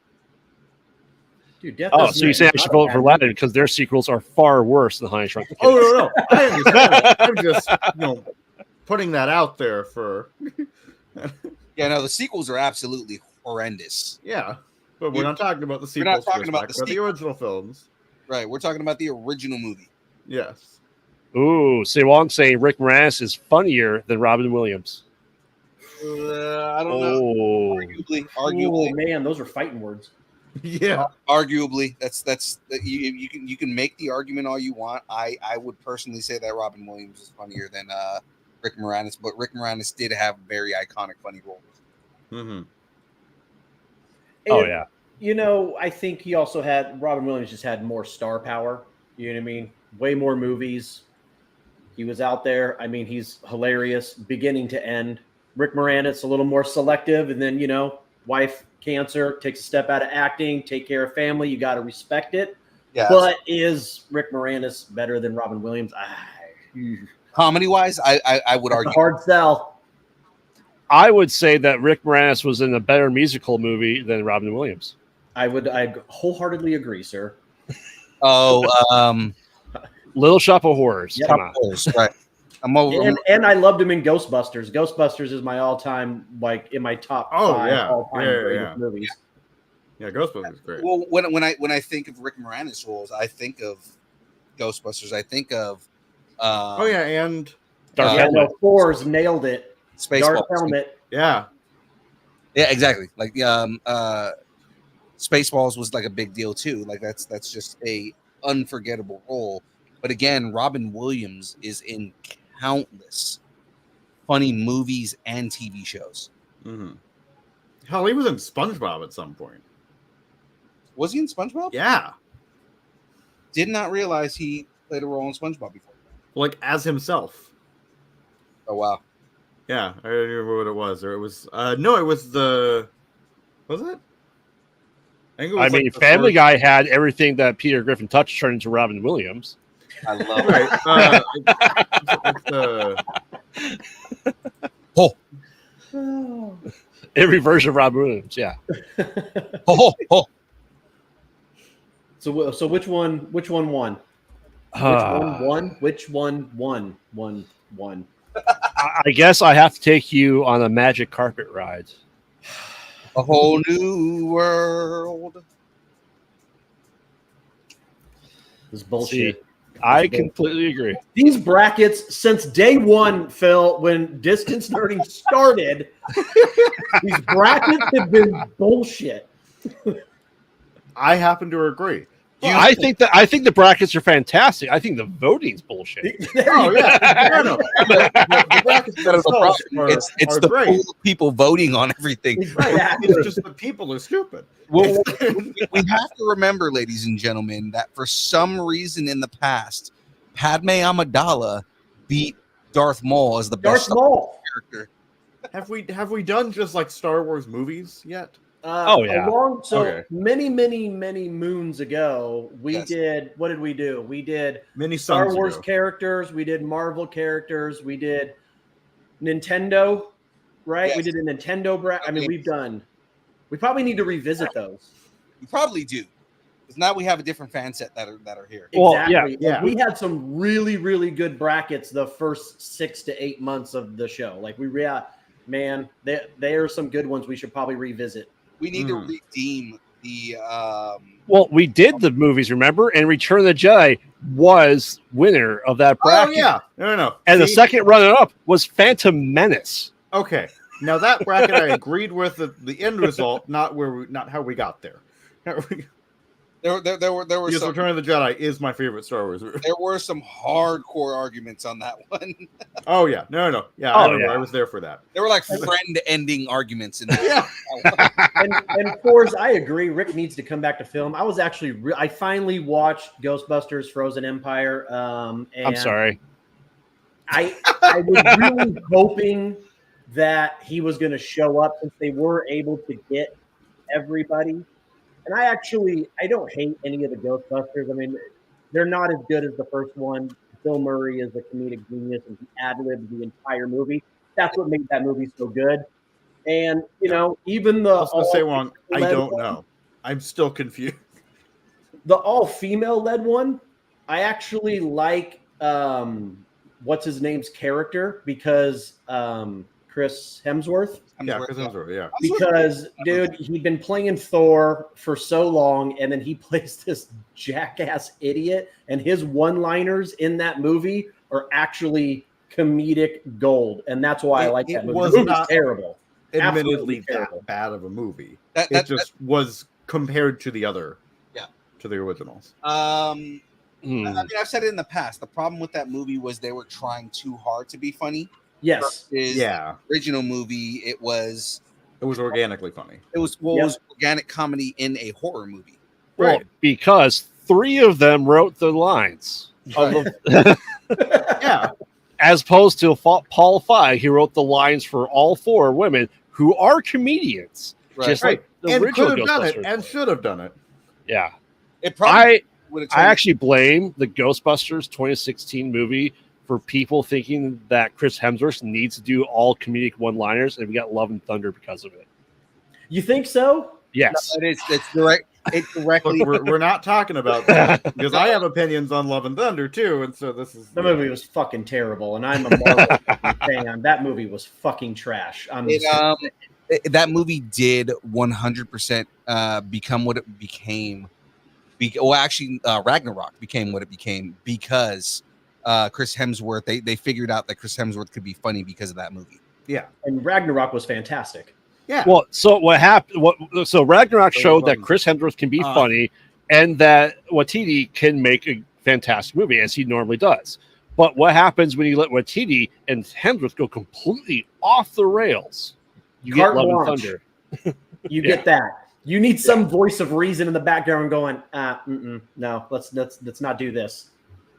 you say I should vote for Aladdin because their sequels are far worse than Honey, I Shrunk the Kids. Oh, no. I understand. I'm just, putting that out there for... Yeah, no, the sequels are absolutely horrendous. Yeah. But we're not talking about the sequels. We're not talking about the original films. Right. We're talking about the original movie. Yes. Ooh, I'm saying Rick Moranis is funnier than Robin Williams. I don't know. Arguably. Oh, man, those are fighting words. Yeah. Arguably. That's you can make the argument all you want. I would personally say that Robin Williams is funnier than Rick Moranis, but Rick Moranis did have very iconic funny roles. Mm-hmm. Oh, yeah. I think he also had Robin Williams just had more star power. You know what I mean? Way more movies. He was out there. I mean, he's hilarious, beginning to end. Rick Moranis a little more selective, and then wife cancer, takes a step out of acting, take care of family. You got to respect it. Yeah. But is Rick Moranis better than Robin Williams? Comedy wise, I would argue. Hard sell. I would say that Rick Moranis was in a better musical movie than Robin Williams. I wholeheartedly agree, sir. Oh, Little Shop of Horrors. Yep. Come on. right. I'm over. And I loved him in Ghostbusters. Ghostbusters is my all-time, in my top 5 all-time greatest movies. Yeah, Ghostbusters is great. Well, when I think of Rick Moranis roles, I think of Ghostbusters. I think of and Dark Yeah, Helmet. Fours nailed it. Spaceballs. Dark Helmet. Yeah. Yeah, exactly. Like Spaceballs was like a big deal too. Like that's just a unforgettable role. But again, Robin Williams is in countless funny movies and TV shows. Mm-hmm. Hell, he was in SpongeBob at some point. Was he in SpongeBob? Yeah. Did not realize he played a role in SpongeBob before. Like as himself. Oh wow. Yeah, I don't remember what it was. Or it was no, it was the was it? I think it was the Family first... Guy had everything that Peter Griffin touched turned into Robin Williams. I love it. Every version of Robin Williams, yeah. So which one won? Which one won? Which one won? I guess I have to take you on a magic carpet ride. A whole new world. This is bullshit. See, I completely agree. These brackets, since day one, Phil, when distance learning started, these brackets have been bullshit. I happen to agree. I think the brackets are fantastic. I think the voting's bullshit. Oh yeah, no. The brackets themselves It's are the great. pool of people voting on everything. It's just the people are stupid. Well, we have to remember, ladies and gentlemen, that for some reason in the past, Padme Amidala beat Darth Maul as the best Darth Maul character. Have we done just like Star Wars movies yet? Many moons ago, we did. What did we do? We did many Star Wars characters. We did Marvel characters. We did Nintendo, right? Yes. We did a Nintendo we probably need to revisit those. We probably do, because now we have a different fan set that are here. Exactly. Well, yeah. We had some really, really good brackets the first 6 to 8 months of the show. Like there are some good ones we should probably revisit. We need to redeem the. Well, we did the movies, remember? And Return of the Jedi was winner of that bracket. Oh yeah, no. And the second runner-up was Phantom Menace. Okay, now that bracket I agreed with the end result, not how we got there. There were Because some, Return of the Jedi is my favorite Star Wars movie. there were some hardcore arguments on that one. Oh yeah, no. Yeah, I remember. I was there for that. There were like friend-ending arguments in that. And Fours, I agree. Rick needs to come back to film. I was actually I finally watched Ghostbusters: Frozen Empire. And I'm sorry. I was really hoping that he was going to show up since they were able to get everybody. And I don't hate any of the Ghostbusters. I mean, they're not as good as the first one. Bill Murray is a comedic genius, and he ad-libbed the entire movie. That's what made that movie so good. And, even the... I was going to say one, I don't know. I'm still confused. The all-female led one, I actually like what's his name's character because Chris Hemsworth. Yeah, Chris Hemsworth, yeah. Because, dude, he'd been playing Thor for so long, and then he plays this jackass idiot, and his one-liners in that movie are actually comedic gold, and that's why I like that movie. Was the movie's not terrible. Admittedly, that bad of a movie. It just was compared to the other, to the originals. I mean, I've said it in the past. The problem with that movie was they were trying too hard to be funny. Yes. The original movie, it was organically funny. It was organic comedy in a horror movie. Well, because 3 of them wrote the lines. Yeah. As opposed to Paul Feig, he wrote the lines for all 4 women who are comedians. Right. Just like the And original could have done it Ghostbusters. and should have done it. Yeah. It probably I actually blame the Ghostbusters 2016 movie for people thinking that Chris Hemsworth needs to do all comedic one-liners, and we got Love and Thunder because of it. You think so? Yes. it's direct. It directly. Look, we're not talking about that because I have opinions on Love and Thunder too, and so this is The movie was fucking terrible, and I'm a Marvel fan. That movie was fucking trash. That movie did 100% become what it became. Ragnarok became what it became because Chris Hemsworth. They figured out that Chris Hemsworth could be funny because of that movie. Yeah, and Ragnarok was fantastic. Yeah. Well, so what happened? So Ragnarok showed that Chris Hemsworth can be funny, and that Waititi can make a fantastic movie as he normally does. But what happens when you let Waititi and Hemsworth go completely off the rails? You get Love and Thunder. You get that. You need some voice of reason in the background going, no, let's not do this.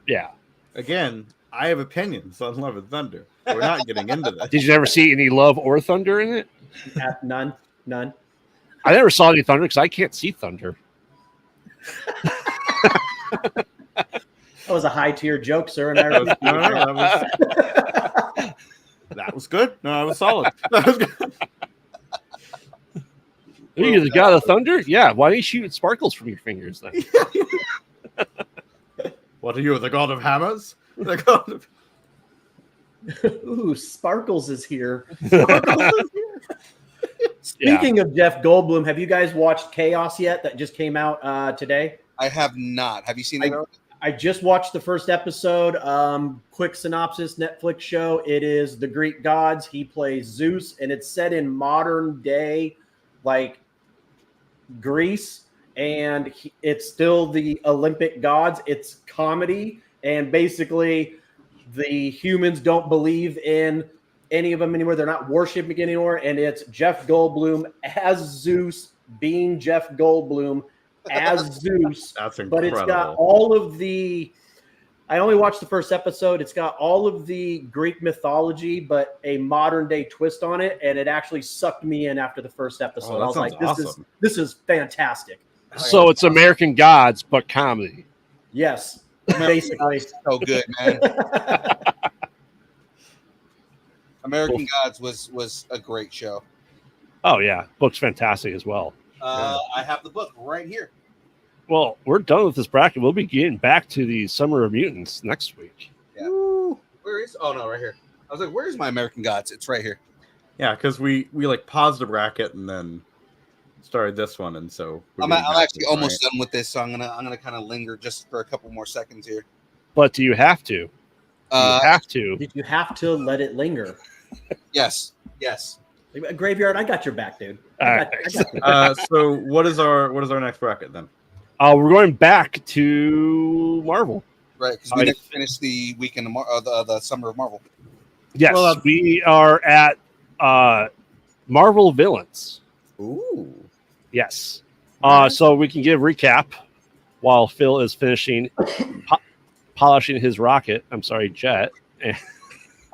Yeah. Again, I have opinions on Love and Thunder. We're not getting into that. Did you ever see any Love or Thunder in it? None. I never saw any Thunder because I can't see thunder. That was a high tier joke, sir. And that was good. No, that was solid. That was good. You're the god of thunder? Yeah. Why do you shoot sparkles from your fingers then? What are you, the god of hammers? The god of... Ooh, Sparkles is here. Speaking of Jeff Goldblum, have you guys watched Chaos yet? That just came out today. I have not. Have you seen it? I just watched the first episode. Quick synopsis: Netflix show. It is the Greek gods. He plays Zeus, and it's set in modern day, like Greece, and it's still the Olympic gods. It's comedy, and basically the humans don't believe in any of them anymore. They're not worshiping anymore, and it's Jeff Goldblum as Zeus being Jeff Goldblum as Zeus. That's incredible. But it's got all of the... I only watched the first episode. It's got all of the Greek mythology, but a modern day twist on it, and it actually sucked me in after the first episode. I was like, this is fantastic. So it's American Gods, but comedy. Yes. Basically. So good, man. American Gods was a great show. Oh yeah, book's fantastic as well. I have the book right here. Well, we're done with this bracket. We'll be getting back to the Summer of Mutants next week. Yeah. Where is? Oh no, right here. I was like, "Where's my American Gods?" It's right here. Yeah, because we like paused a bracket and then started this one, and so I'm actually almost done with this, so I'm gonna kind of linger just for a couple more seconds here. But do you have to? You have to. Did you have to let it linger? Yes. Graveyard, I got your back, dude. All right. So what is our next bracket then? We're going back to Marvel. Right, because we next finished the weekend of the Summer of Marvel. Yes, we are at Marvel villains. Ooh. Yes. So we can give recap while Phil is finishing polishing his rocket. I'm sorry, jet.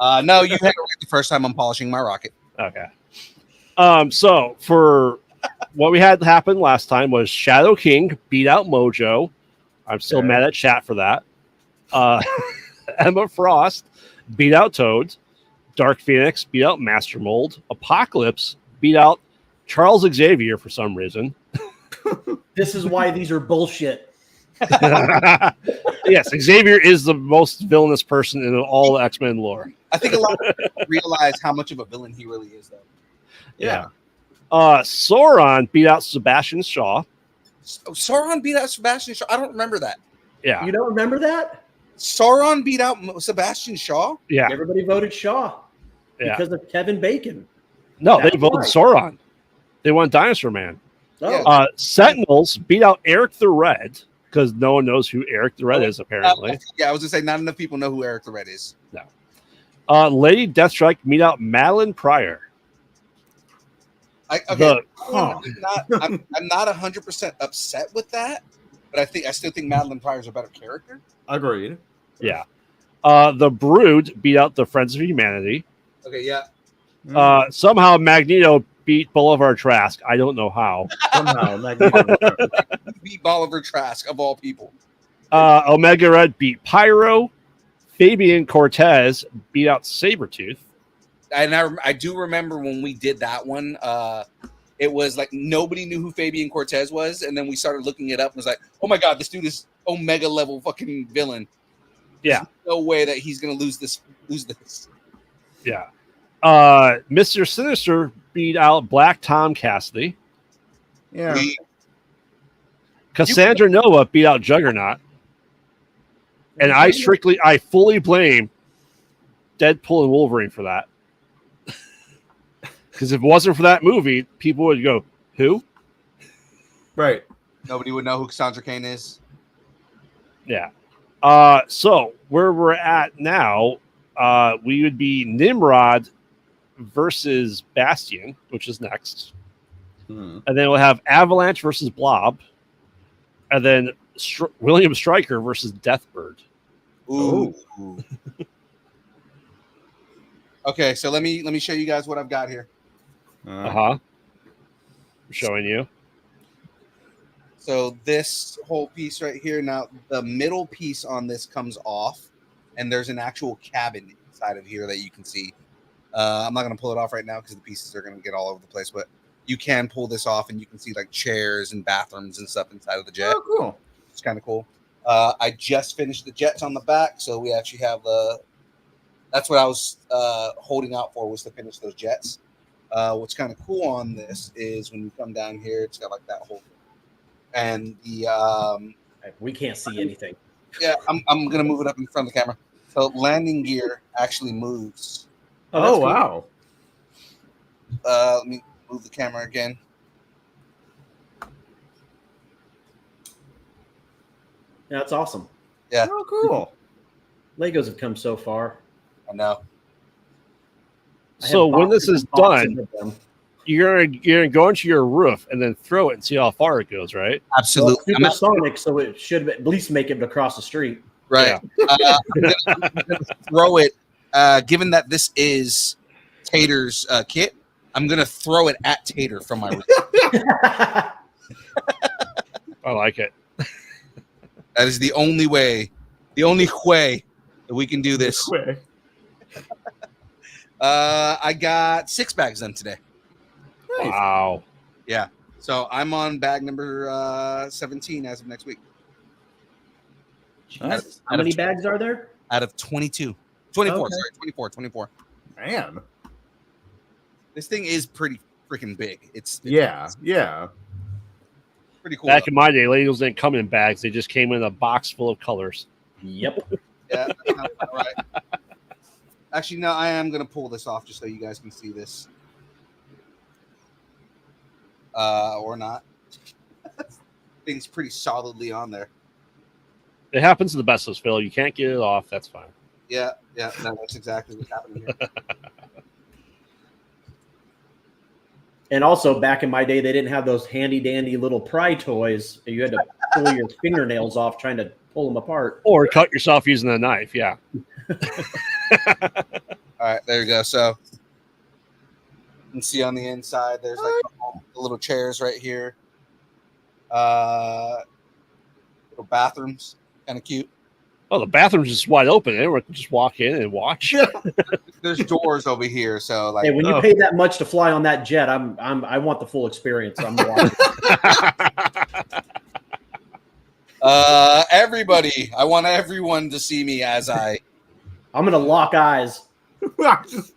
No, you had it right the first time I'm polishing my rocket. Okay. So for what we had happen last time was Shadow King beat out Mojo. I'm still mad at chat for that. Emma Frost beat out Toad. Dark Phoenix beat out Master Mold. Apocalypse beat out Charles Xavier for some reason. This is why these are bullshit. Yes, Xavier is the most villainous person in all the X-Men lore. I think a lot of people realize how much of a villain he really is, though. Yeah. Sauron beat out Sebastian Shaw. Sauron beat out Sebastian Shaw? I don't remember that. Yeah. You don't remember that? Sauron beat out Sebastian Shaw? Yeah. Everybody voted Shaw because of Kevin Bacon. No, they voted Sauron. They want Dinosaur Man. Oh. Sentinels beat out Eric the Red because no one knows who Eric the Red is, apparently. I was going to say, not enough people know who Eric the Red is. No. Lady Deathstrike beat out Madeline Pryor. I'm not 100% upset with that. but I still think Madeline Pryor's a better character. Agreed. Yeah. The Brood beat out the Friends of Humanity. Okay, yeah. Somehow Magneto beat Bolivar Trask. I don't know how. Somehow, Magneto. Beat Bolivar Trask of all people. Omega Red beat Pyro. Fabian Cortez beat out Sabretooth. And I do remember when we did that one. It was like nobody knew who Fabian Cortez was, and then we started looking it up and was like, "Oh my god, this dude is Omega level fucking villain." Yeah, there's no way that he's gonna lose this. Yeah. Mr. Sinister beat out Black Tom Cassidy. Yeah. Cassandra Nova beat out Juggernaut. And I fully blame Deadpool and Wolverine for that. Because if it wasn't for that movie, people would go, who? Right. Nobody would know who Cassandra Cain is. Yeah. So where we're at now, we would be Nimrod versus Bastion, which is next. And then we'll have Avalanche versus Blob. And then William Stryker versus Deathbird. Ooh. Okay, so let me show you guys what I've got here. I'm showing you. So this whole piece right here, now the middle piece on this comes off, and there's an actual cabin inside of here that you can see. I'm not going to pull it off right now because the pieces are going to get all over the place, but you can pull this off, and you can see like chairs and bathrooms and stuff inside of the jet. Oh, cool. It's kind of cool. I just finished the jets on the back, so we actually have that's what I was holding out for, was to finish those jets. What's kind of cool on this is when you come down here, it's got like that whole thing. And the we can't see anything. Yeah, I'm gonna move it up in front of the camera. So landing gear actually moves. Oh, cool. wow. Let me move the camera again. Yeah, that's awesome. Yeah. Oh, cool. Legos have come so far. I know. So when this is done, you're gonna go into your roof and then throw it and see how far it goes, right? Absolutely. Well, supersonic, so it should at least make it across the street. Right. Yeah. I'm gonna throw it. Given that this is Tater's kit, I'm gonna throw it at Tater from my roof. I like it. That is the only way that we can do this. I got 6 bags done today. Wow. Yeah. So I'm on bag number 17 as of next week. How many bags are there? Out of 22. 24, Okay. sorry, 24. Man. This thing is pretty freaking big. It's Yeah. pretty cool. Back in my day, Legos didn't come in bags; they just came in a box full of colors. Yep. Yeah, that sounds about right. Actually, no, I am gonna pull this off just so you guys can see this. Or not. Thing's pretty solidly on there. It happens to the best of us, Phil. You can't get it off. That's fine. Yeah, no, that's exactly what's happening here. And also, back in my day, they didn't have those handy dandy little pry toys. You had to pull your fingernails off trying to pull them apart. Or cut yourself using a knife. Yeah. All right, there you go. So you can see on the inside, there's like the little chairs right here. Little bathrooms, kind of cute. Oh, the bathroom's just wide open. Everyone can just walk in and watch. There's doors over here, so like. Hey, when you pay that much to fly on that jet, I want the full experience. I'm watching. Everybody, I want everyone to see me as I'm gonna lock eyes. that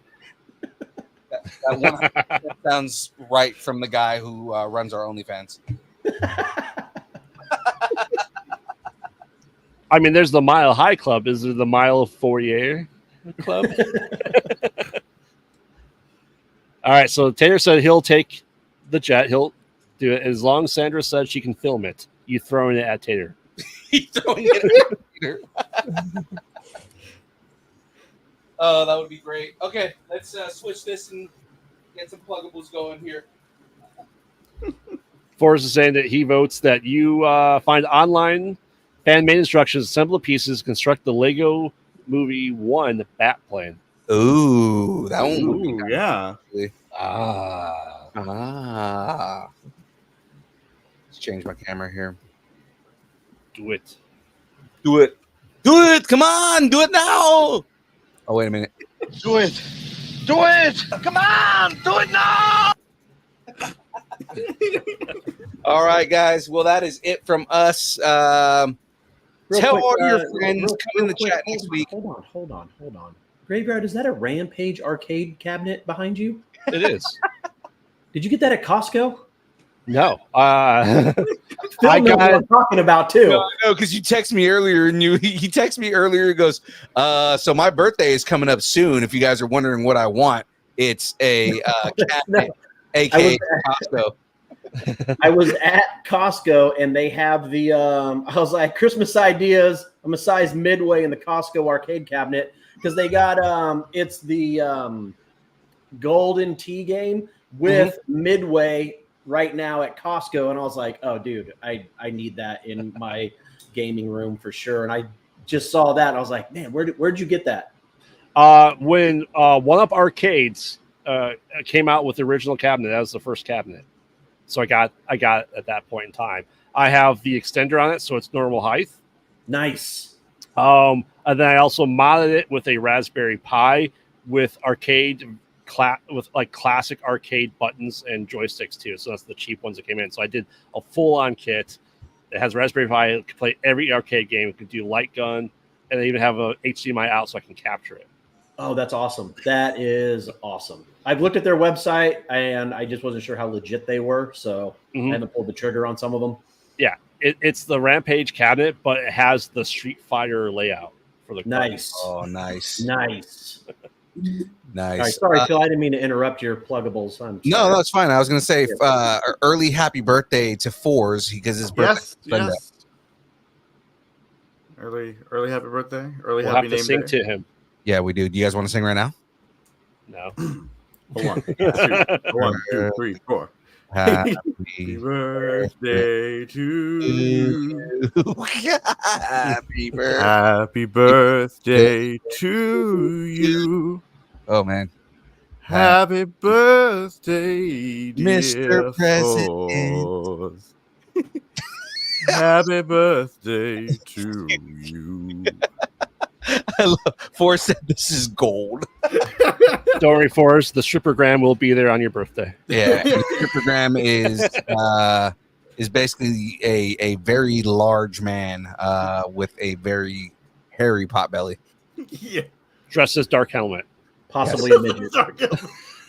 sounds right from the guy who runs our OnlyFans. I mean, there's the Mile High Club. Is there the Mile Fourier Club? All right. So Tater said he'll take the jet. He'll do it as long as Sandra said she can film it. You throwing it at Tater? He's throwing it at Tater. Oh, that would be great. Okay, let's switch this and get some pluggables going here. Forrest is saying that he votes that you find online fan-made instructions, assemble the pieces, construct the Lego Movie 1 bat plane. Ooh, that one would be Ooh, yeah. Ah. Let's change my camera here. Do it. Do it. Do it. Come on. Do it now. Oh, wait a minute. Do it. Do it. Come on. Do it now. All right, guys. Well, that is it from us. Tell all your friends. Come in the chat next week. Hold on. Graveyard, is that a Rampage arcade cabinet behind you? It is. Did you get that at Costco? No. Phil knows what I'm talking about too. No, because you text me earlier and he texted me earlier. He goes, so my birthday is coming up soon. If you guys are wondering what I want, it's a cabinet, aka Costco. I was at Costco and they have the I was like, Christmas ideas. I'm a size midway in the Costco arcade cabinet because they got it's the golden tea game with midway right now at Costco, and I was like, oh dude, I need that in my gaming room for sure. And I just saw that and I was like, man, where'd you get that? When One Up Arcades came out with the original cabinet, that was the first cabinet. So I got it at that point in time. I have the extender on it, so it's normal height. Nice. And then I also modded it with a Raspberry Pi with classic arcade buttons and joysticks too. So that's the cheap ones that came in. So I did a full-on kit. It has Raspberry Pi. It can play every arcade game. It can do light gun, and they even have a HDMI out so I can capture it. Oh, that's awesome. That is awesome. I've looked at their website and I just wasn't sure how legit they were. So I haven't pulled the trigger on some of them. Yeah, it's the Rampage cabinet, but it has the Street Fighter layout for the nice. Oh, nice. Nice. Nice. All right, sorry, Phil. I didn't mean to interrupt your pluggables. No, it's fine. I was going to say early happy birthday to Fours because his birthday. Yes. Early happy birthday. Early we'll happy have to name sing day. to him. Yeah, we do. Do you guys want to sing right now? No. 1, 2, 3, 4. Happy birthday to you. Happy birthday to you. Oh, man. Happy birthday, Mr. President. Happy birthday to you. I love Forrest said this is gold. Don't worry, Forrest. The strippergram will be there on your birthday. Yeah, the strippergram is basically a very large man with a very hairy potbelly. Yeah, dressed as Dark Helmet, possibly a midget,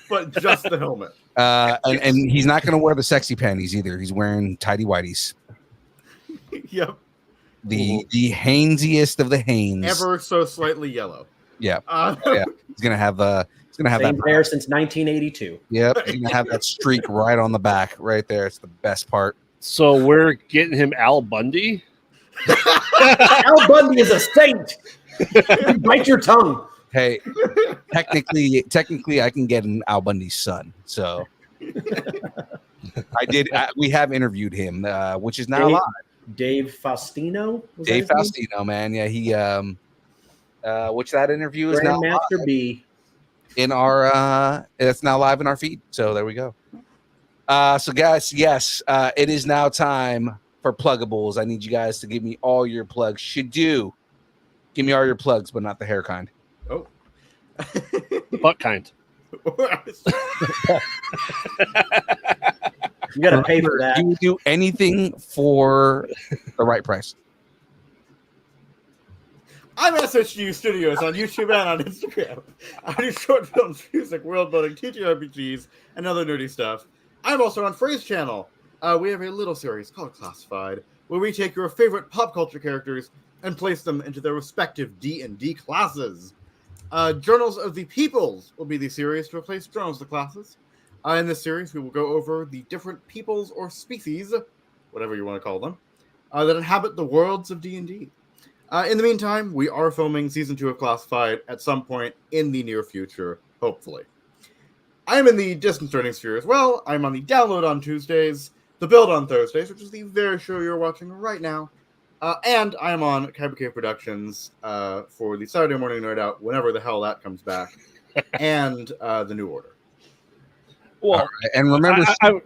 but just the helmet. And he's not going to wear the sexy panties either. He's wearing tidy whities. Yep. The Hainesiest of the Hanes, ever so slightly yellow. Yeah, yeah. He's gonna have same that hair since 1982. Yep, he's gonna have that streak right on the back, right there. It's the best part. So we're getting him Al Bundy. Al Bundy is a saint. Bite your tongue. Hey, technically, I can get an Al Bundy's son. So I did. We have interviewed him, which is now live. Dave Faustino. Dave Faustino, man. Yeah, he which that interview is now Grandmaster B in our it's now live in our feed. So there we go. So guys, yes, it is now time for pluggables. I need you guys to give me all your plugs. Give me all your plugs, but not the hair kind. Oh. Butt kind. You got to pay for that. You do anything for the right price. I'm SHU Studios on YouTube and on Instagram. I do short films, music, world building, TTRPGs, and other nerdy stuff. I'm also on Phrase Channel. We have a little series called Classified, where we take your favorite pop culture characters and place them into their respective D&D classes. Journals of the Peoples will be the series to replace Journals of the Classes. In this series, we will go over the different peoples or species, whatever you want to call them, that inhabit the worlds of D&D. In the meantime, we are filming Season 2 of Classified at some point in the near future, hopefully. I am in the distance learning sphere as well. I'm on the download on Tuesdays, The Build on Thursdays, which is the very show you're watching right now. And I am on Kyber Cave Productions for the Saturday Morning Nerd Out, whenever the hell that comes back, and the New Order. Well, and remember, I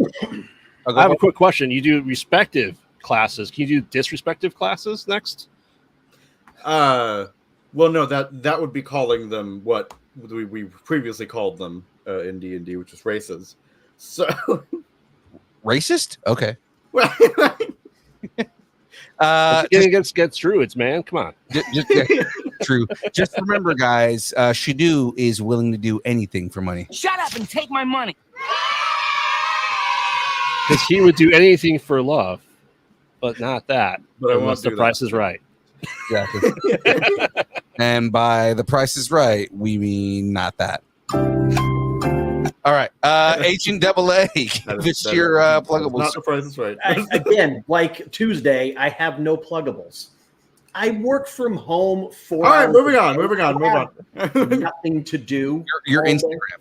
have a quick question. You do respective classes. Can you do disrespective classes next? Well, no, that would be calling them what we previously called them in D&D, which is races. So racist? Okay. Gets through. It's man. Come on. True. Just remember, guys, Shadu is willing to do anything for money. Shut up and take my money. Because he would do anything for love, but not that. But unless the price is right. Exactly. And by the price is right, we mean not that. All right. Agent Double A. This your pluggables. Not the price is right. Again, like Tuesday, I have no pluggables. I work from home for. All right, moving on. Nothing to do. Your Instagram.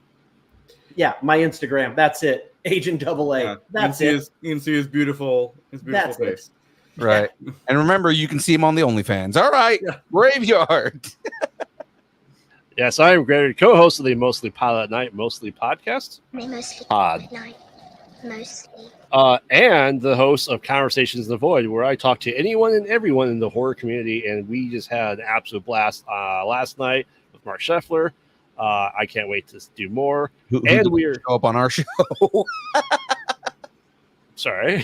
Yeah, my Instagram. That's it. Agent Double A. Yeah, That's it. You can see his beautiful That's face. Right. And remember, you can see him on the OnlyFans. All right. Yeah. Graveyard. Yes, I am Gregory, co-host of the Mostly Pod at Night, Mostly Podcast. Mostly Pod. at night. Mostly. And the host of Conversations in the Void, where I talk to anyone and everyone in the horror community, and we just had an absolute blast last night with Mark Scheffler. I can't wait to do more. Who we're show up on our show. Sorry.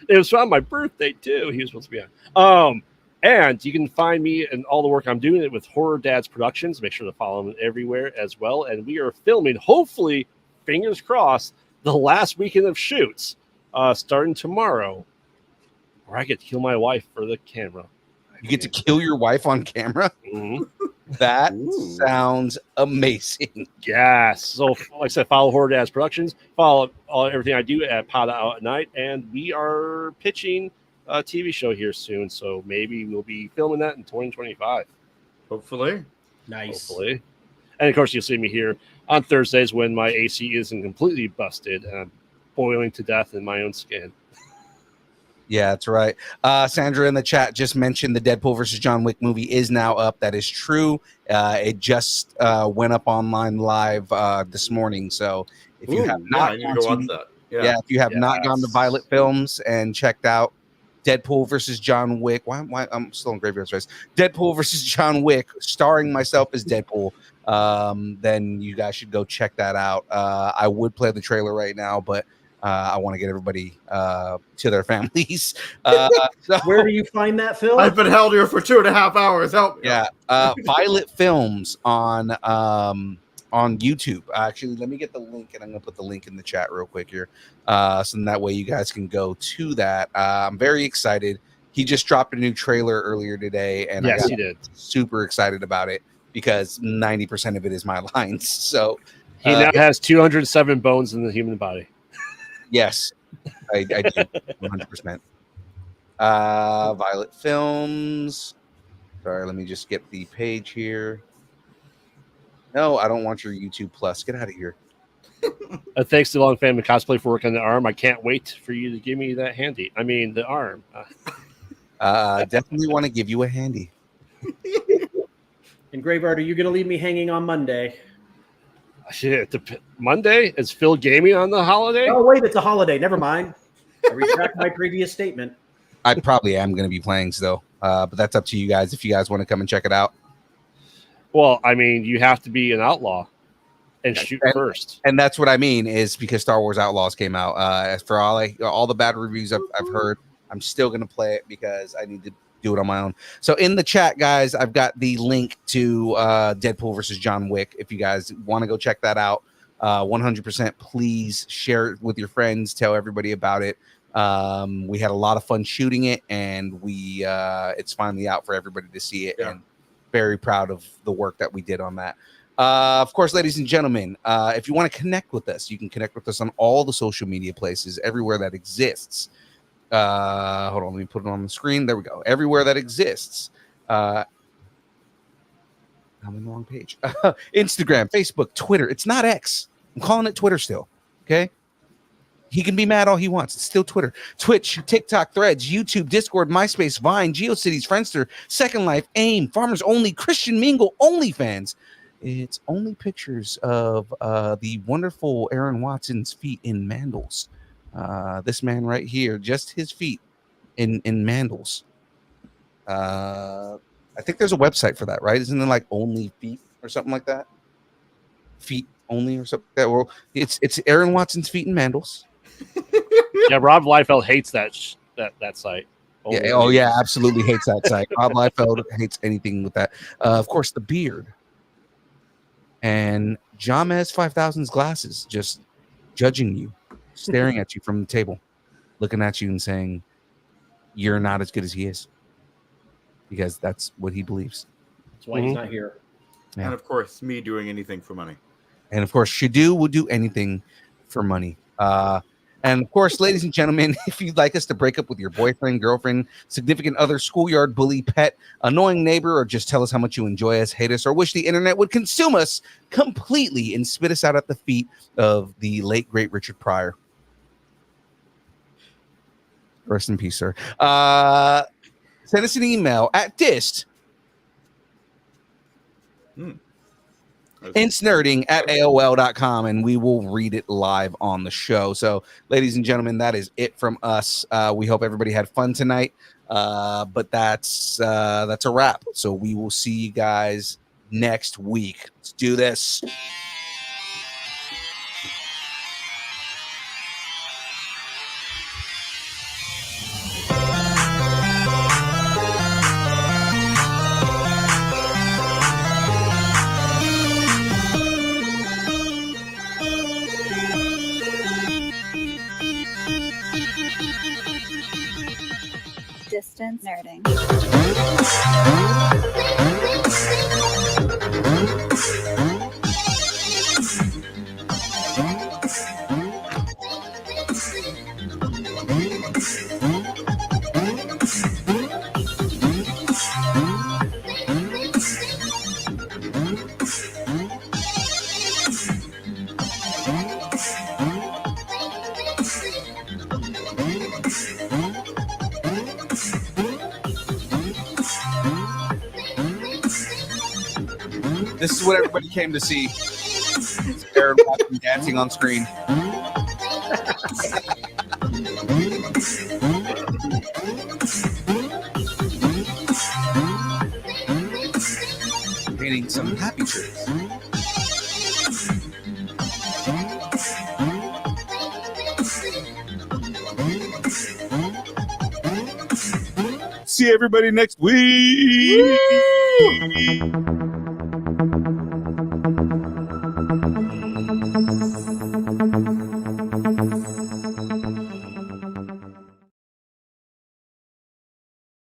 It was on my birthday too. He was supposed to be on. And you can find me and all the work I'm doing with Horror Dads Productions. Make sure to follow them everywhere as well. And we are filming, hopefully, fingers crossed, the last weekend of shoots starting tomorrow, where I get to kill my wife for the camera. You get to kill your wife on camera? Mm-hmm. That sounds amazing. Yes. So, like I said, follow Horror Dads Productions. Follow everything I do at Pod Out at Night. And we are pitching a TV show here soon. So maybe we'll be filming that in 2025. Hopefully. Nice. Hopefully. And, of course, you'll see me here on Thursdays when my AC isn't completely busted and I'm boiling to death in my own skin. Yeah, that's right. Sandra in the chat just mentioned the Deadpool versus John Wick movie is now up. That is true. It just went up online live this morning. So if you have not gone to watch that. Yeah, if you have not gone to Violet Films and checked out Deadpool versus John Wick, why I'm still in Graveyard Space. Deadpool versus John Wick, starring myself as Deadpool. Then you guys should go check that out. I would play the trailer right now, but I want to get everybody to their families. So, where do you find that, Phil? I've been held here for 2.5 hours. Help me. Yeah, Violet Films on YouTube. Actually, let me get the link, and I'm going to put the link in the chat real quick here, so that way you guys can go to that. I'm very excited. He just dropped a new trailer earlier today, and yes, he did. Super excited about it because 90% of it is my lines. So he now has 207 bones in the human body. Yes, I do 100%. Violet Films. Sorry, let me just get the page here. No, I don't want your YouTube Plus. Get out of here. Thanks to Long Family Cosplay for working on the arm. I can't wait for you to give me that handy. I mean, the arm. Definitely want to give you a handy. And Graveyard, are you going to leave me hanging on Monday? Shit, Monday? Is Phil gaming on the holiday? Oh, wait, it's a holiday. Never mind. I retract my previous statement. I probably am going to be playing still, but that's up to you guys if you guys want to come and check it out. Well, I mean, you have to be an outlaw and shoot first. And that's what I mean is because Star Wars Outlaws came out. As for all the bad reviews I've heard, I'm still going to play it because I need to do it on my own. So in the chat, guys, I've got the link to Deadpool versus John Wick. If you guys want to go check that out, 100%, please share it with your friends. Tell everybody about it. We had a lot of fun shooting it, and it's finally out for everybody to see it. Yeah. And very proud of the work that we did on that. Of course, ladies and gentlemen, if you want to connect with us, you can connect with us on all the social media places, everywhere that exists. Hold on, let me put it on the screen. There we go. Everywhere that exists. I'm on the wrong page. Instagram, Facebook, Twitter. It's not X. I'm calling it Twitter still. Okay. He can be mad all he wants. It's still Twitter, Twitch, TikTok, Threads, YouTube, Discord, MySpace, Vine, GeoCities, Friendster, Second Life, AIM, Farmers Only, Christian Mingle, OnlyFans. It's only pictures of the wonderful Aaron Watson's feet in Mandels. This man right here, just his feet in Mandels. I think there's a website for that, right? Isn't it like Only Feet or something like that? Feet Only or something like that. Well, it's Aaron Watson's feet in Mandels. Yeah, Rob Liefeld hates that site. Yeah, absolutely hates that site. Rob Liefeld hates anything with that. Of course, the beard. And Jamez 5000's glasses just judging you, staring at you from the table, looking at you and saying, you're not as good as he is. Because that's what he believes. That's why he's not here. Yeah. And of course, me doing anything for money. And of course, Shadu will do anything for money. And of course, ladies and gentlemen, if you'd like us to break up with your boyfriend, girlfriend, significant other, schoolyard bully, pet, annoying neighbor, or just tell us how much you enjoy us, hate us, or wish the internet would consume us completely and spit us out at the feet of the late, great Richard Pryor. Rest in peace, sir. Send us an email at dist. Insnerding@AOL.com, and we will read it live on the show. So, ladies and gentlemen, that is it from us. We hope everybody had fun tonight. But that's a wrap. So we will see you guys next week. Let's do this. Distance nerding. This is what everybody came to see. Aaron Watson dancing on screen. Painting some happy trees. See everybody next week. Woo!